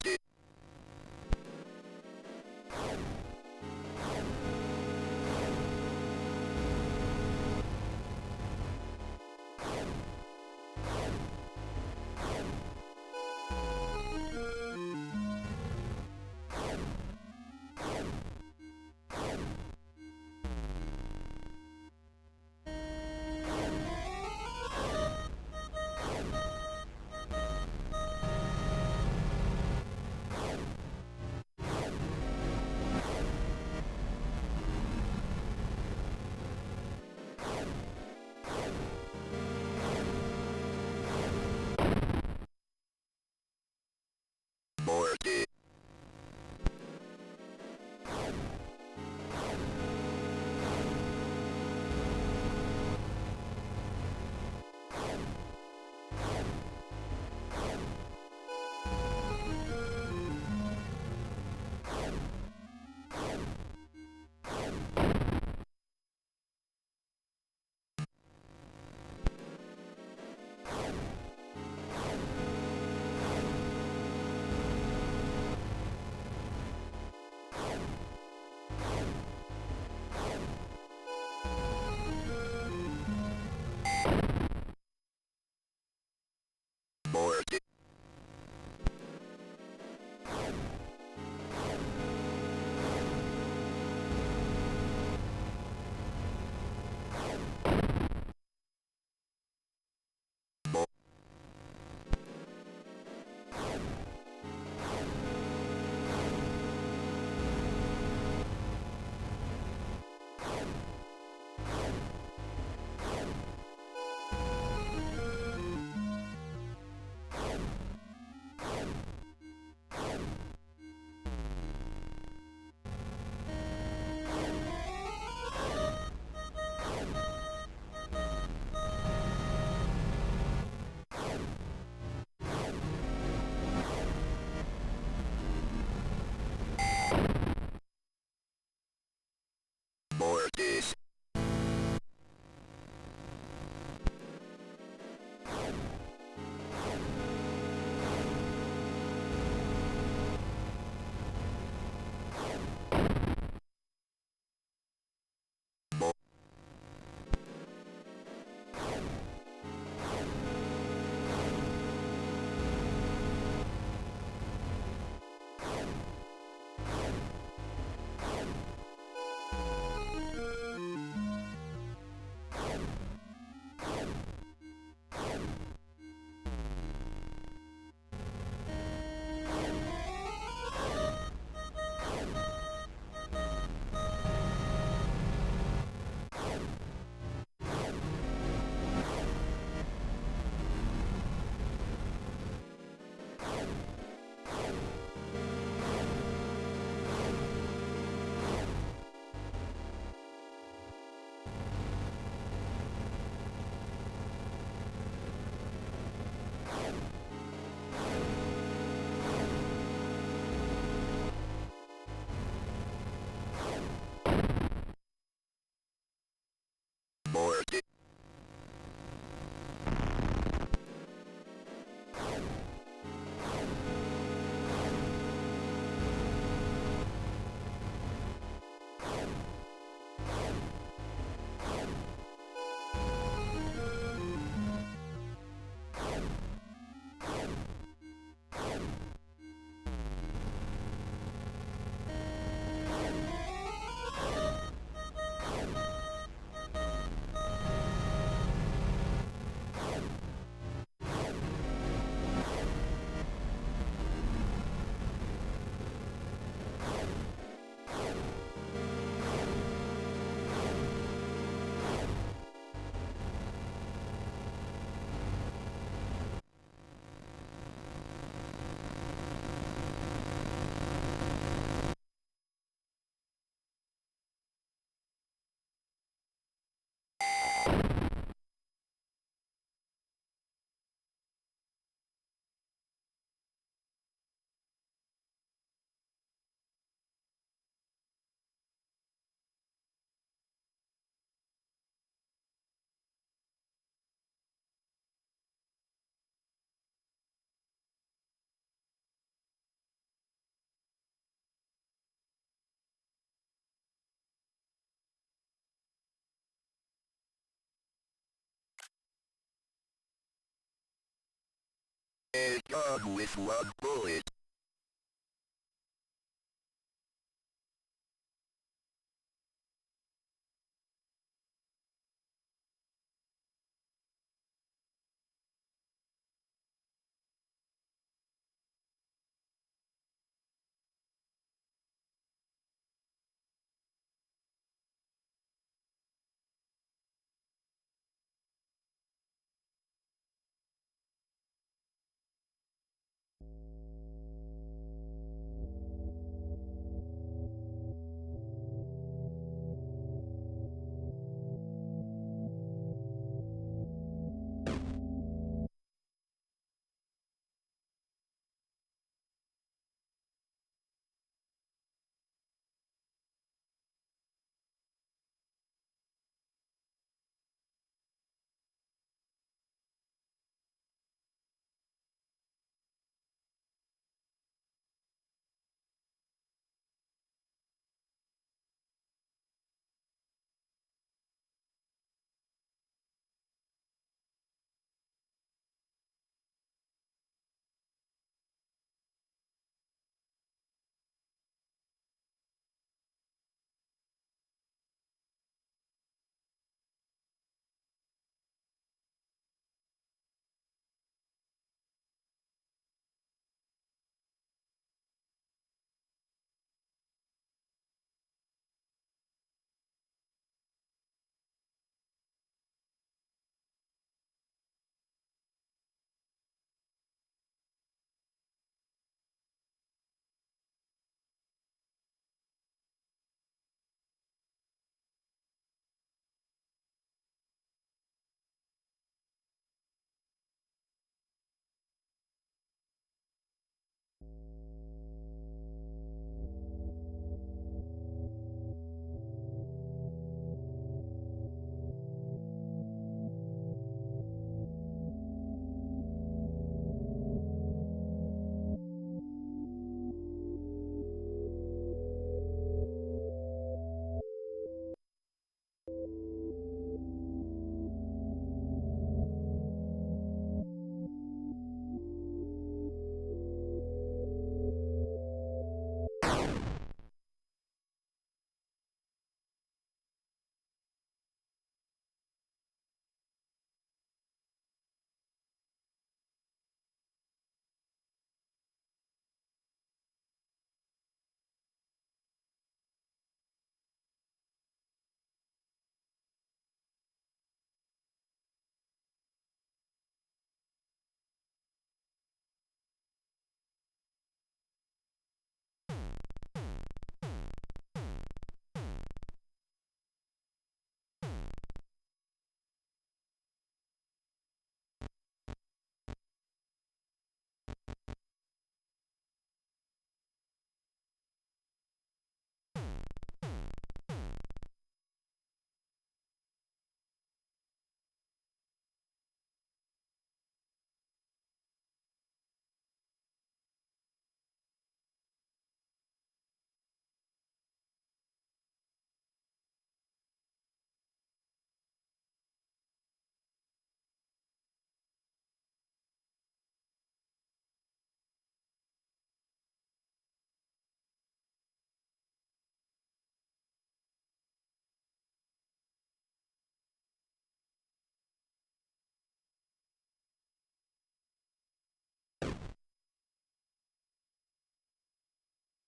A gun with one bullet.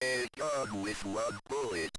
A gun with one bullet.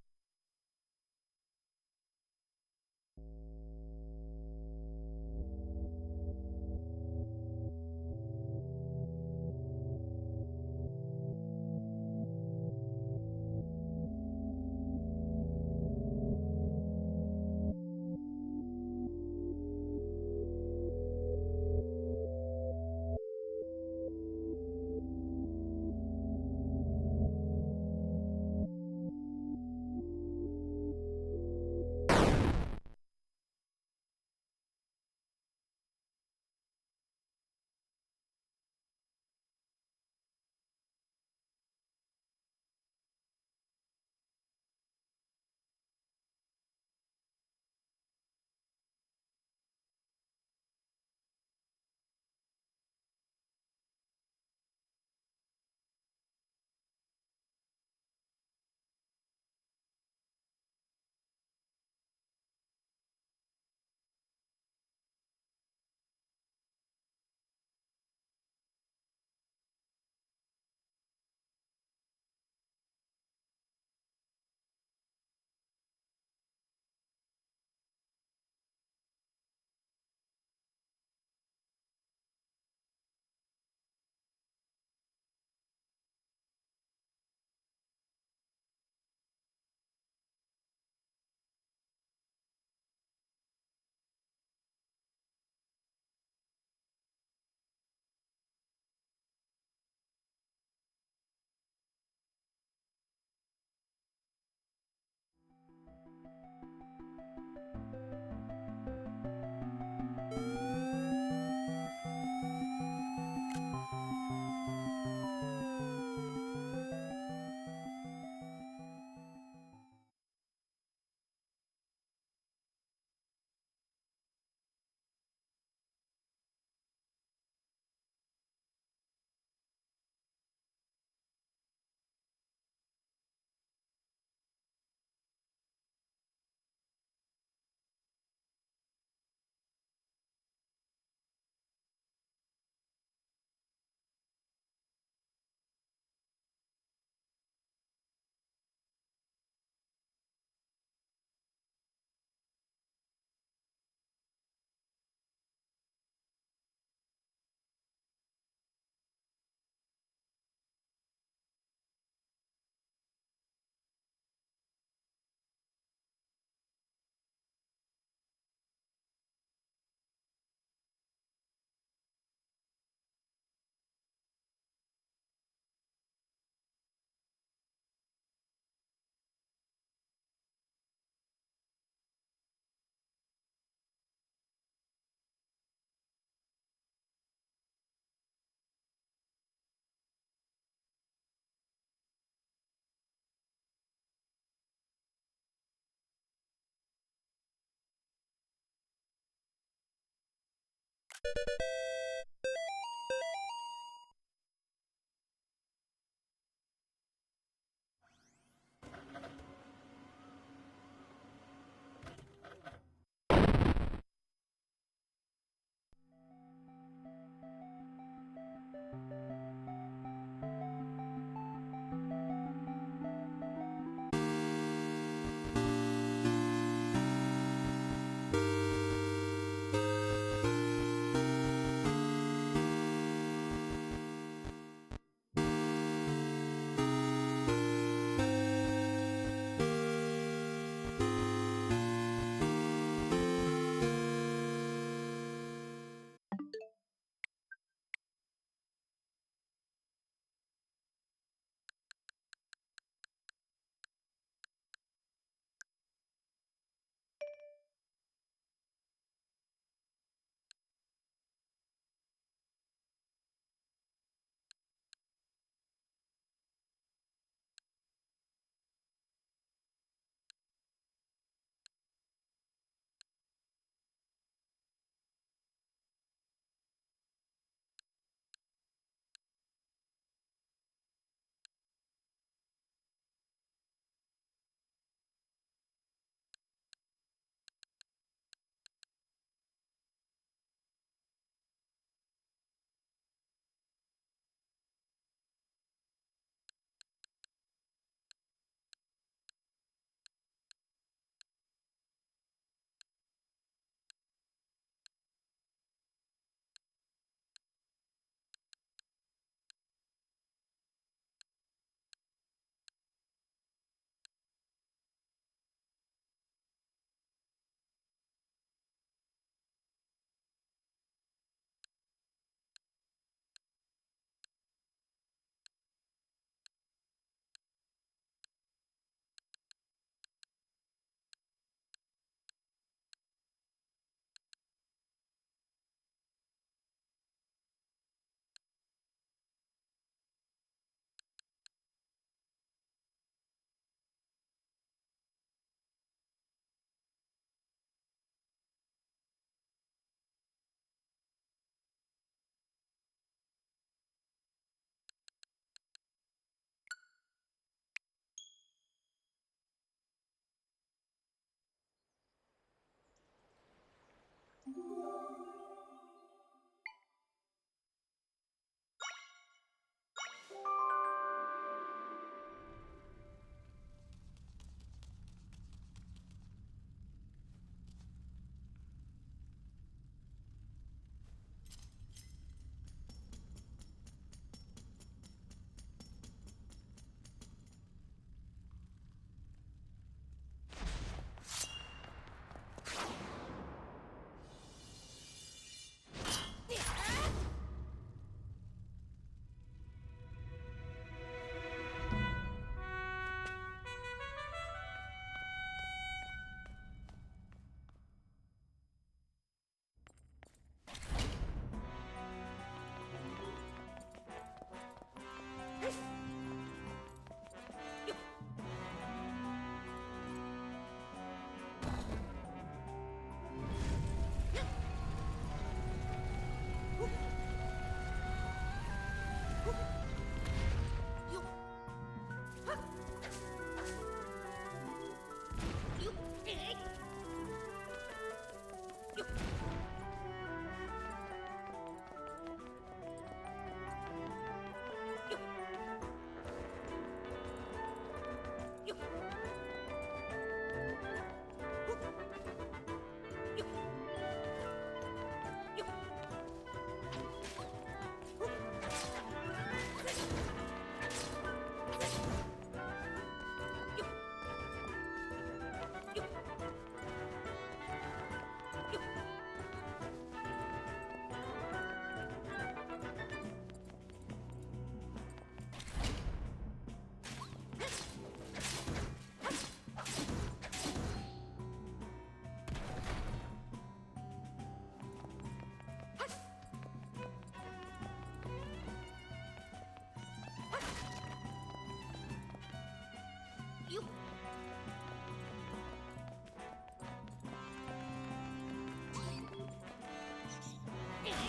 Yeah.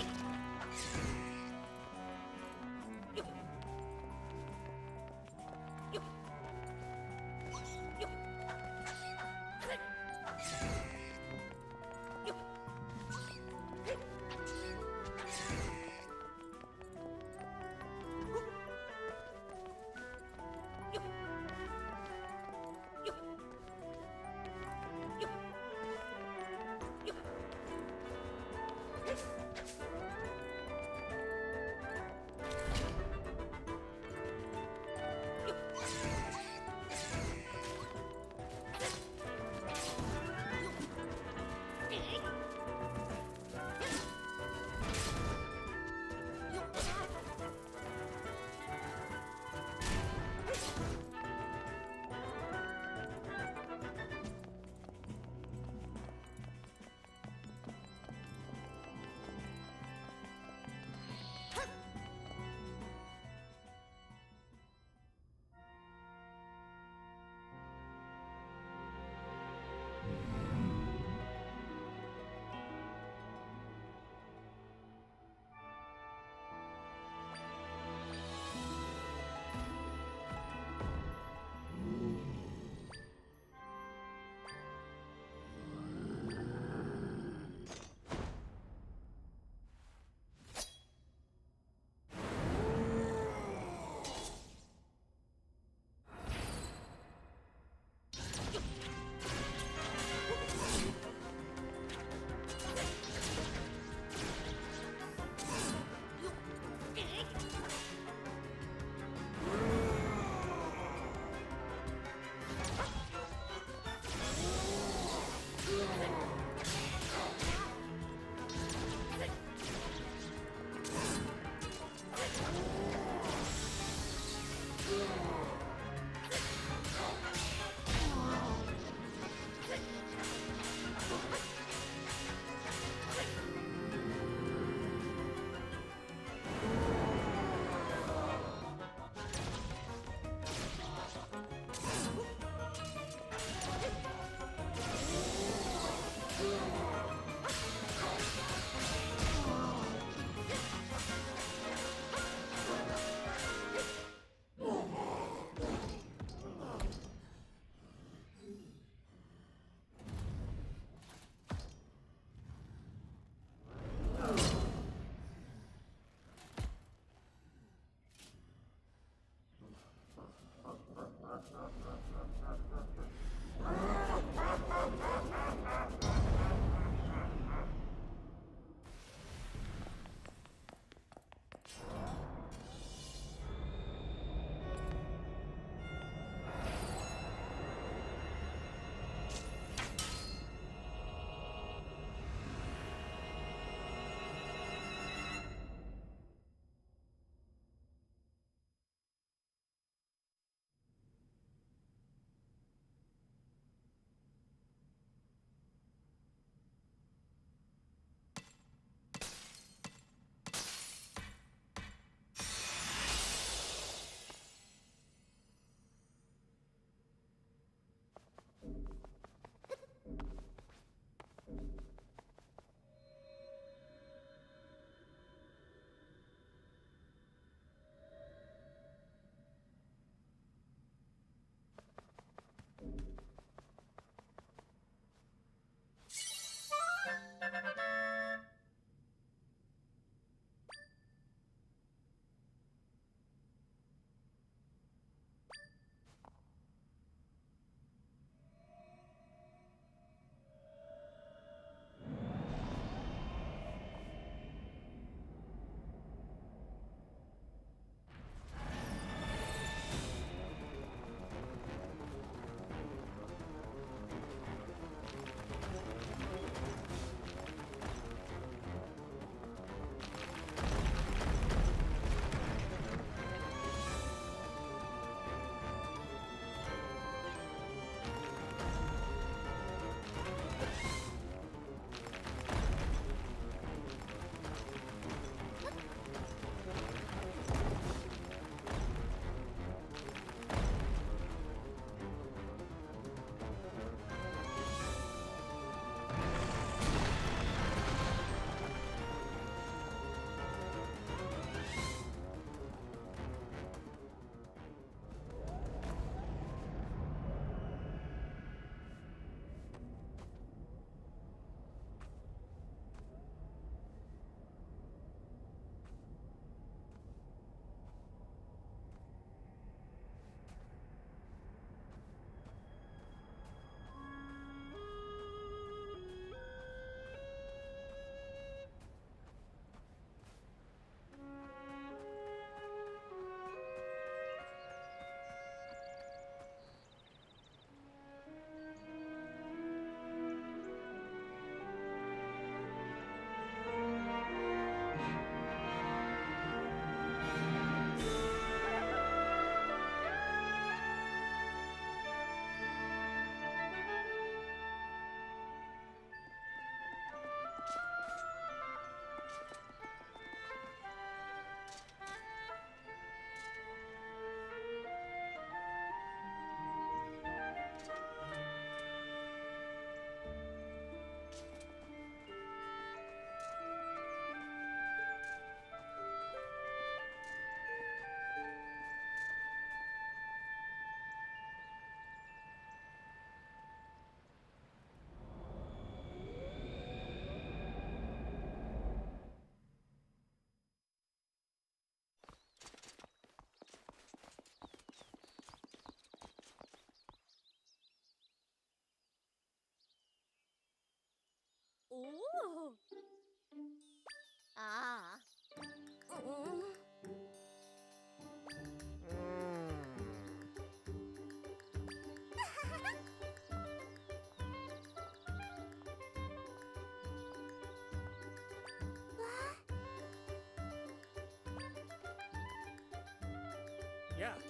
Yeah.